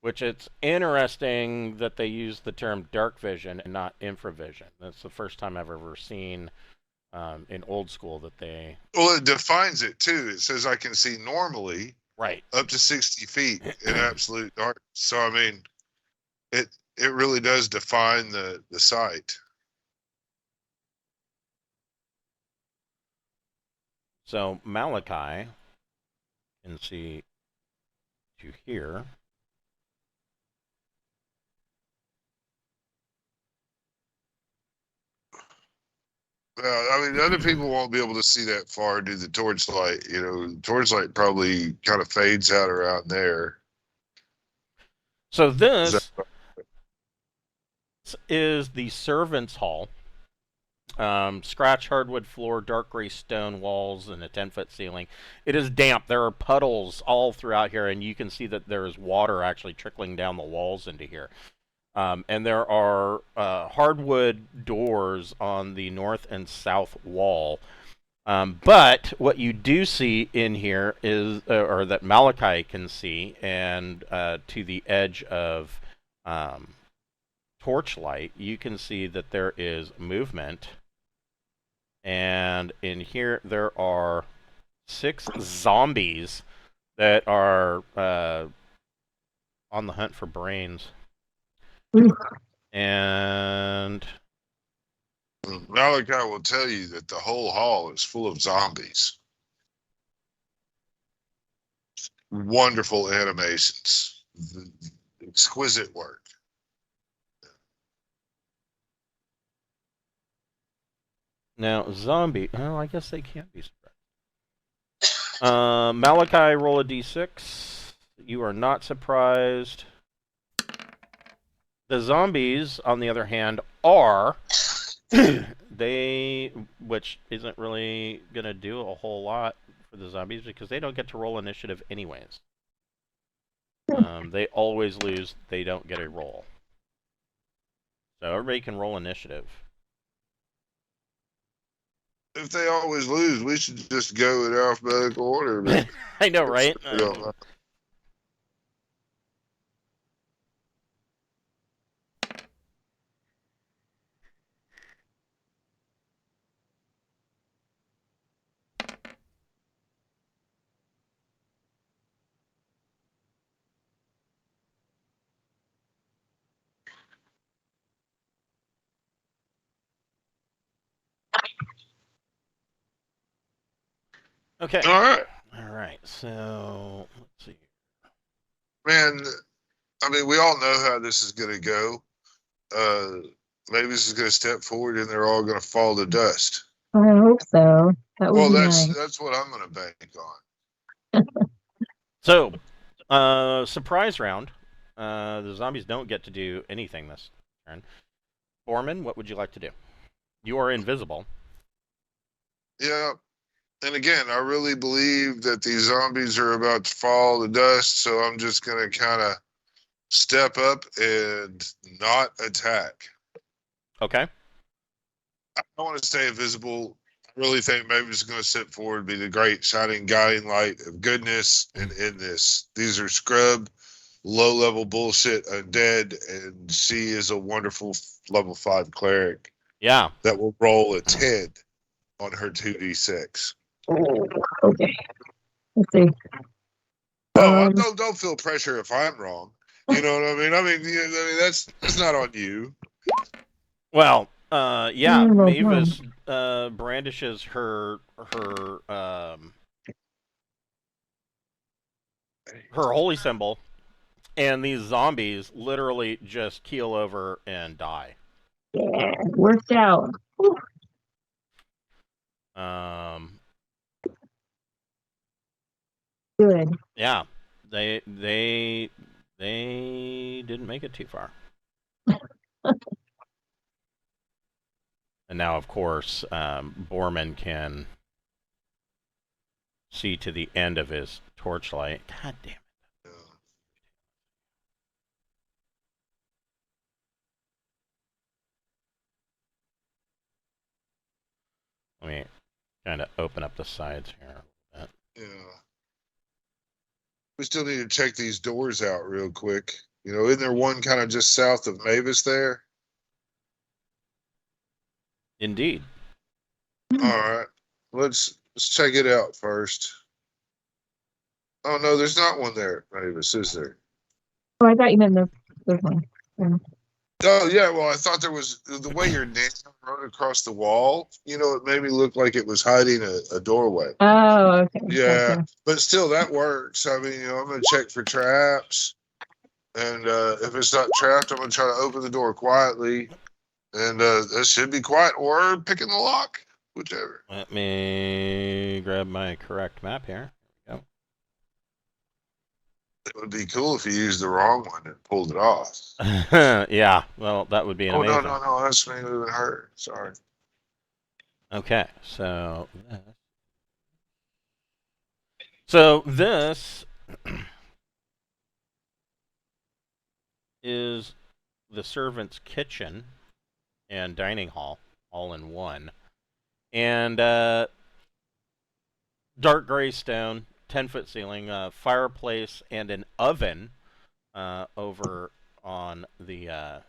which it's interesting that they use the term dark vision and not infravision. That's the first time I've ever seen in old school that they. Well, it defines it too. It says I can see normally Right. up to 60 feet in absolute dark. So I mean, it really does define the site. So Malachi can see to here. I mean, other people won't be able to see that far due to the torchlight. You know, torchlight probably kind of fades out around there. So Is that this is the servants' hall. Scratch hardwood floor, dark gray stone walls, and a 10-foot ceiling. It is damp. There are puddles all throughout here, and you can see that there is water actually trickling down the walls into here. And there are hardwood doors on the north and south wall. But what you do see in here is, or that Malachi can see, and to the edge of torchlight, you can see that there is movement. And in here, there are 6 zombies that are on the hunt for brains. And Malachi will tell you that the whole hall is full of zombies. Wonderful animations, exquisite work. now, zombie. Oh, I guess they can't be surprised. Malachi, roll a d6. You are not surprised. The zombies, on the other hand, are which isn't really gonna do a whole lot for the zombies because they don't get to roll initiative anyways. They always lose. They don't get a roll. So everybody can roll initiative. If they always lose, we should just go in alphabetical order. But I know, right? I don't know. Okay. All right, All right. So let's see. man. I mean, we all know how this is going to go. Maybe this is going to step forward, and they're all going to fall to dust. I hope so. That would Well, be nice. that's what I'm going to bank on. So, surprise round. The zombies don't get to do anything this turn. Borman, what would you like to do? You are invisible. Yeah, and again, I really believe that these zombies are about to fall to dust, so I'm just going to kind of step up and not attack. Okay. I want to stay invisible. I really think maybe it's going to step forward, be the great shining guiding light of goodness. And in this, these are scrub, low level bullshit undead, and she is a wonderful level 5 cleric. Yeah. That will roll a 10 on her 2d6. Okay. Let's see. Oh, don't feel pressure if I'm wrong. You know what I mean? I mean that's not on you. Well, yeah, Well, Mavis brandishes her holy symbol, and these zombies literally just keel over and die. Yeah, worked out. Whew. Good. Yeah, they didn't make it too far. And now, of course, Borman can see to the end of his torchlight. God damn it. Let me kind of open up the sides here a little bit. Yeah. We still need to check these doors out real quick. You know, isn't there one kind of just south of Mavis there? Indeed. All right. Let's check it out first. Oh no, there's not one there. Mavis, is there? Oh, I thought you meant this one. Yeah. Oh yeah, well I thought there was the way your name run across the wall. It made me look like it was hiding a doorway. Oh, okay. Yeah, Gotcha. but still that works. I mean, I'm gonna check for traps, and if it's not trapped, I'm gonna try to open the door quietly, and that should be quiet or picking the lock, whichever. Let me grab my correct map here. There It would be cool if you used the wrong one and pulled it off. we go. Yeah, well, that would be Oh amazing. no, that's me moving her. Sorry. Okay, so this is the servant's kitchen and dining hall all in one. And dark gray stone, 10-foot ceiling, fireplace, and an oven over on the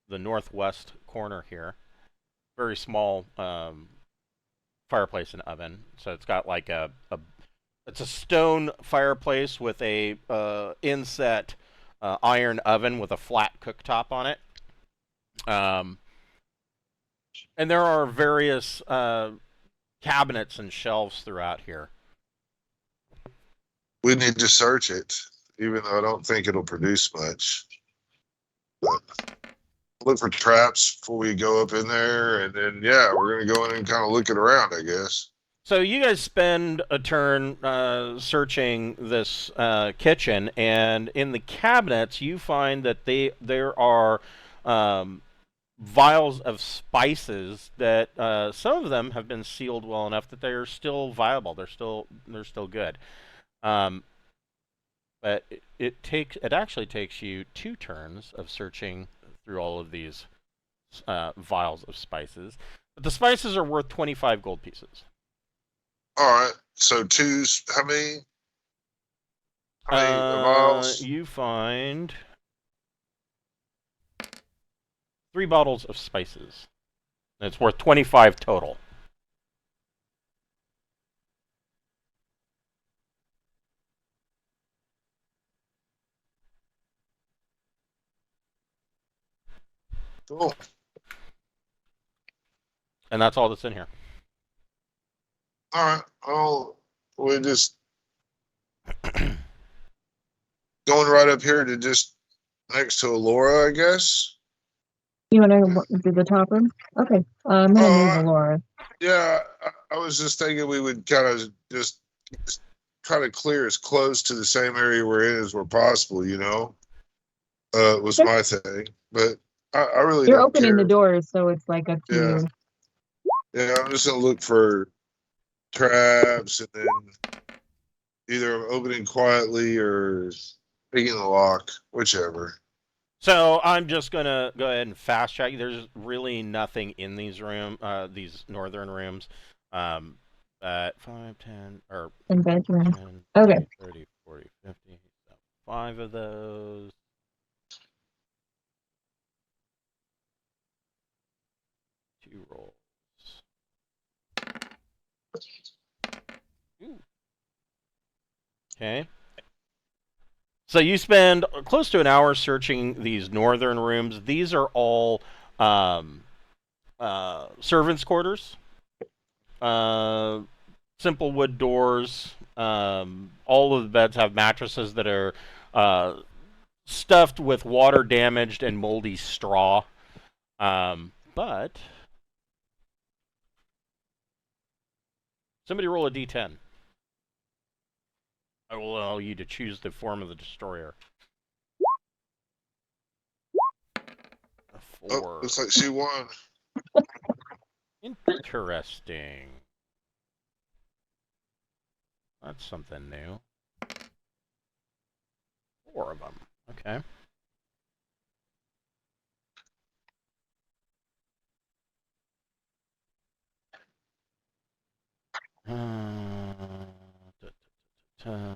northwest corner here. Very small fireplace and oven. So it's got like it's a stone fireplace with a inset iron oven with a flat cooktop on it. And there are various cabinets and shelves throughout here. We need to search it, even though I don't think it'll produce much. But look for traps before we go up in there, and then yeah, we're gonna go in and kind of look it around, I guess. So you guys spend a turn searching this kitchen, and in the cabinets you find that there are vials of spices that some of them have been sealed well enough that they are still viable. They're still good. But it actually takes you 2 turns of searching through all of these vials of spices. But the spices are worth 25 gold pieces. All right, so two's how many? How many vials? You find 3 bottles of spices. And it's worth 25 total. Cool. And that's all that's in here. All right. Well, we're just going right up here to just next to Alora, I guess. You want to do the top room? Okay. I'm gonna move Laura. Yeah, I was just thinking we would kind of just try to clear as close to the same area we're in as we're possible, was my thing. But I really You're don't opening care. the doors, so it's like up to you. Yeah, I'm just gonna look for traps and then either opening quietly or picking the lock, whichever. So I'm just gonna go ahead and fast check. There's really nothing in these these northern rooms. At 5, 10, or In bedroom. 10, Okay. 30, 40, 50. So 5 of those. Two rolls. Ooh. Okay. So you spend close to an hour searching these northern rooms. These are all servants' quarters. Simple wood doors. All of the beds have mattresses that are stuffed with water-damaged and moldy straw. But somebody roll a d10. I will allow you to choose the form of the destroyer. A 4. Oh, looks like she won. Interesting. That's something new. 4 of them. Okay. Da, da, da.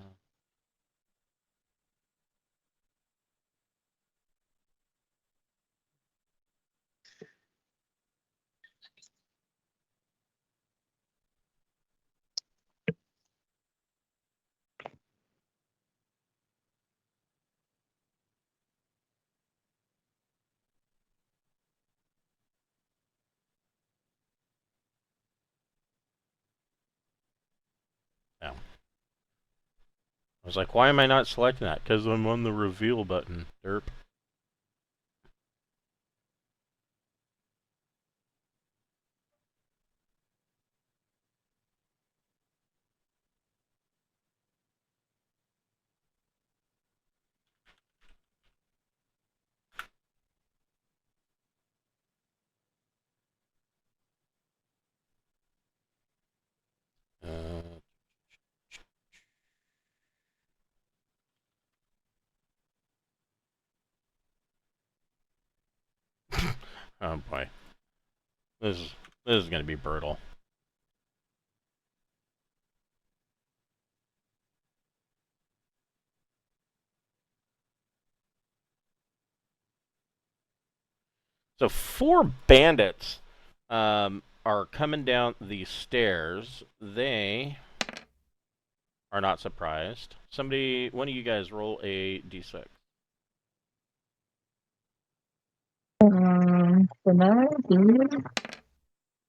was like, why am I not selecting that? Because I'm on the reveal button. Derp. Oh boy, this is gonna be brutal. So 4 bandits are coming down the stairs. They are not surprised. Somebody, one of you guys, roll a d6. Can I do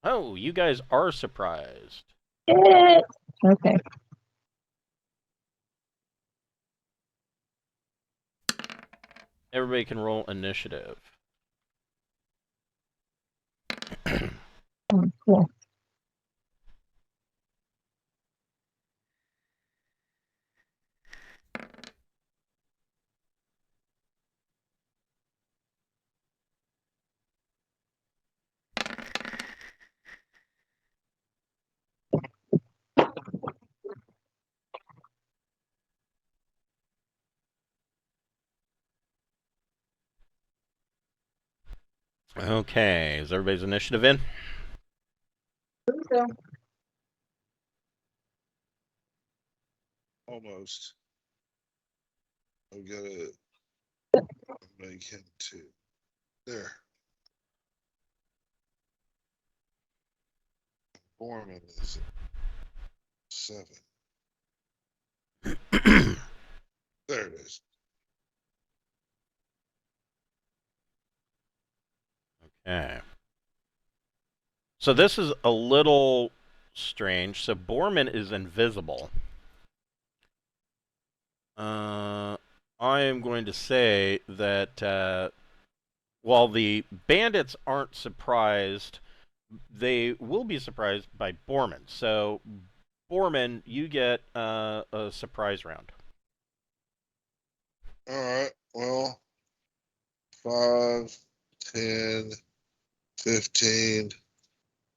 Oh, you guys are surprised. it? Okay. Everybody can roll initiative. Oh, cool. Okay, is everybody's initiative in? So, Almost. I gotta make him 2. There. Foreman is 7. There it is. Okay. So this is a little strange. So Borman is invisible. I am going to say that while the bandits aren't surprised, they will be surprised by Borman. So, Borman, you get a surprise round. All right. Well, 5, 10, 15,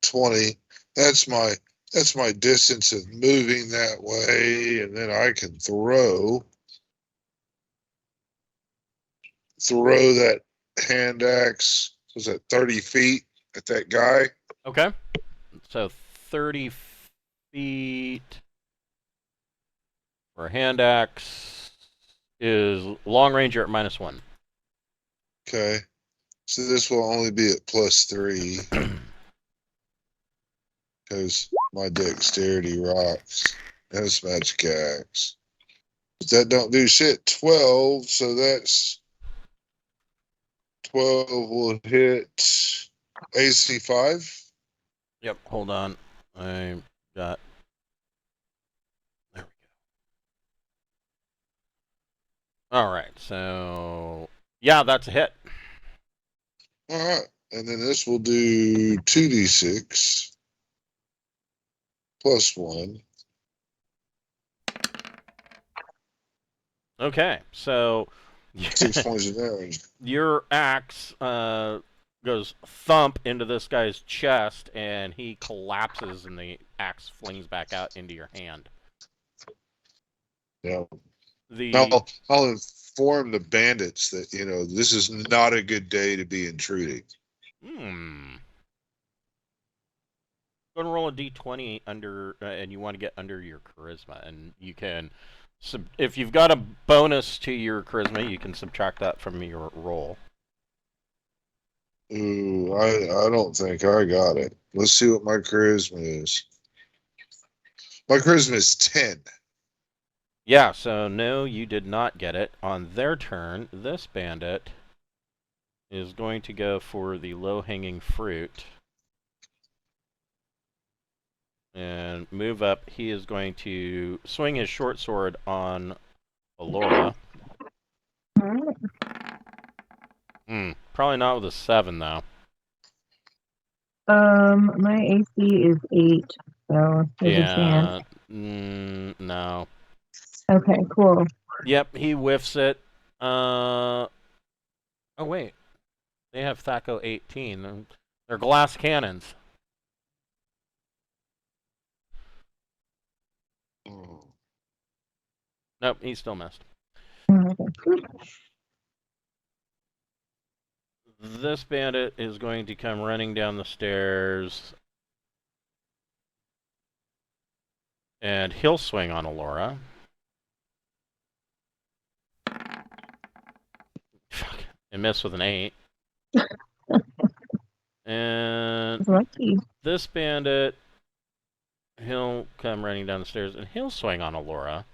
20. That's my distance of moving that way, and then I can throw that hand axe. Was that 30 feet at that guy? Okay. So 30 feet for a hand axe is long range. You're at -1. Okay. So this will only be at +3 because my dexterity rocks. That's magic axe. But that don't do shit. 12. So that's 12 will hit AC 5. Yep. Hold on. I got. There we go. All right. So yeah, that's a hit. All right. And then this will do 2d6 +1. Okay. So 6 points of damage. your axe goes thump into this guy's chest, and he collapses, and the axe flings back out into your hand. Yeah. The I'll inform the bandits that, this is not a good day to be intruding. Go and roll a d20 under, and you want to get under your charisma, and you can. If you've got a bonus to your charisma, you can subtract that from your roll. Ooh, I don't think I got it. Let's see what my charisma is. My charisma is 10. Yeah, so no, you did not get it. On their turn, this bandit is going to go for the low-hanging fruit and move up. He is going to swing his short sword on Alora. All right. Probably not with a 7 though. My AC is 8, so there's a chance. No. Okay, cool. Yep, he whiffs it. Oh wait, they have THACO 18. They're glass cannons. Nope, he still missed. Okay. This bandit is going to come running down the stairs. And he'll swing on Alora. Fuck. And miss with an 8. And Lucky. this bandit, he'll come running down the stairs and he'll swing on Alora.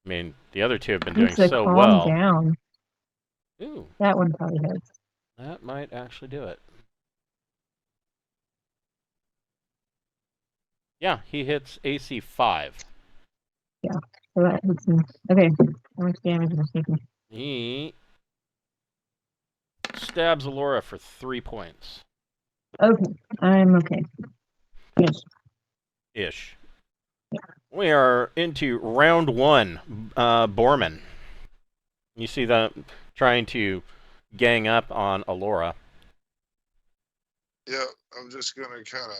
I mean, the other two have been doing so calm well. Down. Ooh. That one probably hits. That might actually do it. Yeah, he hits AC 5. Yeah, so that hits him. Okay, how much damage am I taking? He stabs Alora for 3 points. Okay, I'm okay. Yes. Ish. Yeah. We are into round 1. Borman. You see them trying to gang up on Alora. Yeah, I'm just going to kind of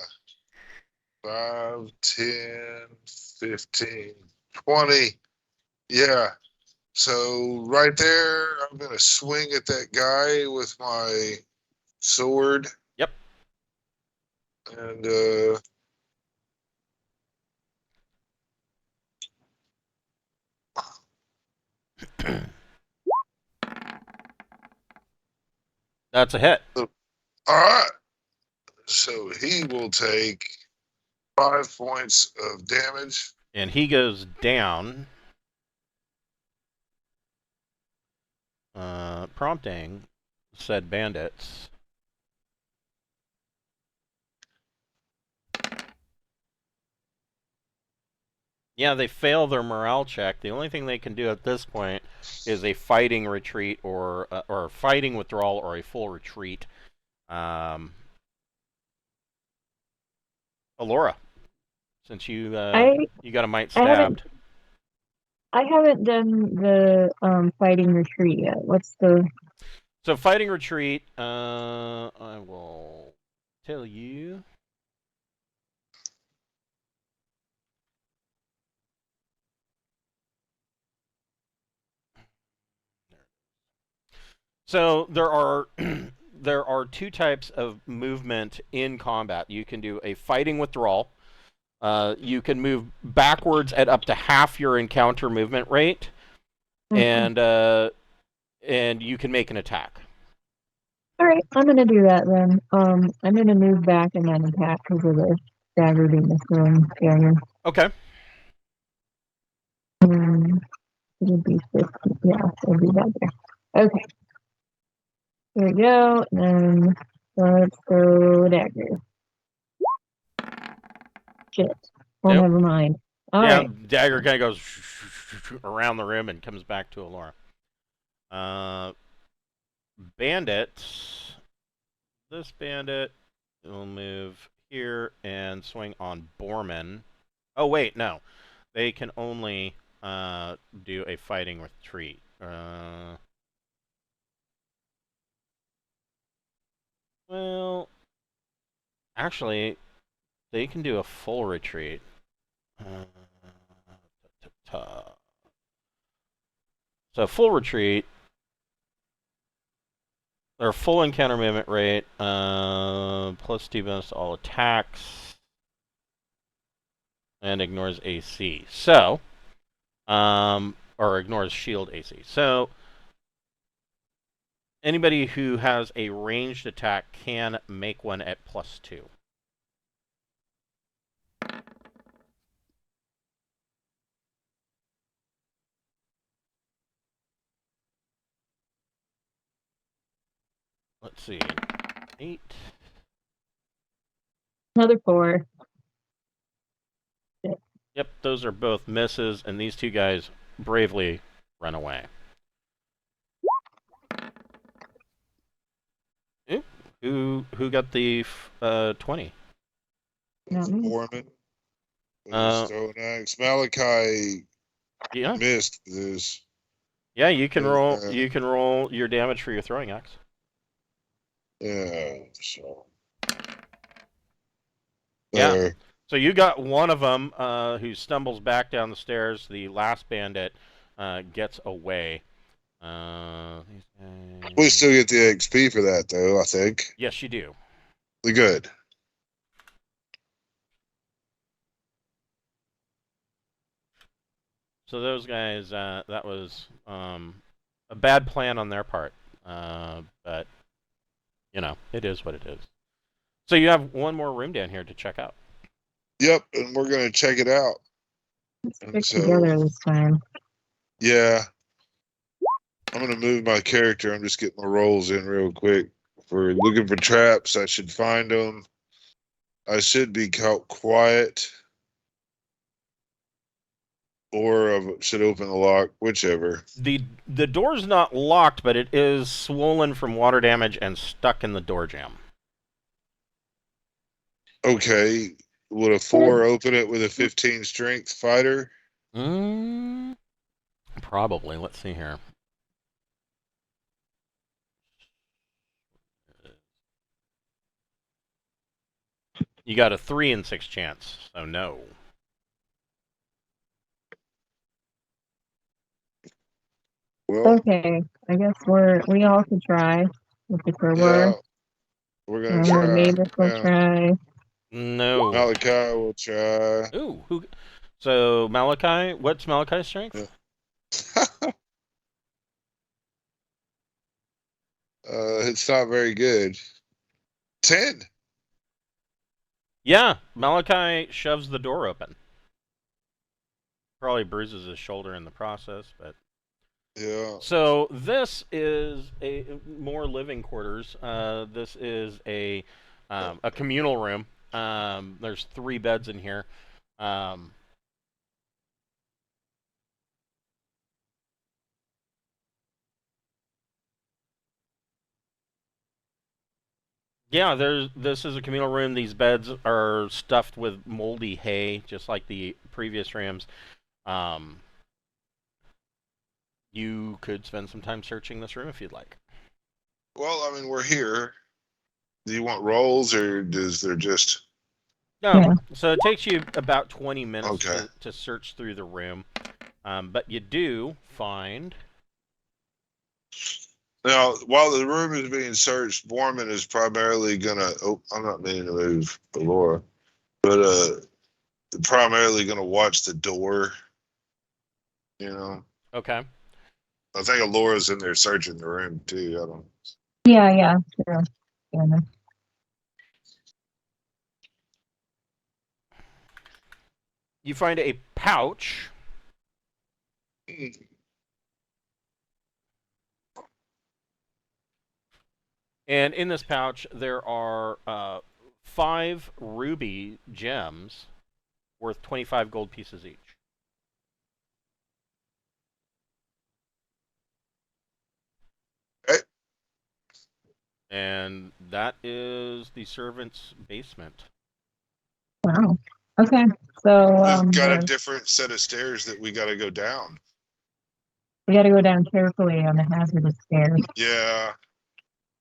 5, 10, 15, 20. Yeah. So right there, I'm going to swing at that guy with my sword. Yep. And That's a hit. all right. So he will take 5 points of damage. And he goes down. Prompting said bandits. Yeah, they fail their morale check. The only thing they can do at this point is a fighting retreat or a fighting withdrawal or a full retreat. Alora, since you got a mite stabbed. I haven't done the fighting retreat yet. What's the... So fighting retreat, I will tell you. So there are there are 2 types of movement in combat. You can do a fighting withdrawal. You can move backwards at up to half your encounter movement rate, and you can make an attack. All right, I'm gonna do that then. I'm gonna move back and then attack because of the dagger being the throwing dagger. Okay. It'll be 50. Yeah, it'll be that there. Okay. Here we go. And let's go dagger. Shit. Oh, Nope. never mind. All yeah, right. Dagger kind of goes around the rim and comes back to Alora. Bandits. This bandit will move here and swing on Borman. Oh, wait, no. They can only do a fighting retreat. Well, actually, they can do a full retreat. So full retreat, their full encounter movement rate, +2 bonus to all attacks, and ignores AC. So, or ignores shield AC. So, anybody who has a ranged attack can make one at +2. Let's see. 8. Another 4. Yep, those are both misses, and these 2 guys bravely run away. Ooh, who got the 20? Foreman. Stone axe. Malachi Yeah. missed this. Yeah, you can roll. You can roll your damage for your throwing axe. Yeah. So. Yeah. So you got one of them who stumbles back down the stairs. The last bandit gets away. We still get the XP for that, though, I think. Yes, you do. Good. So those guys, that was a bad plan on their part. But, you know, it is what it is. So you have one more room down here to check out. Yep, and we're going to check it out. Let's stick together this time. Yeah. I'm going to move my character. I'm just getting my rolls in real quick. If we're looking for traps, I should find them. I should be quiet. Or I should open the lock, whichever. The door's not locked, but it is swollen from water damage and stuck in the door jamb. Okay. Would a 4 open it with a 15 strength fighter? Probably. Let's see here. You got a 3 in 6 chance, so no. Well, okay, I guess we all could try with the crowbar. Yeah, we're gonna try. Mavis will try. No. Malachi will try. Ooh, who? So Malachi, what's Malachi's strength? It's not very good. 10. Yeah, Malachi shoves the door open. Probably bruises his shoulder in the process, but. Yeah. So this is a more living quarters. This is a communal room. There's 3 beds in here. Yeah, this is a communal room. These beds are stuffed with moldy hay, just like the previous rooms. You could spend some time searching this room if you'd like. Well, I mean, we're here. Do you want rolls, or does there just... No, yeah. So it takes you about 20 minutes to search through the room. But you do find... Now, while the room is being searched, Borman is primarily gonna... Oh, I'm not meaning to move Laura. But primarily gonna watch the door. You know? Okay. I think Laura's in there searching the room, too. I don't... Yeah, sure. Yeah. You find a pouch. And in this pouch, there are 5 ruby gems worth 25 gold pieces each. Okay. And that is the servant's basement. Wow. Okay. So we've got a different set of stairs that we got to go down. We got to go down carefully on the hazardous stairs. Yeah.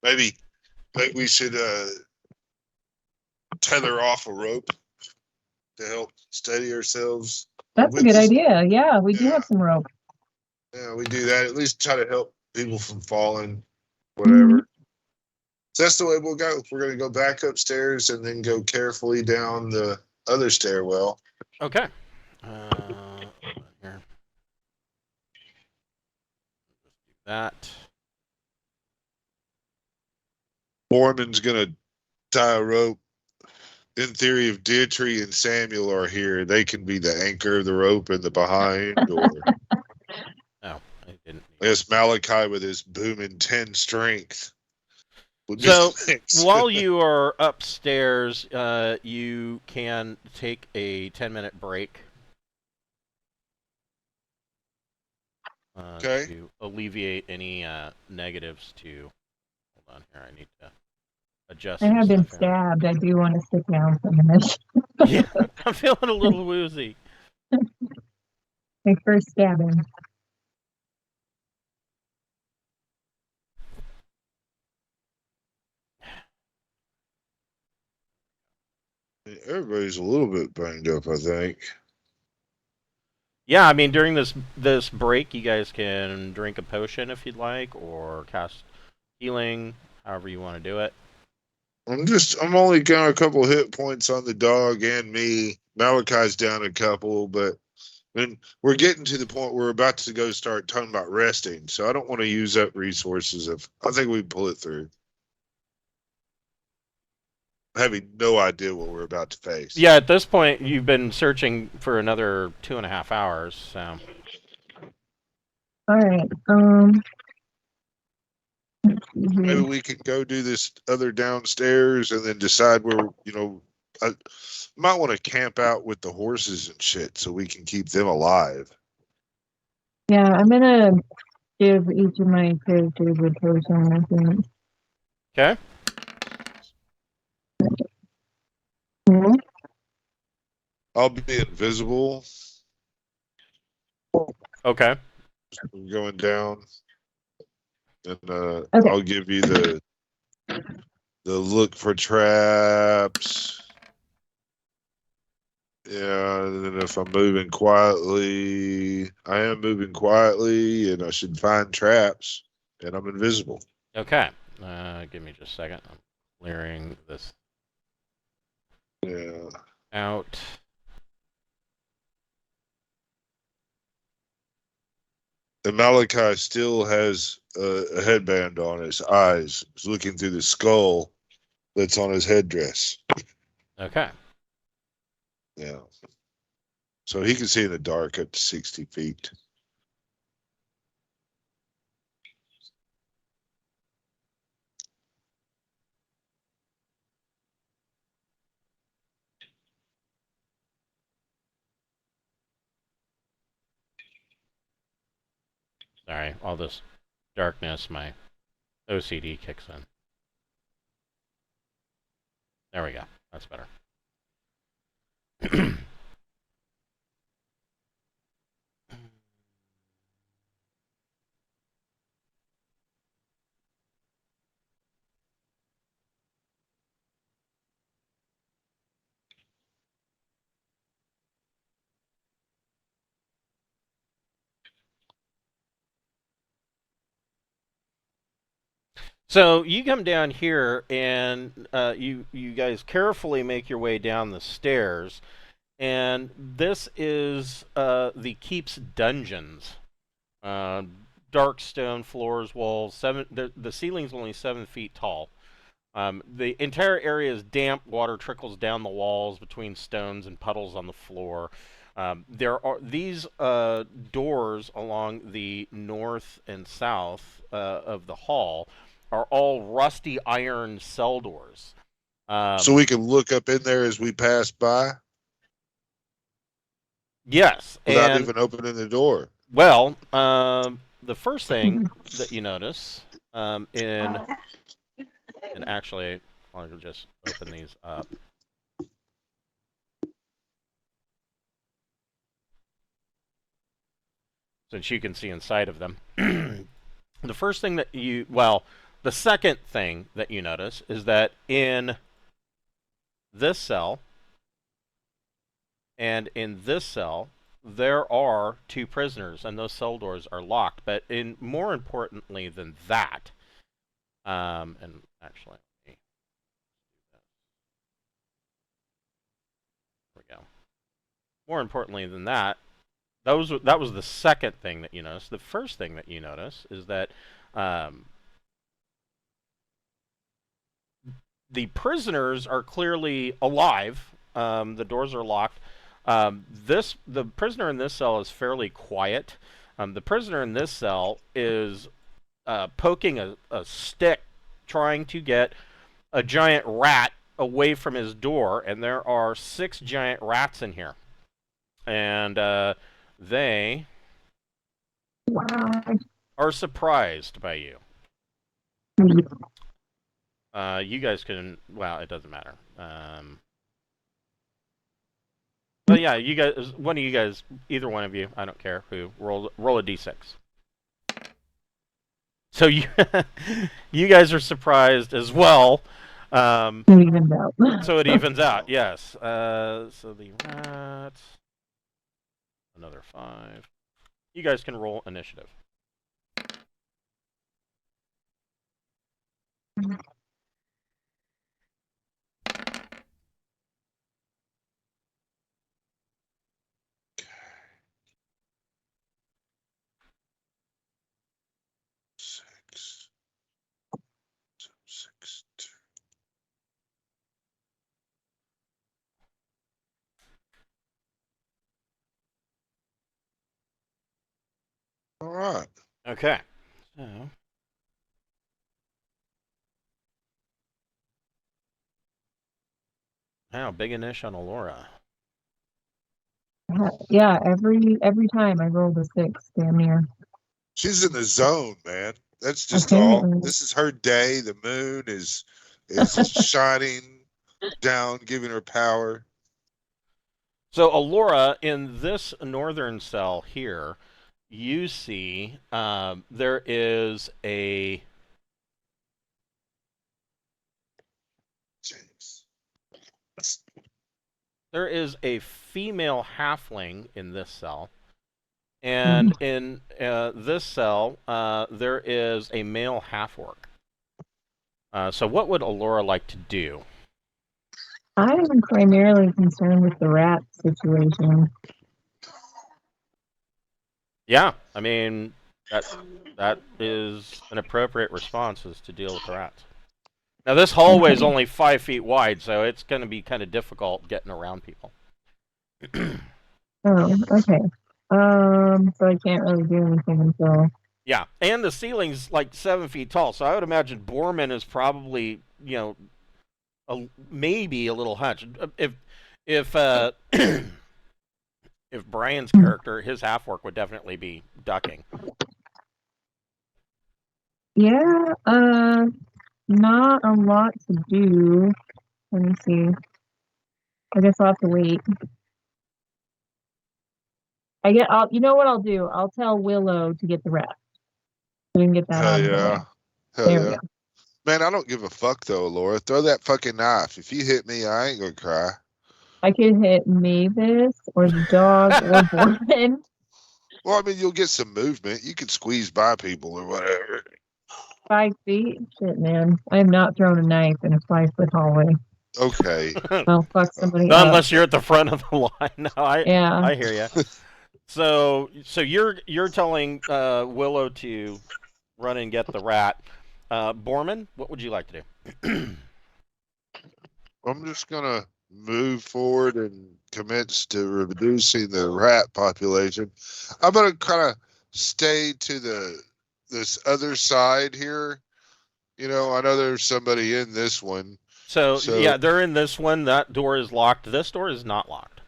Maybe we should tether off a rope to help steady ourselves. That's a good idea. Yeah, we do have some rope. Yeah, we do that. At least try to help people from falling, whatever. So that's the way we'll go. We're going to go back upstairs and then go carefully down the other stairwell. Okay. Here. That. Borman's going to tie a rope. In theory, if Deirdre and Samuel are here, they can be the anchor of the rope in the behind. Or I didn't. Yes, Malachi with his booming 10 strength. So while you are upstairs, you can take a 10-minute break. Okay. to alleviate any negatives to. Hold on here. I need to adjust I some have been stuff here. stabbed. I do want to sit down for a minute. Yeah, I'm feeling a little woozy. My first stabbing. Everybody's a little bit banged up, I think. Yeah, I mean during this break, you guys can drink a potion if you'd like, or cast healing, however you want to do it. I'm only got a couple hit points on the dog and me. Malachi's down a couple, but then we're getting to the point where we're about to go start talking about resting. So I don't want to use up resources. If I think we can pull it through, having no idea what we're about to face. Yeah, at this point, you've been searching for another 2.5 hours, so. All right. Maybe we could go do this other downstairs and then decide where, I might want to camp out with the horses and shit so we can keep them alive. Yeah, I'm gonna give each of my characters a potion, I think. Okay. Hmm? I'll be invisible. Okay. Going down. And Okay. I'll give you the look for traps. Yeah, and then if I'm moving quietly, I am moving quietly, and I should find traps, and I'm invisible. Okay. Give me just a second. I'm clearing this Yeah. out. And Malachi still has a headband on his eyes. He's looking through the skull that's on his headdress. Okay. Yeah. So he can see in the dark up to 60 feet. Sorry, all this darkness, my OCD kicks in. There we go. That's better. So you come down here, and you guys carefully make your way down the stairs, and this is the keep's dungeons. Uh, Dark stone floors, walls. The ceiling's only 7 feet tall. The entire area is damp. Water trickles down the walls between stones and puddles on the floor. There are these doors along the north and south of the hall are all rusty iron cell doors. So we can look up in there as we pass by Yes, without and even opening the door. well, the first thing that you notice and actually, I'll just open these up. Since you can see inside of them. The first thing that the second thing that you notice is that in this cell and in this cell, there are two prisoners, and those cell doors are locked. But more importantly than that, and actually, there we go. More importantly than that, that was the second thing that you notice. The first thing that you notice is that the prisoners are clearly alive. The doors are locked. The prisoner in this cell is fairly quiet. The prisoner in this cell is poking a stick, trying to get a giant rat away from his door, and there are 6 giant rats in here. And they Wow. are surprised by you. You guys can. Well, it doesn't matter. But yeah, you guys. One of you guys, either one of you, I don't care who, roll a d6. So you you guys are surprised as well. It evens out. So it evens out. Yes. So the rat. Another 5. You guys can roll initiative. Six, six, two. All right. Okay. So. Wow, big inish on Alora. Yeah, every time I roll the 6, damn near. She's in the zone, man. That's just all. Apparently. This is her day. The moon is shining down, giving her power. So Alora, in this northern cell here, you see there is a James. there is a female halfling in this cell, and in this cell there is a male half-orc. So what would Alora like to do? I am primarily concerned with the rat situation. Yeah, I mean that is an appropriate response, is to deal with the rats. Now this hallway is only 5 feet wide, so it's going to be kind of difficult getting around people. Oh, okay. So I can't really do anything until. Yeah, and the ceiling's like 7 feet tall, so I would imagine Borman is probably, maybe a little hunched. If if Brian's character, his half orc would definitely be ducking. Yeah, not a lot to do. Let me see. I guess I'll have to wait. You know what I'll do? I'll tell Willow to get the rat. So we can get that Hell out of the way. yeah. Hell There we yeah. go. Man, I don't give a fuck though, Laura. Throw that fucking knife. If you hit me, I ain't gonna cry. I could hit Mavis or the dog or Borman. Well, I mean, you'll get some movement. You could squeeze by people or whatever. 5 feet? Shit, man. I have not thrown a knife in a 5-foot hallway. Okay. I'll fuck somebody Not up. unless you're at the front of the line. No, Yeah. I hear you. So you're telling Willow to run and get the rat. Borman, what would you like to do? I'm just gonna move forward and commence to reducing the rat population. I'm gonna kind of stay to this other side here. You know, I know there's somebody in this one. So So yeah, they're in this one. That door is locked. This door is not locked.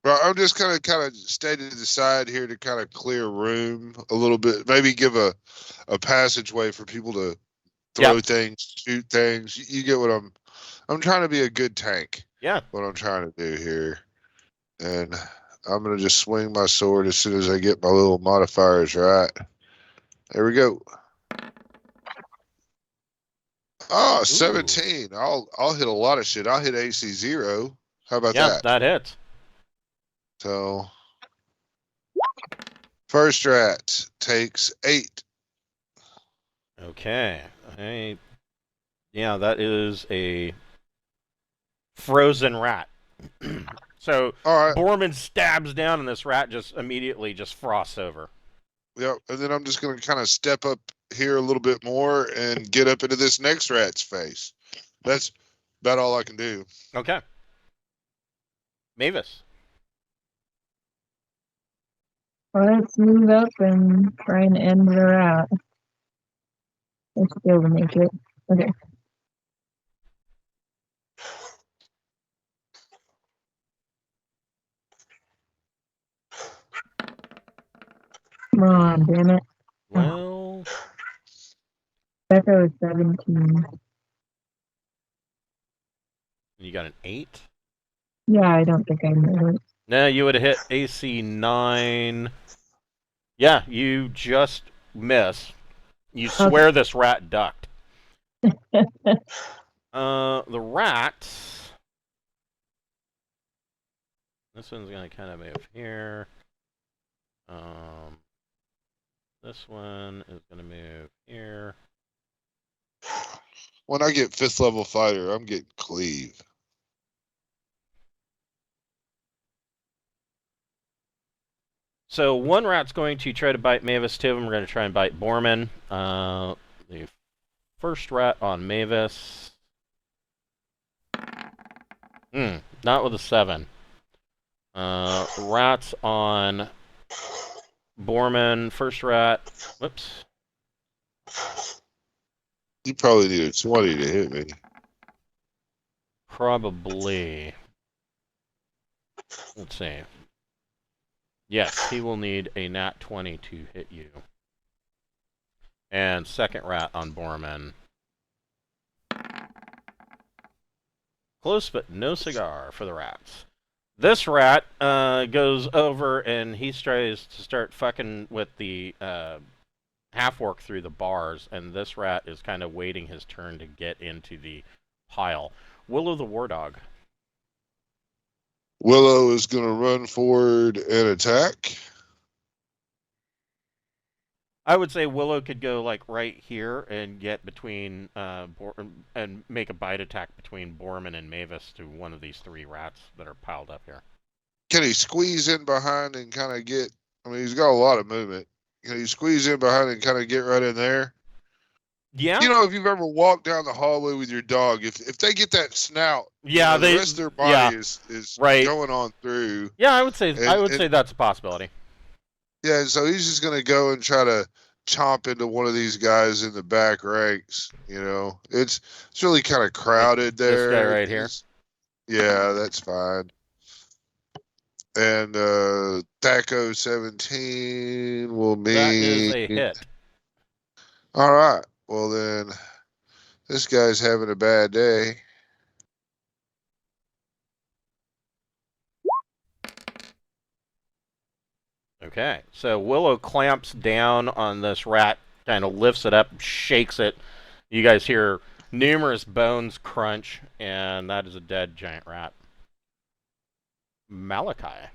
but I'm just kind of stay to the side here to kind of clear room a little bit. Maybe give a passageway for people to throw things, shoot things. You get what I'm trying to be a good tank. Yeah. What I'm trying to do here. And I'm going to just swing my sword as soon as I get my little modifiers right. There we go. Oh, 17. I'll hit a lot of shit. I'll hit AC 0. How about that? That hits. So first rat takes 8. Okay. Yeah, that is a frozen rat. So all right. Borman stabs down, and this rat just immediately just frosts over. Yep. And then I'm just going to kind of step up here a little bit more and get up into this next rat's face. That's about all I can do. Okay. Mavis. Let's move up and try and end the rat. I should be able to make it. Okay. Come on. damn it. Well, Becca was 17. you got an 8? Yeah, I don't think I made it. No, you would have hit AC 9. Yeah, you just miss. You swear this rat ducked. The rat. This one's gonna kind of move here. This one is gonna move here. When I get 5th level fighter, I'm getting cleave. So one rat's going to try to bite Mavis. 2 of them are going to try and bite Borman. The first rat on Mavis. Not with a 7. Rats on Borman. First rat. Whoops. You probably need a 20 to hit me. Probably. Let's see. Yes, he will need a nat 20 to hit you. And second rat on Borman. Close, but no cigar for the rats. This rat goes over and he tries to start fucking with the half-orc through the bars, and this rat is kind of waiting his turn to get into the pile. Willow the War Dog. Willow is going to run forward and attack. I would say Willow could go like right here and get between and make a bite attack between Borman and Mavis to one of these 3 rats that are piled up here. Can he squeeze in behind and kind of get? I mean, he's got a lot of movement. Can he squeeze in behind and kind of get right in there? Yeah. You know, if you've ever walked down the hallway with your dog, if they get that snout, yeah, you know, the rest of their body is right. going on through. Yeah, I would say say that's a possibility. Yeah, so he's just going to go and try to chomp into one of these guys in the back ranks. You know, it's really kind of crowded like there. This guy right here. Yeah, that's fine. And Thaco 17 will mean that is a hit. All right. Well then, this guy's having a bad day. Okay, so Willow clamps down on this rat, kind of lifts it up, shakes it. You guys hear numerous bones crunch, and that is a dead giant rat. Malachi.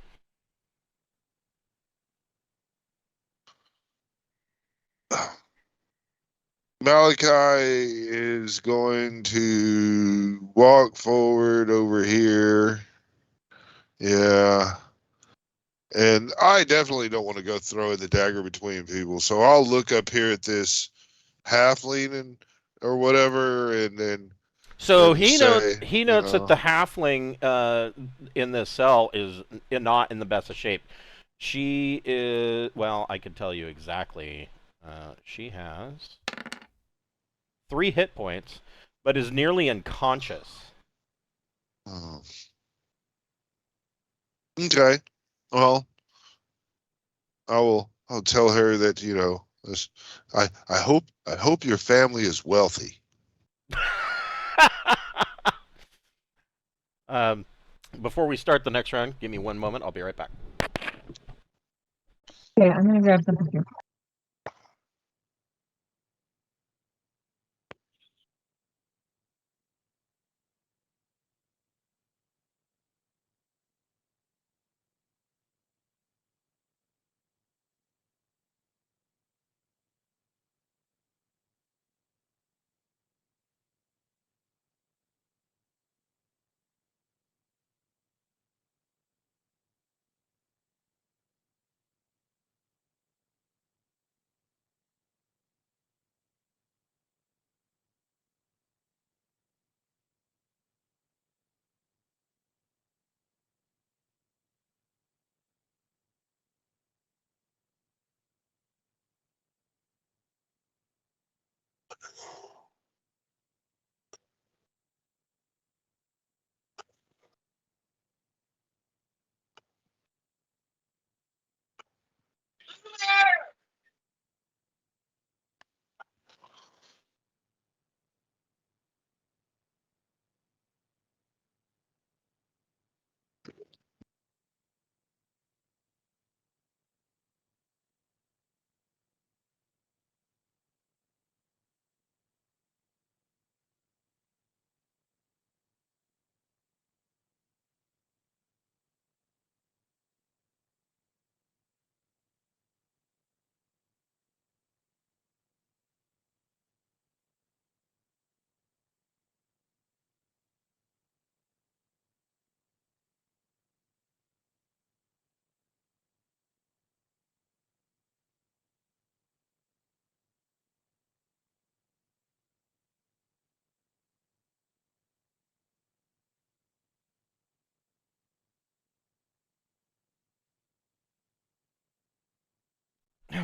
Malachi is going to walk forward over here. Yeah. And I definitely don't want to go throwing the dagger between people. So I'll look up here at this halfling or whatever, and then. So and he say, notes that the halfling in this cell is not in the best of shape. She is, well, I can tell you exactly. She has 3 hit points, but is nearly unconscious. Oh. Okay. Well, I'll tell her that, you know, I hope your family is wealthy. Before we start the next round, give me 1 moment. I'll be right back. Okay, I'm gonna grab something here.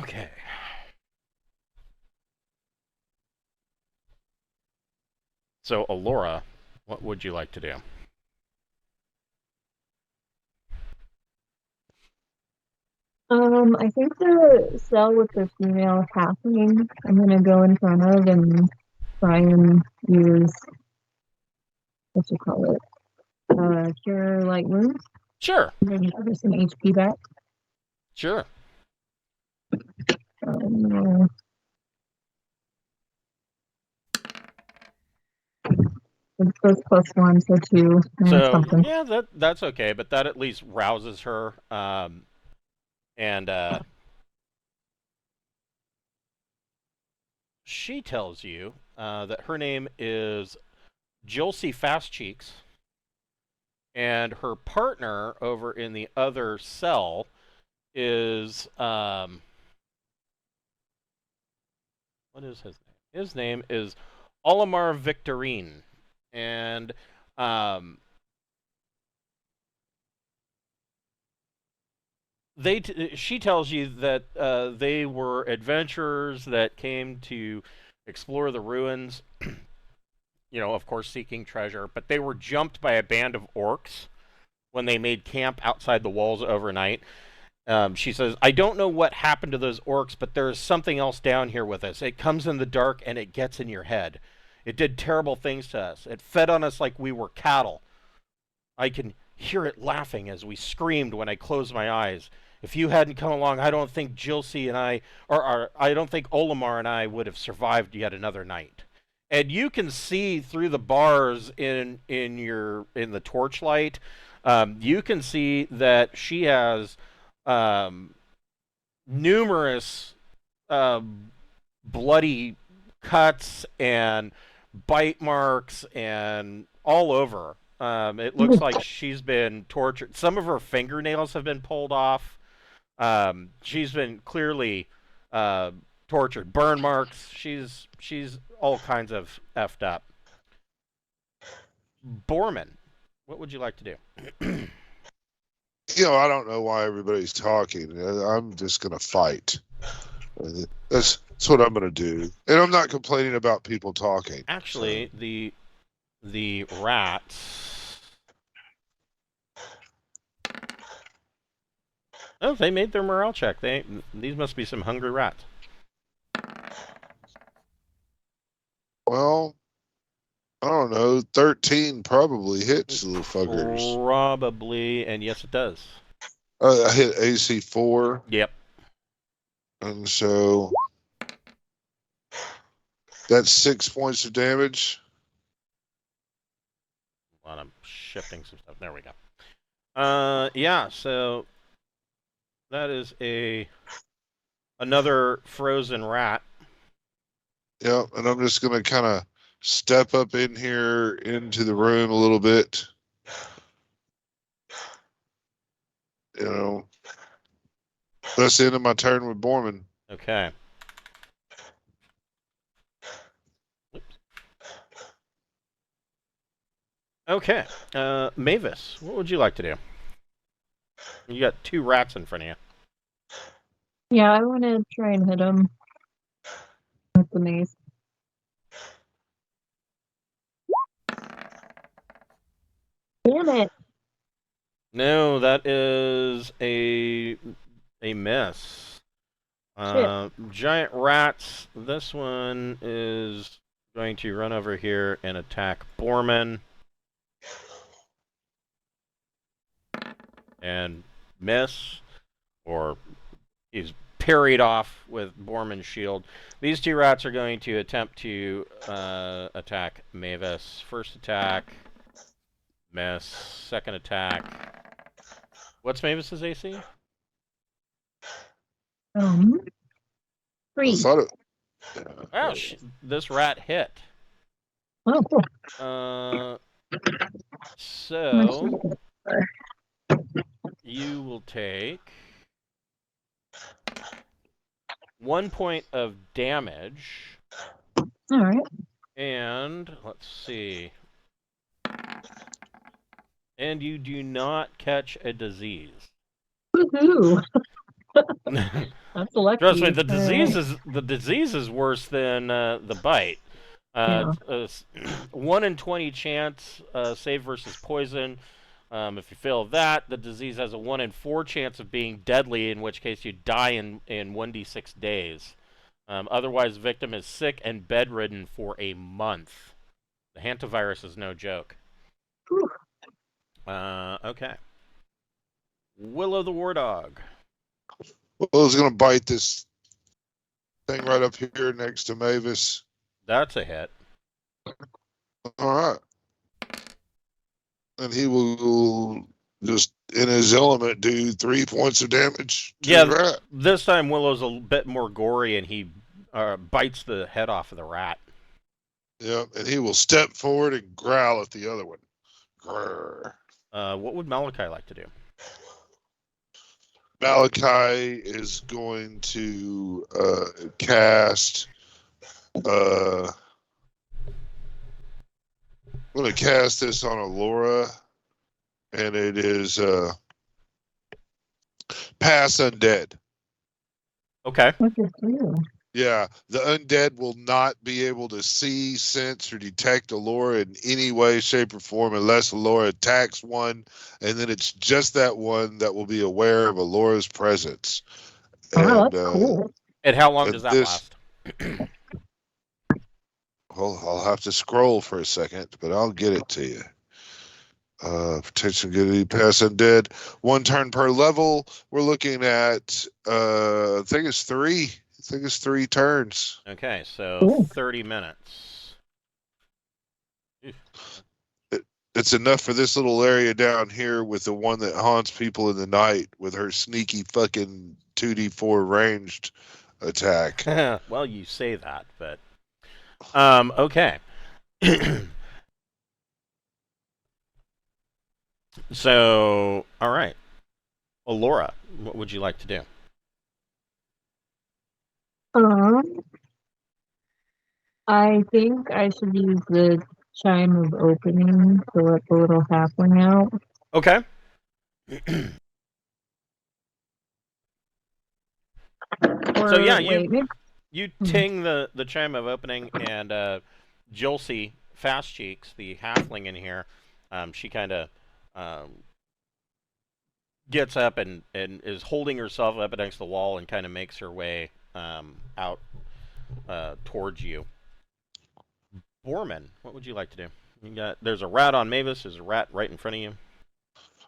Okay. So, Alora, what would you like to do? I think the cell with the female halfling, I'm gonna go in front of and try and use what you call it, cure light wounds. Sure. Maybe give her some HP back. Sure. Um, it's both +1, so 2, So something. yeah, that's okay, but that at least rouses her. And she tells you that her name is Jilcy Fastcheeks, and her partner over in the other cell is what is his name? His name is Olimar Victorine, and she tells you that they were adventurers that came to explore the ruins. You know, of course, seeking treasure, but they were jumped by a band of orcs when they made camp outside the walls overnight. She says, I don't know what happened to those orcs, but there's something else down here with us. It comes in the dark and it gets in your head. It did terrible things to us. It fed on us like we were cattle. I can hear it laughing as we screamed when I closed my eyes. If you hadn't come along, I don't think Jilcy and or I don't think Olimar and I would have survived yet another night. And you can see through the bars in the torchlight. You can see that she has numerous bloody cuts and bite marks and all over. It looks like she's been tortured. Some of her fingernails have been pulled off. She's been clearly tortured. Burn marks. She's all kinds of effed up. Borman, what would you like to do? I don't know why everybody's talking. I'm just gonna fight. That's what I'm gonna do, and I'm not complaining about people talking. Actually, so. the rats. Oh, they made their morale check. These must be some hungry rats. Well, I don't know. 13 probably hits the little fuckers. Probably, and yes, it does. I hit AC 4. Yep. And so that's 6 points of damage. Hold on, I'm shifting some stuff. There we go. Yeah. So that is another frozen rat. Yep, and I'm just gonna kind of step up in here into the room a little bit. That's the end of my turn with Borman. Okay. Oops. Okay. Mavis, what would you like to do? You got 2 rats in front of you. Yeah, I want to try and hit him with the mace. Damn it! No, that is a miss. Giant rats. This one is going to run over here and attack Borman. And miss. Or he's parried off with Borman's shield. These 2 rats are going to attempt to attack Mavis. First attack. Miss. Second attack. What's Mavis's AC? 3. I thought it. Wow, this rat hit. Oh, cool. So you will take 1 point of damage. All right. And let's see. And you do not catch a disease. Woohoo! That's lucky. Trust me, the All disease is worse than the bite. right. 1 in 20 chance save versus poison. If you fail that, the disease has a 1 in 4 chance of being deadly, in which case you die in 1d6 days. Otherwise, the victim is sick and bedridden for a month. The hantavirus is no joke. Whew. Okay. Willow the War Dog. Willow's going to bite this thing right up here next to Mavis. That's a hit. All right. And he will just, in his element, do 3 points of damage to the rat. This time Willow's a bit more gory, and he bites the head off of the rat. Yeah, and he will step forward and growl at the other one. Grrr. What would Malachi like to do? Malachi is going to cast. I'm going to cast this on Allura, and it is Pass Undead. Okay. What's this do? Yeah, the undead will not be able to see, sense, or detect Allura in any way, shape, or form unless Allura attacks one, and then it's just that one that will be aware of Allura's presence. Wow, that's cool. And how long does that last? Well, I'll have to scroll for a second, but I'll get it to you. Protection ability, pass undead. 1 turn per level. We're looking at, I think it's 3. I think it's 3 turns. Okay, so 30 minutes. It's enough for this little area down here with the one that haunts people in the night with her sneaky fucking 2d4 ranged attack. Well, you say that, but okay. So, all right. Allura, what would you like to do? I think I should use the chime of opening to let the little halfling out. Okay. So yeah, you ting the chime of opening, and Jolcy Fast Cheeks, the halfling in here, she kind of gets up and is holding herself up against the wall and kind of makes her way out towards you. Borman, what would you like to do? There's a rat on Mavis. There's a rat right in front of you.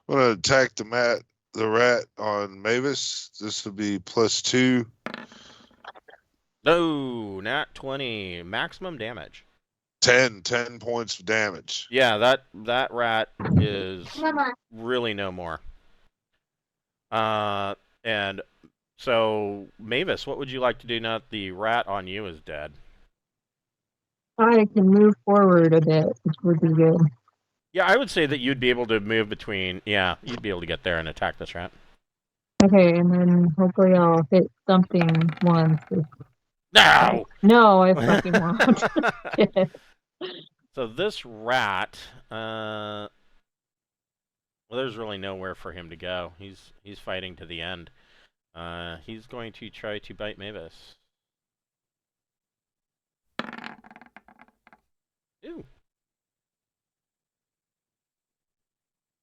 I'm gonna attack the rat on Mavis. This would be +2. No, nat 20, maximum damage. 10 points of damage. Yeah, that rat is really no more. And so Mavis, what would you like to do now that the rat on you is dead? I can move forward a bit, which would be good. Yeah, I would say that you'd be able to move between. Yeah, you'd be able to get there and attack this rat. Okay, and then hopefully I'll hit something once. No! No, I fucking won't. So this rat, well, there's really nowhere for him to go. He's fighting to the end. He's going to try to bite Mavis. Ew.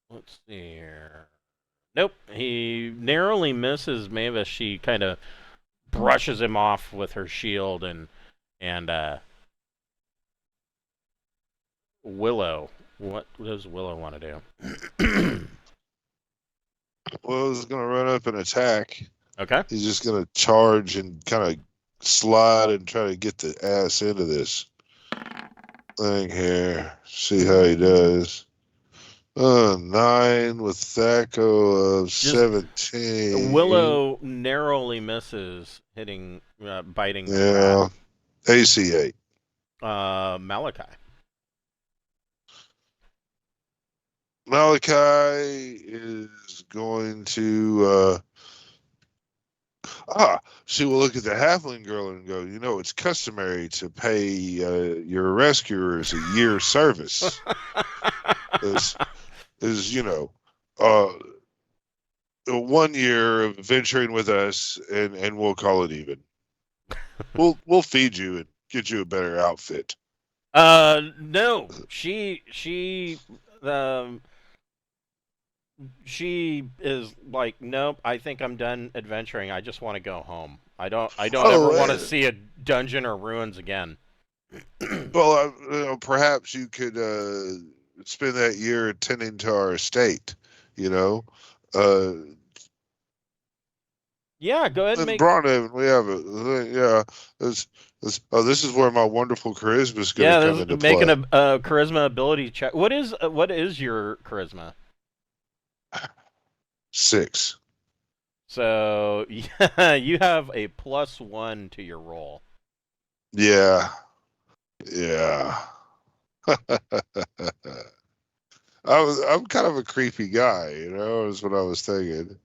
Let's see here. Nope. He narrowly misses Mavis. She kind of brushes him off with her shield, and Willow. What does Willow want to do? Willow's gonna run up and attack. Okay. He's just gonna charge and kind of slide and try to get the ass into this thing here. See how he does. 9 with Thaco of 17. Willow narrowly misses hitting, biting. Yeah. AC 8. Malachi. Malachi is going to she will look at the halfling girl and go, you know, it's customary to pay your rescuers a year's service. is you know, 1 year of venturing with us, and we'll call it even. We'll feed you and get you a better outfit. No, um, she is like, nope. I think I'm done adventuring. I just want to go home. I don't ever want to see a dungeon or ruins again. Well, perhaps you could spend that year attending to our estate. You know, uh, Yeah, go ahead and in make. Braunhaven, we have a yeah. This is where my wonderful charisma is going Yeah, to come this into is making play. a charisma ability check. What is your charisma? 6. So yeah, you have a +1 to your roll. Yeah, yeah. I'm kind of a creepy guy, is what I was thinking.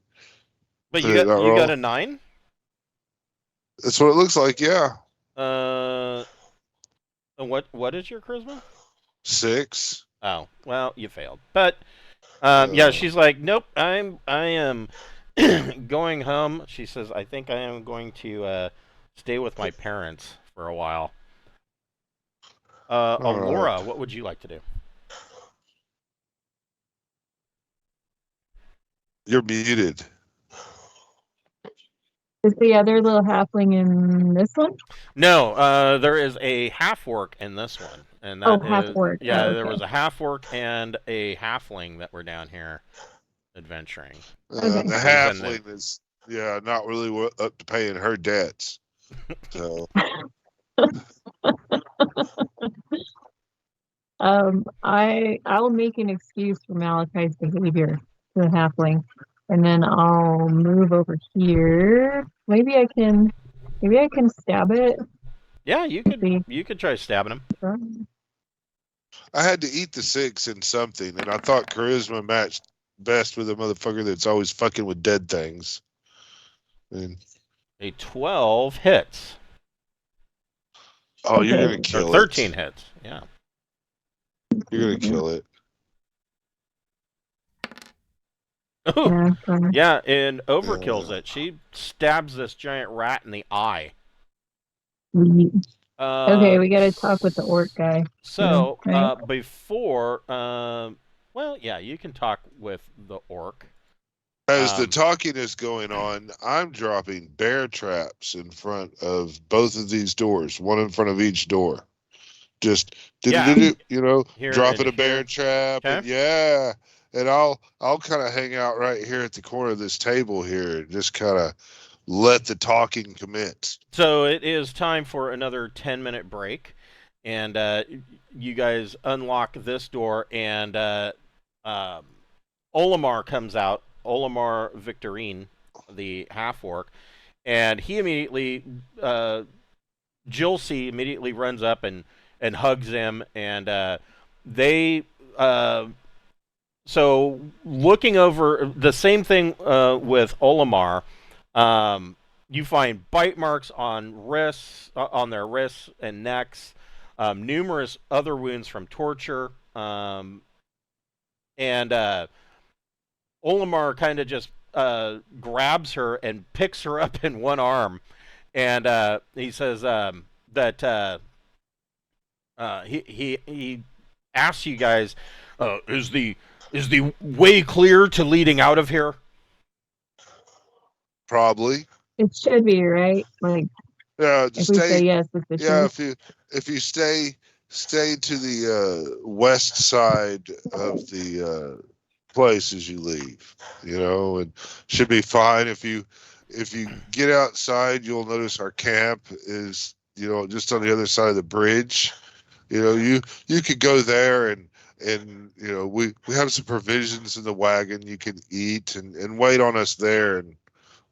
But That you got roll? a 9. That's what it looks like. Yeah, Uh, what is your charisma? 6. Oh, well, you failed. But yeah, Uh, she's like, nope, I am going home. She says, I think I am going to stay with my parents for a while. all right. Alora, what would you like to do? You're muted. Is the other little halfling in this one? No, there is a half orc in this one, and Oh, that half is orc. yeah. Oh, There okay. was a half orc and a halfling that were down here adventuring. Okay. The He's in the halfling is not really up to paying her debts. So I'll make an excuse for Malachi's behavior to the halfling, and then I'll move over here. Maybe I can stab it. yeah. Let's see. You could try stabbing him. I had to eat the 6 in something, and I thought charisma matched best with a motherfucker that's always fucking with dead things. And A 12 hits you're Okay. gonna or kill 13 it. hits. Yeah. You're gonna kill it. Ooh, Yeah, yeah, and overkills Yeah. it. She stabs this giant rat in the eye. Okay, we gotta talk with the orc guy. So, Right? before, well, yeah, you can talk with the orc. As the talking is going on, I'm dropping bear traps in front of both of these doors, one in front of each door. Just Yeah, here and dropping a bear here. trap, Okay. and and I'll kind of hang out right here at the corner of this table here and just kind of let the talking commence. So it is time for another 10-minute break, and you guys unlock this door, and um, Olimar comes out. Olimar Victorine, the half orc, and he immediately, Jilcy immediately runs up and hugs him, and they. So looking over the same thing with Olimar, you find bite marks on on their wrists and necks, numerous other wounds from torture, and Olimar kind of just grabs her and picks her up in one arm, and he says that he asks you guys, is the way clear to leading out of here? Probably. It should be, right? Like, Yeah, if we say yes, it's yeah, official. if you stay to the west side of the place as you leave, and should be fine. If you get outside, you'll notice our camp is just on the other side of the bridge. You could go there, and we have some provisions in the wagon you can eat, and wait on us there, and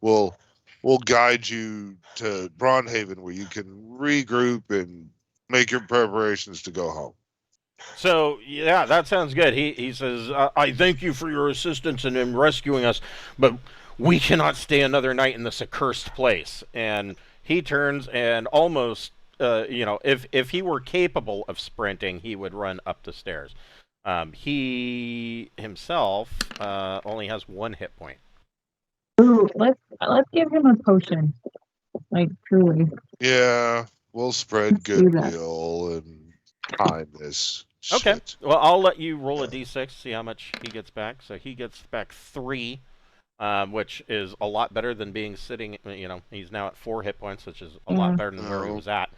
we'll we'll guide you to Braunhaven where you can regroup and make your preparations to go home. So yeah, that sounds good. He says, I thank you for your assistance in rescuing us, but we cannot stay another night in this accursed place. And he turns and almost, if he were capable of sprinting, he would run up the stairs. He himself only has 1 hit point. Ooh, let's give him a potion. Like truly. Yeah, we'll spread Let's do that. goodwill and kindness. Okay. Shit. Well, I'll let you roll a d6, see how much he gets back. So he gets back 3, which is a lot better than being sitting. He's now at 4 hit points, which is a lot Yeah. better than where he No. was at.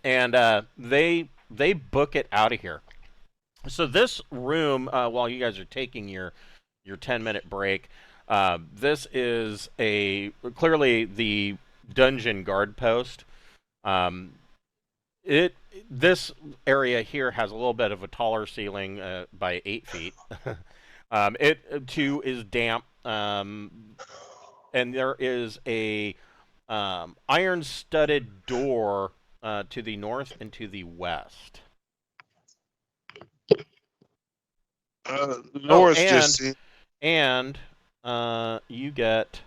And they book it out of here. So this room, while you guys are taking your 10-minute break, this is clearly the dungeon guard post. Um, this area here has a little bit of a taller ceiling by 8 feet. It too is damp, and there is a iron-studded door to the north and to the west. North and just seems and you get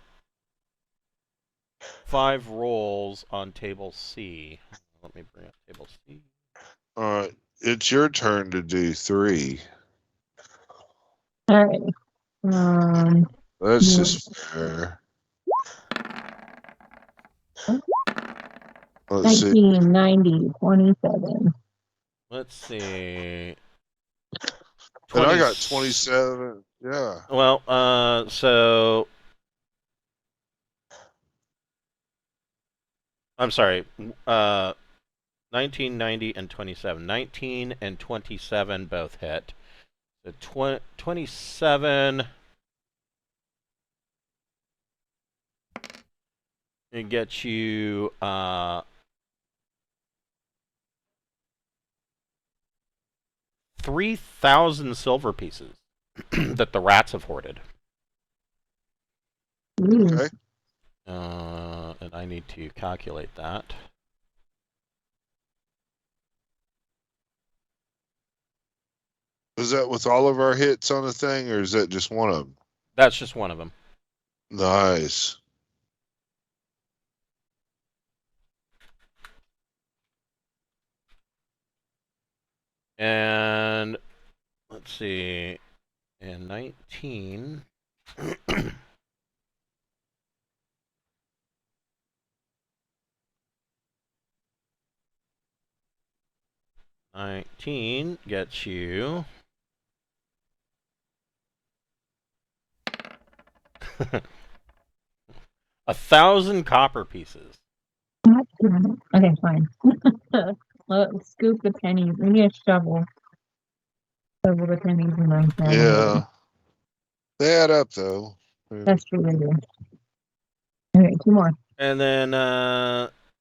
5 rolls on table C. Let me bring up table C. it's your turn to do 3. All right. That's Yeah. just fair. Let's see. 1990, 27. Let's see. And I got 27. Yeah. Well, so I'm sorry. 1990 and 27. 19 and 27 both hit. So 27. It gets you 3,000 silver pieces that the rats have hoarded. Ooh. Okay. And I need to calculate that. Is that with all of our hits on the thing, or is that just one of them? That's just one of them. Nice. And let's see. And 19. 19 gets you 1,000 copper pieces. Okay, fine. Let's scoop the pennies. We need a shovel. Shovel the pennies and then throw them away. Yeah. They add up, though. That's true, they do. Okay, 2 more. And then,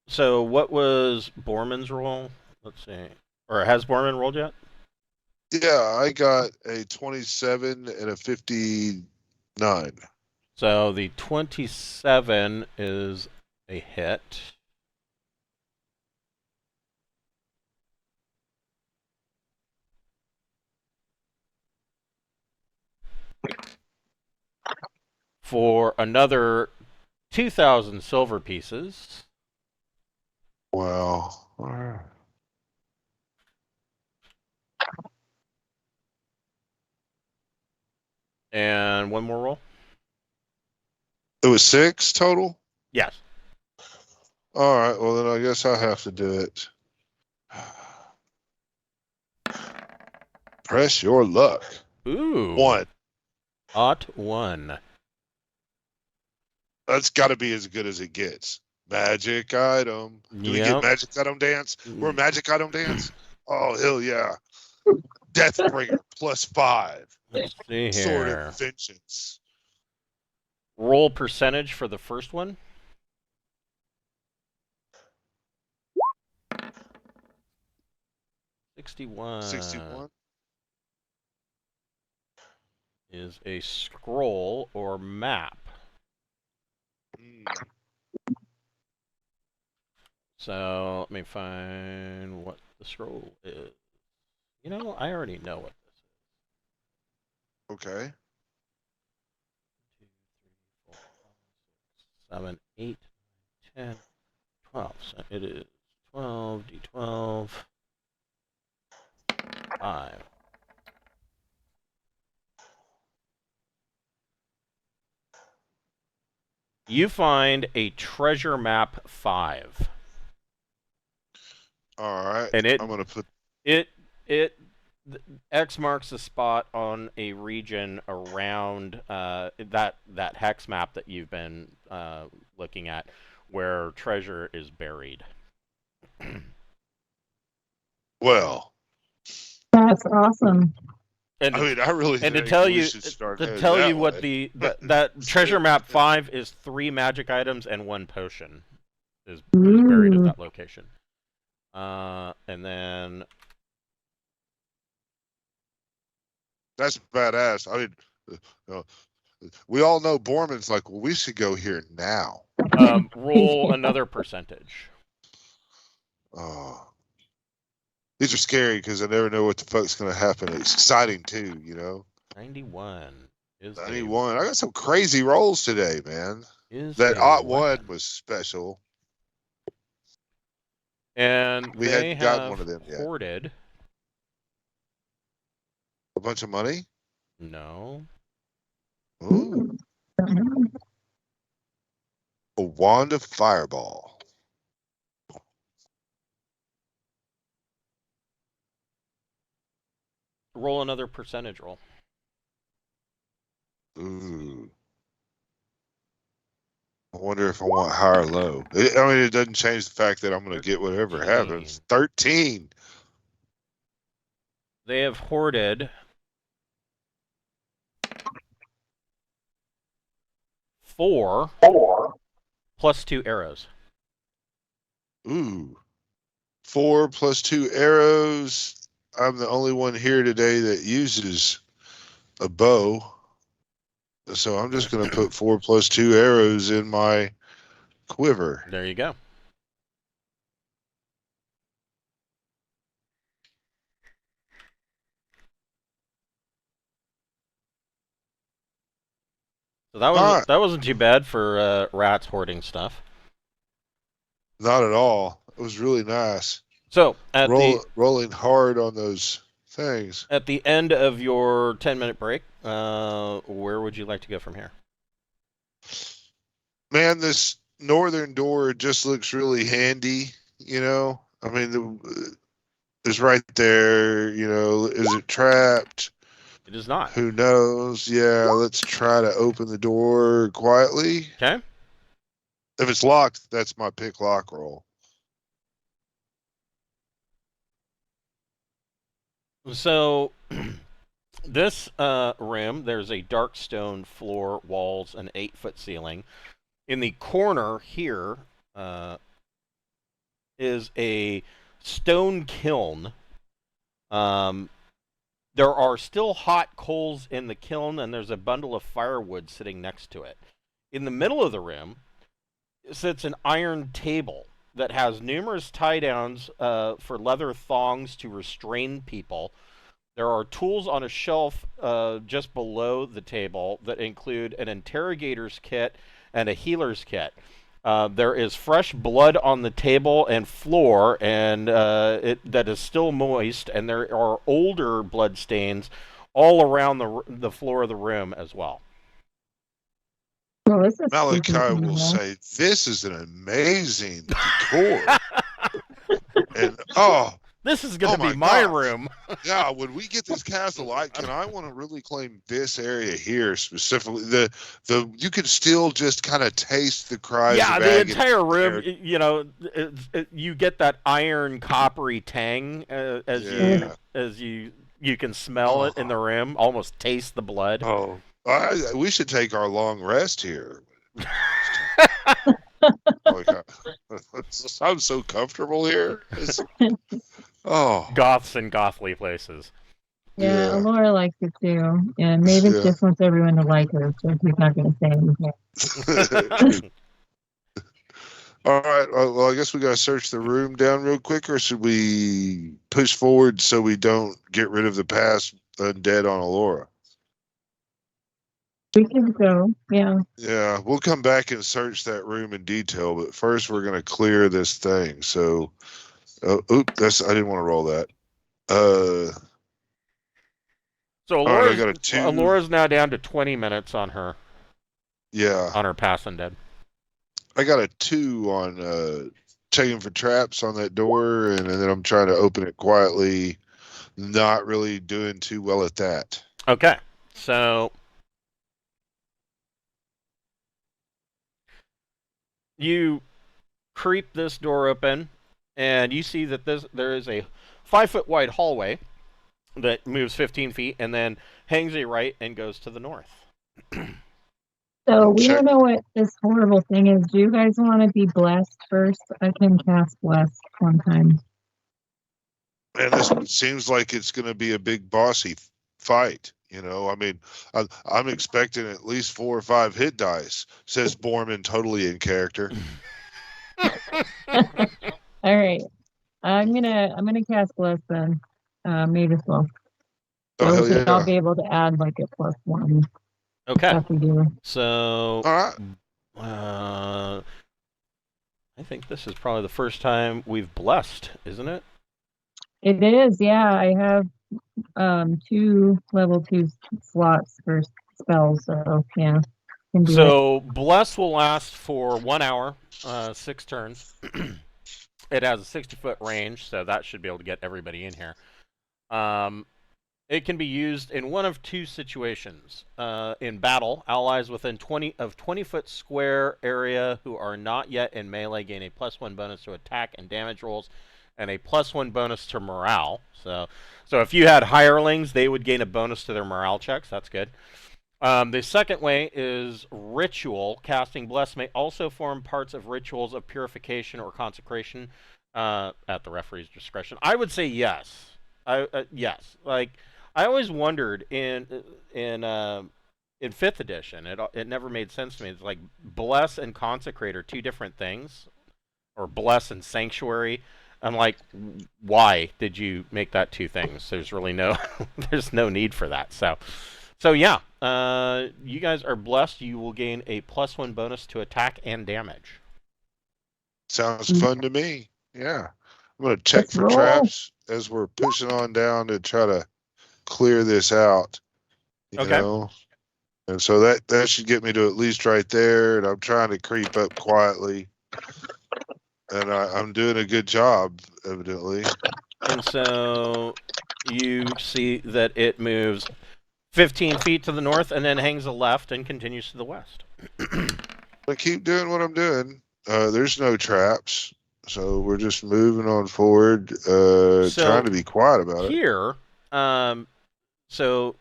so what was Borman's roll? Let's see. Or has Borman rolled yet? Yeah, I got a 27 and a 59. So the 27 is a hit. For another 2,000 silver pieces. Wow. All right. And one more roll? It was 6 total? Yes. All right. Well, then I guess I have to do it. Press your luck. Ooh. 1. Ot 1. That's got to be as good as it gets. Magic item. Do we get magic item dance? We're a magic item dance? Oh, hell yeah. Deathbringer +5. Let's see Sword here. of Vengeance. Roll percentage for the first one. 61. 61. Is a scroll or map. So let me find what the scroll is. You know, I already know what this is. Okay. 2, 3, 4, 5, 6, 7, 8, 10, 12. So it is 12, D12, 5. You find a treasure map 5. All right. And I'm gonna put. it X marks the spot on a region around that hex map that you've been looking at, where treasure is buried. Well, That's awesome. And I mean, I really and to think tell we you should start to heading tell that you what way. that treasure map 5 is 3 magic items and 1 potion is buried at Ooh. that location. And then That's badass. I mean, uh, we all know Borman's like, well, we should go here now. roll another percentage. Oh, these are scary because I never know what the fuck's gonna happen. It's exciting too, you know. 91 is 91. I got some crazy rolls today, man. That a odd weapon. one was special. And We they hadn't gotten have one of them yet. hoarded. A bunch of money. No. Ooh, a wand of fireball. Roll another percentage roll. Ooh. I wonder if I want high or low. I mean, it doesn't change the fact that I'm going to get whatever 13. happens. 13. They have hoarded 4 plus 2 arrows. Ooh. 4 plus 2 arrows. I'm the only one here today that uses a bow. So I'm just going to put 4 plus 2 arrows in my quiver. There you go. So that wasn't too bad for rats hoarding stuff. Not at all. It was really nice. So Rolling hard on those things. at the end of your 10-minute break, where would you like to go from here? Man, this northern door just looks really handy, you know? I mean, it's right there, you know. Is it trapped? It is not. Who knows? Yeah, let's try to open the door quietly. Okay. If it's locked, that's my pick lock roll. So this room, there's a dark stone floor, walls, an 8-foot ceiling. In the corner here is a stone kiln. There are still hot coals in the kiln, and there's a bundle of firewood sitting next to it. In the middle of the room sits an iron table that has numerous tie-downs for leather thongs to restrain people. There are tools on a shelf just below the table that include an interrogator's kit and a healer's kit. There is fresh blood on the table and floor, and that is still moist, and there are older blood stains all around the floor of the room as well. Well, this is Malachi will say, "This is an amazing decor," and this is going to be my room. Yeah, when we get this castle, I want to really claim this area here specifically. The you can still just kind of taste the cries. Yeah, of the agony entire room. You know, you get that iron coppery tang as you can smell it in the room. Almost taste the blood. Oh, we should take our long rest here. I'm so comfortable here. Goths and gothly places. Yeah, Laura likes it too. And Mavis just wants everyone to like her, so she's not going to say anything. All right. Well, I guess we got to search the room down real quick, or should we push forward so we don't get rid of the past undead on Alora? We can go, yeah. Yeah, we'll come back and search that room in detail, but first we're going to clear this thing. So, I didn't want to roll that. So Alora's now down to 20 minutes on her. Yeah. On her pass undead. I got a 2 on checking for traps on that door, and then I'm trying to open it quietly. Not really doing too well at that. Okay, so you creep this door open, and you see that there is a 5-foot wide hallway that moves 15 feet and then hangs a right and goes to the north. So we Check. don't know what this horrible thing is. Do you guys want to be blessed first? I can cast bless one time. And this seems like it's going to be a big bossy fight. I mean, I'm expecting at least 4 or 5 hit dice, says Borman, totally in character. All right. I'm gonna cast bless then. May as well. Oh, So hell yeah. I'll be able to add like a +1 Okay, stuff we do. so All right. I think this is probably the first time we've blessed, isn't it? It is, yeah. I have 2 level 2 slots for spells, so yeah. Can do it. So bless will last for 1 hour, 6 turns. It has a 60-foot range, so that should be able to get everybody in here. It can be used in one of 2 situations. In battle, allies within 20-foot square area who are not yet in melee gain a +1 bonus to attack and damage rolls, and a +1 bonus to morale. So if you had hirelings, they would gain a bonus to their morale checks. That's good. The second way is ritual. Casting bless may also form parts of rituals of purification or consecration at the referee's discretion. I would say yes. Yes. Like, I always wondered in 5th edition, it never made sense to me. It's like bless and consecrate are 2 different things, or bless and sanctuary. I'm like, why did you make that 2 things? There's really there's no need for that. So yeah, you guys are blessed. You will gain a +1 bonus to attack and damage. Sounds fun to me. Yeah. I'm going to check Let's for roll. traps as we're pushing on down to try to clear this out. You know? And so that should get me to at least right there. And I'm trying to creep up quietly. And I'm doing a good job, evidently. And so you see that it moves 15 feet to the north and then hangs a left and continues to the west. I keep doing what I'm doing. There's no traps. So we're just moving on forward, trying to be quiet about it. Here, so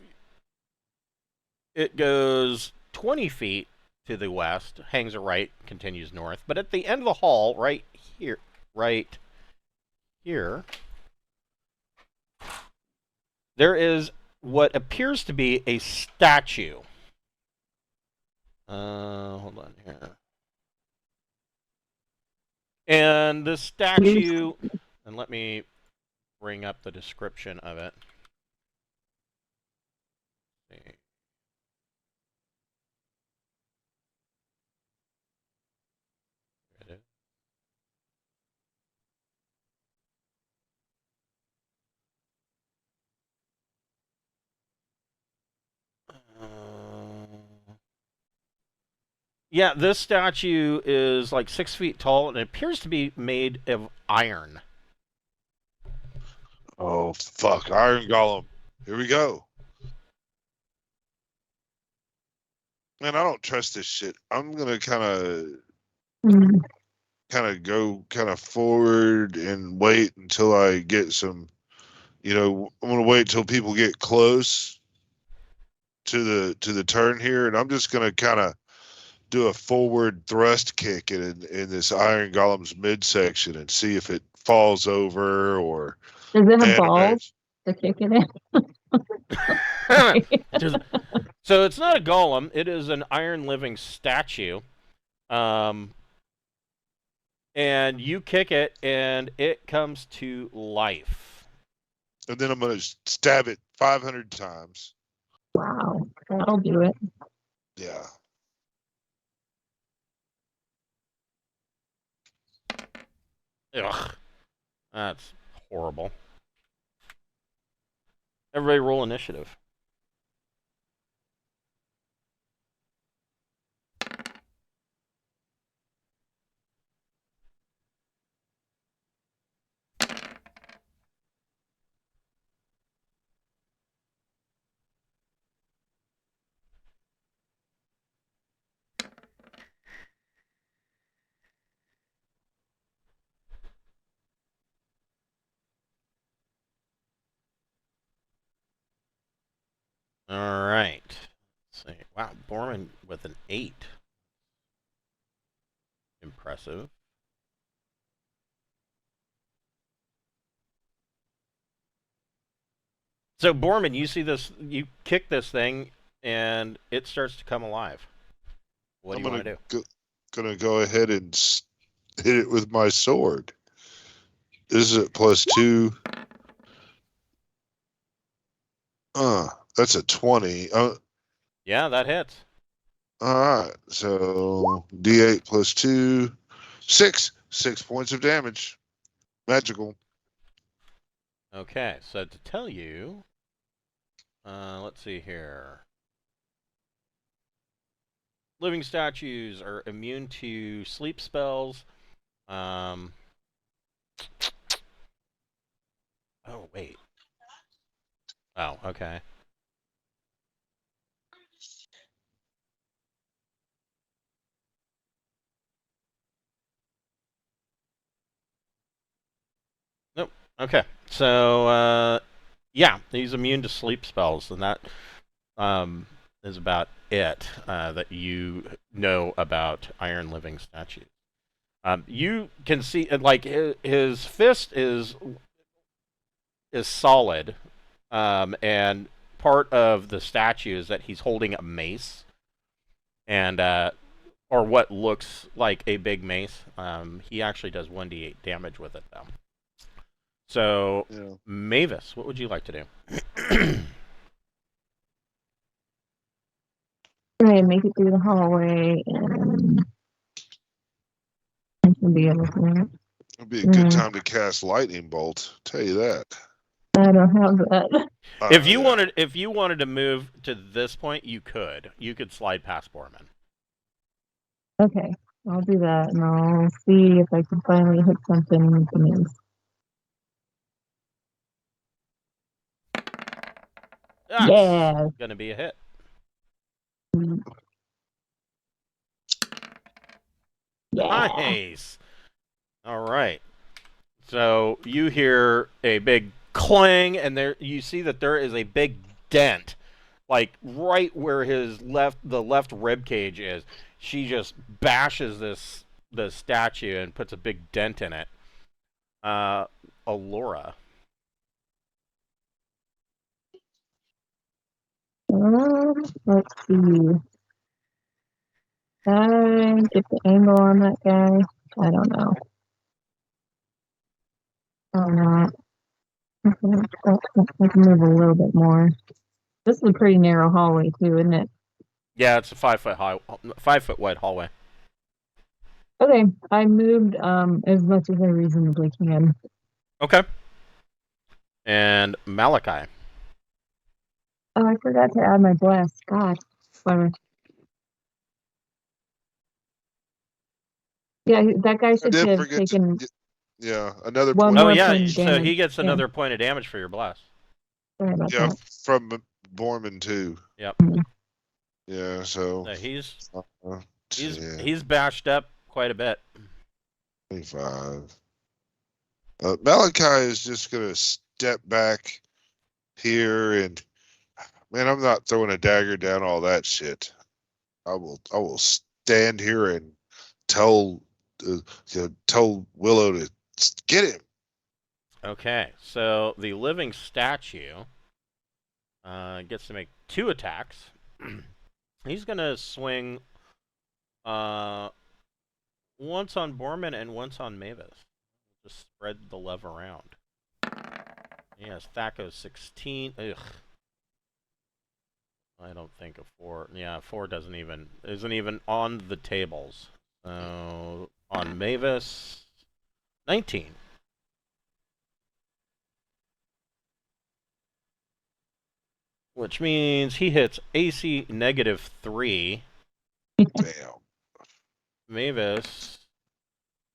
it goes 20 feet to the west, hangs a right, continues north. But at the end of the hall, right here, there is what appears to be a statue. Hold on here. And the statue, and let me bring up the description of it. Yeah, this statue is like 6 feet tall, and it appears to be made of iron. Oh, fuck. Iron Golem. Here we go. Man, I don't trust this shit. I'm going to kind of go kind of forward and wait until I get some, I'm going to wait till people get close to the turn here, and I'm just going to kind of do a forward thrust kick in this Iron Golem's midsection and see if it falls over or does it have balls to kick it in? So it's not a golem. It is an iron living statue. And you kick it, and it comes to life. And then I'm going to stab it 500 times. Wow. That'll do it. Yeah. Ugh. That's horrible. Everybody roll initiative. All right. Let's see. Wow, Borman with an 8. Impressive. So Borman, you see this? You kick this thing, and it starts to come alive. What do I'm you want to do? gonna go ahead and hit it with my sword. Is it +2? That's a 20. Yeah, that hits. All right. So D8 +2, 6. 6 points of damage. Magical. Okay, so to tell you, let's see here. Living statues are immune to sleep spells. Oh wait. Oh, okay. Nope. Okay. So yeah, he's immune to sleep spells, and that is about it that you know about Iron Living statues. You can see, like his fist is solid, and part of the statue is that he's holding a mace, and or what looks like a big mace. He actually does 1d8 damage with it, though. So, Yeah. Mavis, what would you like to do? Try and make it through the hallway and I should be able to. It'd be a good time to cast lightning bolt. Tell you that. I don't have that. If you Yeah. wanted to move to this point, you could. You could slide past Borman. Okay, I'll do that and I'll see if I can finally hit something with the mace. That's Yeah. gonna be a hit. Yeah. Nice. All right. So you hear a big clang, and there you see that there is a big dent, like right where the left rib cage is. She just bashes the statue and puts a big dent in it. Alora. Let's see. I get the angle on that guy. I don't know. Oh, not. I can move a little bit more. This is a pretty narrow hallway too, isn't it? Yeah, it's a 5 foot wide hallway. Okay, I moved as much as I reasonably can. Okay. And Malachi. Oh, I forgot to add my blast. God, whatever. Yeah, that guy I should did have forget to. taken Yeah, another one point Oh more of yeah, point of damage. so he damage. gets Yeah, another point of damage for your blast. sorry about Yeah, that. from Borman too. Yep. Yeah, so He's yeah, he's bashed up quite a bit. 25. Malachi is just gonna step back here and man, I'm not throwing a dagger down all that shit. I will stand here and tell tell Willow to get him. Okay, so the living statue gets to make 2 attacks. He's gonna swing once on Borman and once on Mavis. Just spread the love around. Yes, Thaco 16. Ugh. I don't think a 4. Yeah, 4 isn't even on the tables. So on Mavis, 19. Which means he hits AC -3. Damn. Mavis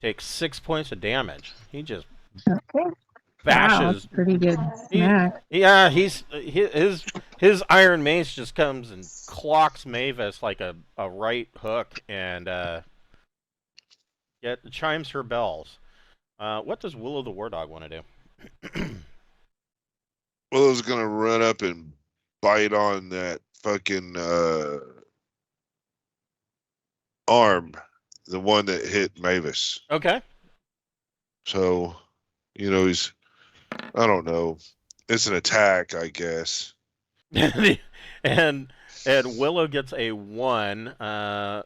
takes 6 points of damage. He just Okay. Wow, bashes. that's pretty good smack. Yeah, his iron mace just comes and clocks Mavis like a right hook and chimes her bells. What does Willow the War Dog want to do? Willow's gonna run up and bite on that fucking arm, the one that hit Mavis. Okay. So, he's, I don't know. It's an attack, I guess. and Willow gets a 1.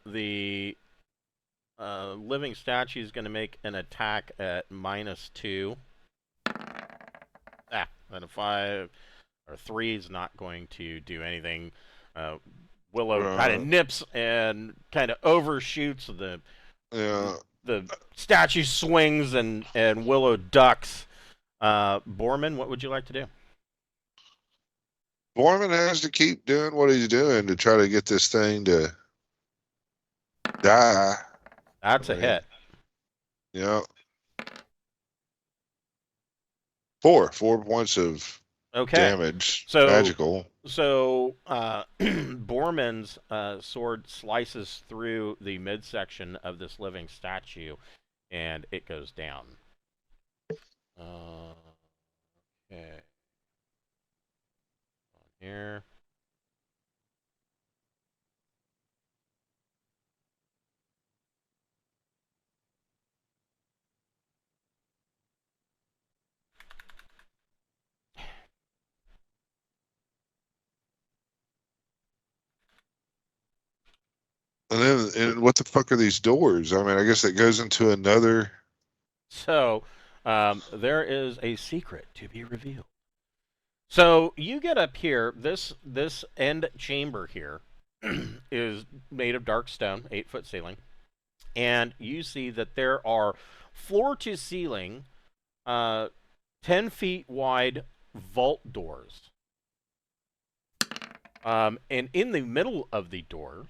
The living statue is going to make an attack at -2. And a 5 or 3 is not going to do anything. Willow kind of nips and kind of overshoots Yeah. the statue swings and Willow ducks. Borman, what would you like to do? Borman has to keep doing what he's doing to try to get this thing to die. That's a hit. Yeah. 4 points of damage. So magical. So Borman's sword slices through the midsection of this living statue, and it goes down. Okay. Here. And what the fuck are these doors? I mean, I guess it goes into another. So there is a secret to be revealed. So you get up here. This end chamber here is made of dark stone, 8-foot ceiling, and you see that there are floor to ceiling, 10 feet wide vault doors. And in the middle of the doors,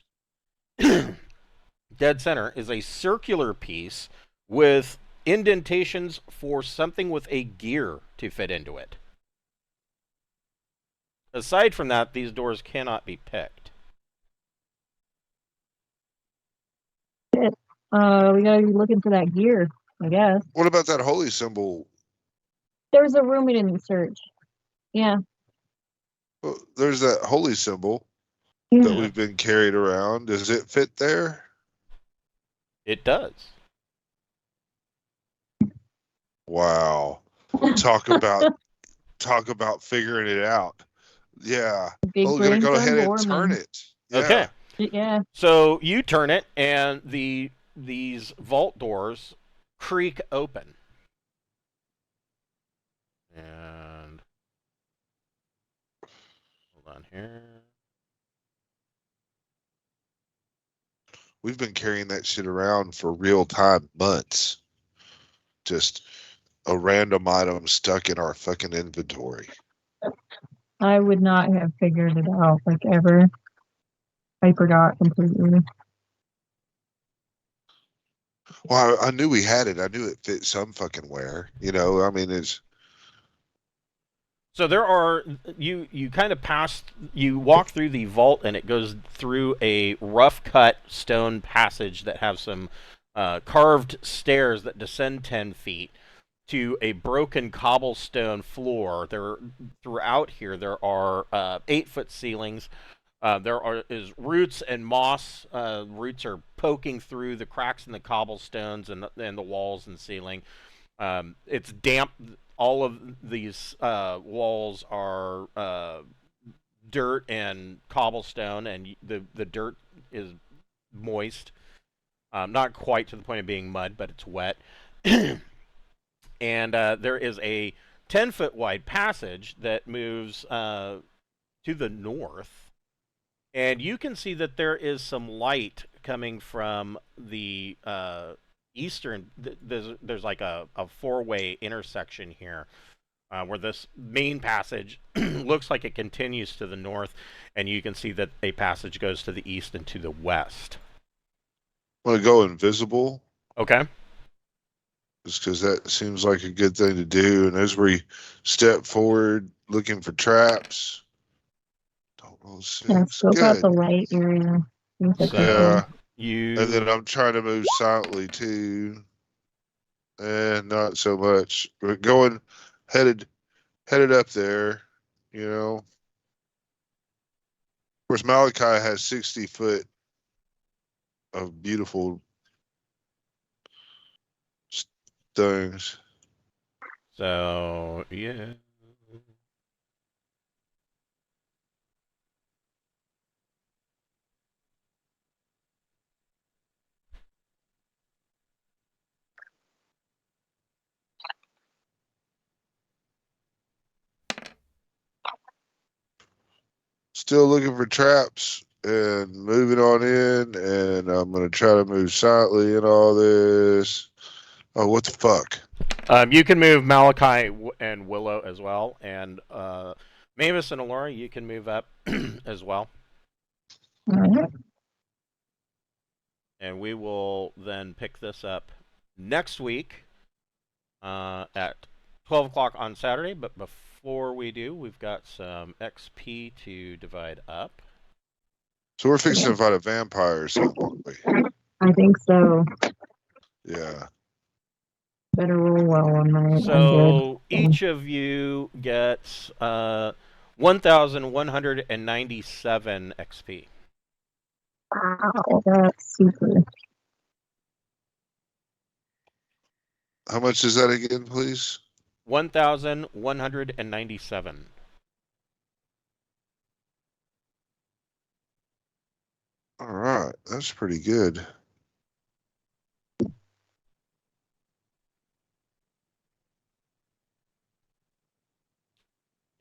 dead center, is a circular piece with indentations for something with a gear to fit into it. Aside from that, these doors cannot be picked. We gotta be looking for that gear, I guess. What about that holy symbol? There's a room we didn't search. Yeah. Well, there's that holy symbol Yeah. that we've been carried around. Does it fit there? It does. Wow. Talk about figuring it out. Yeah. Big We're gonna go ahead and Borman. turn it. Yeah. Okay. Yeah. So you turn it, and these vault doors creak open. And hold on here. We've been carrying that shit around for real time months. Just a random item stuck in our fucking inventory. I would not have figured it out, like, ever. I forgot completely. Well, I knew we had it. I knew it fit some fucking where. I mean, it's. So there are you kind of you walk through the vault, and it goes through a rough cut stone passage that have some carved stairs that descend 10 feet to a broken cobblestone floor. Throughout here there are 8-foot ceilings. There is roots and moss. Roots are poking through the cracks in the cobblestones and the walls and ceiling. It's damp. All of these walls are dirt and cobblestone, and the dirt is moist. Not quite to the point of being mud, but it's wet. And there is a 10-foot wide passage that moves to the north. And you can see that there is some light coming from the eastern. There's like a 4-way intersection here where this main passage looks like it continues to the north, and you can see that a passage goes to the east and to the west. Want to go invisible? Okay. Just because that seems like a good thing to do. And as we step forward looking for traps. Yeah, scope out the light area. Yeah. And then I'm trying to move silently too. And not so much. We're headed up there, course, Malachi has 60 foot of beautiful stones. So yeah. Still looking for traps and moving on in, and I'm gonna try to move silently in all this. Oh, what the fuck? You can move Malachi and Willow as well, and Mavis and Alora, you can move up as well. All right. And we will then pick this up next week at 12 o'clock on Saturday. But before we do, we've got some XP to divide up. So we're fixing to fight a vampire or something. I think so. Yeah. Better roll well on my So each of you gets 1,197 XP. Wow, that's super. How much is that again, please? 1,197. All right, that's pretty good.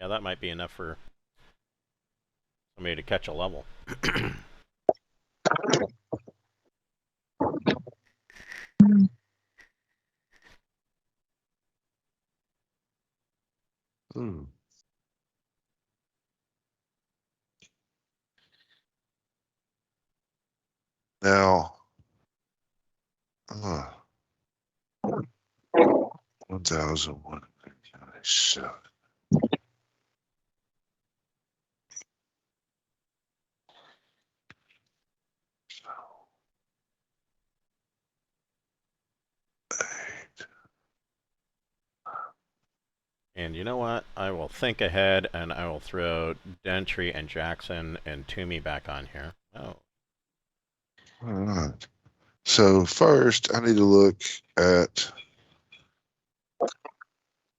Yeah, that might be enough for somebody to catch a level. Hmm. Now, 1,197. And you know what? I will think ahead, and I will throw Dentry and Jackson and Toomey back on here. Oh. All right. So first, I need to look at.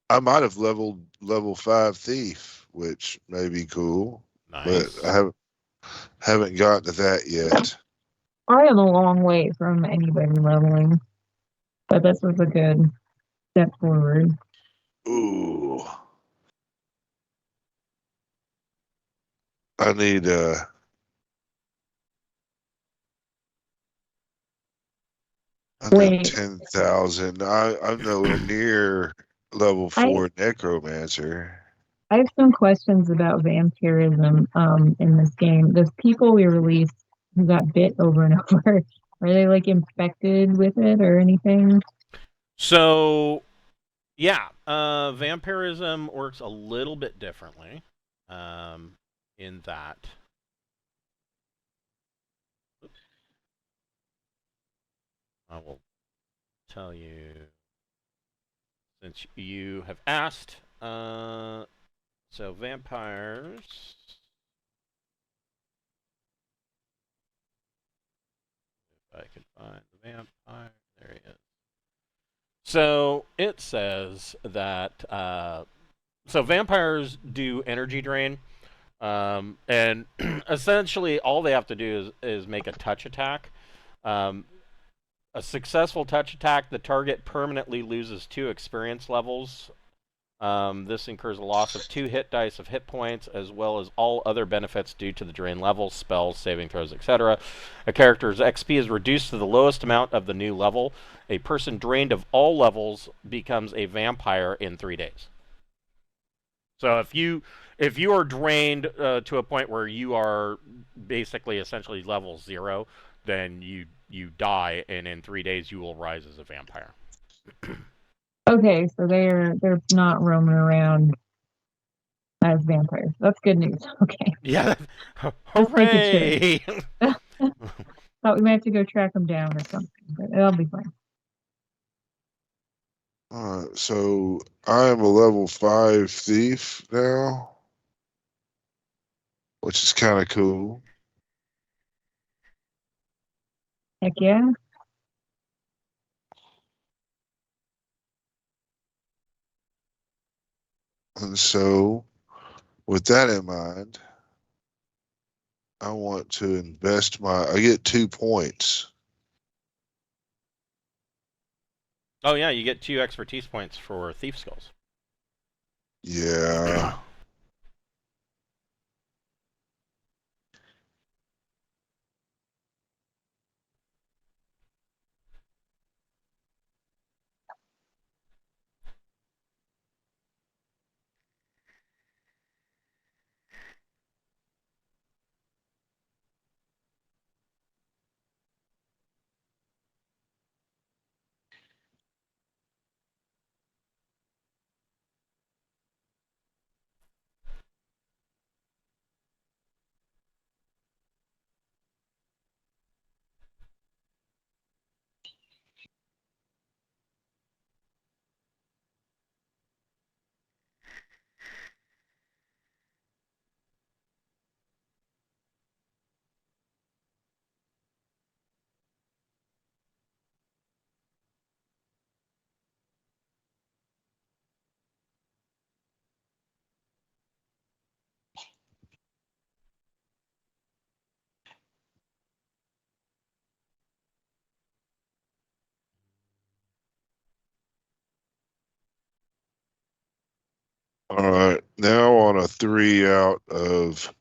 I might have leveled level 5 thief, which may be cool, Nice. but I haven't got to that yet. I am a long way from anybody leveling, but this was a good step forward. Ooh. I need I need 10,000. I'm nowhere near level 4 necromancer. I have some questions about vampirism in this game. Those people we released who got bit over and over, are they like infected with it or anything? So, yeah, vampirism works a little bit differently in that. I will tell you, since you have asked. So vampires. If I can find the vampire, there he is. So it says that so vampires do energy drain, and essentially all they have to do is make a touch attack. A successful touch attack, the target permanently loses 2 experience levels. This incurs a loss of 2 hit dice of hit points, as well as all other benefits due to the drain level, spells, saving throws, etc. A character's XP is reduced to the lowest amount of the new level. A person drained of all levels becomes a vampire in 3 days. So if you are drained to a point where you are basically essentially level 0, then you die, and in 3 days you will rise as a vampire. Okay, so they're not roaming around as vampires. That's good news. Okay. Yeah. Hooray! Thought we might have to go track them down or something, but it'll be fine. So I am a level 5 thief now. which is kind of cool. Heck yeah. And so, with that in mind, I want to invest I get 2 points. Oh yeah, you get 2 expertise points for thief skills. Yeah. All right. Now on a 3 out of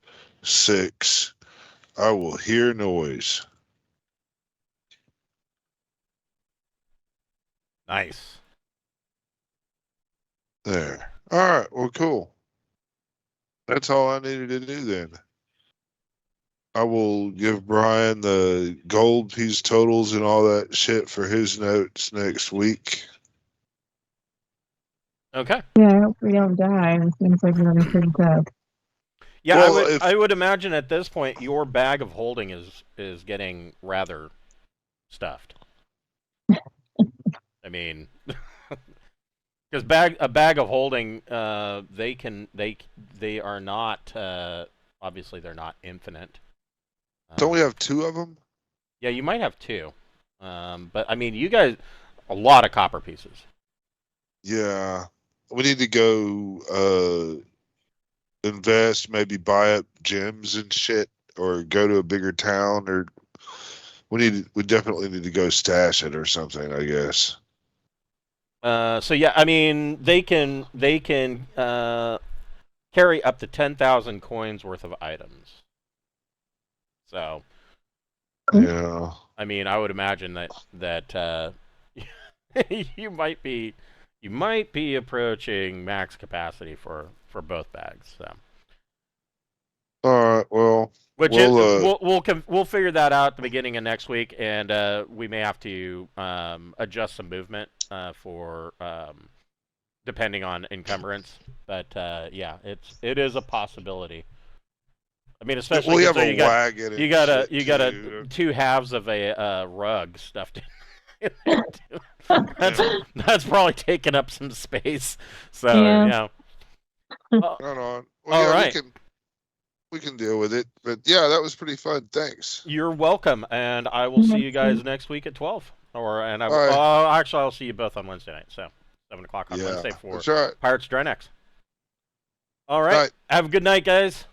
6, I will hear noise. Nice. There. All right. Well, cool. That's all I needed to do then. I will give Brian the gold piece totals and all that shit for his notes next week. Okay. Yeah, I hope we don't die. It seems like we're gonna be pretty tough. Yeah, Well, I would imagine at this point your bag of holding is getting rather stuffed. I mean, because a bag of holding, they are not obviously they're not infinite. Don't we have 2 of them? Yeah, you might have 2, but I mean, you guys a lot of copper pieces. Yeah. We need to go invest, maybe buy up gems and shit, or go to a bigger town, or we definitely need to go stash it or something, I guess. So yeah, I mean they can carry up to 10,000 coins worth of items. So Yeah. I mean, I would imagine that you might be approaching max capacity for both bags. So. All right. Well, Which we'll we'll figure that out at the beginning of next week, and we may have to adjust some movement for depending on encumbrance. But yeah, it is a possibility. I mean, especially we have considering a wagon and shit you got too. 2 halves of a rug stuffed in there too. That's probably taking up some space. So Yeah. Right on. Well, all yeah, right. we can deal with it. But yeah, that was pretty fun. Thanks. You're welcome, and I will see you guys next week at 12. Actually, I'll see you both on Wednesday night. So 7 o'clock on Wednesday for that's right. Pirates Drenex. All right. Night. Have a good night, guys.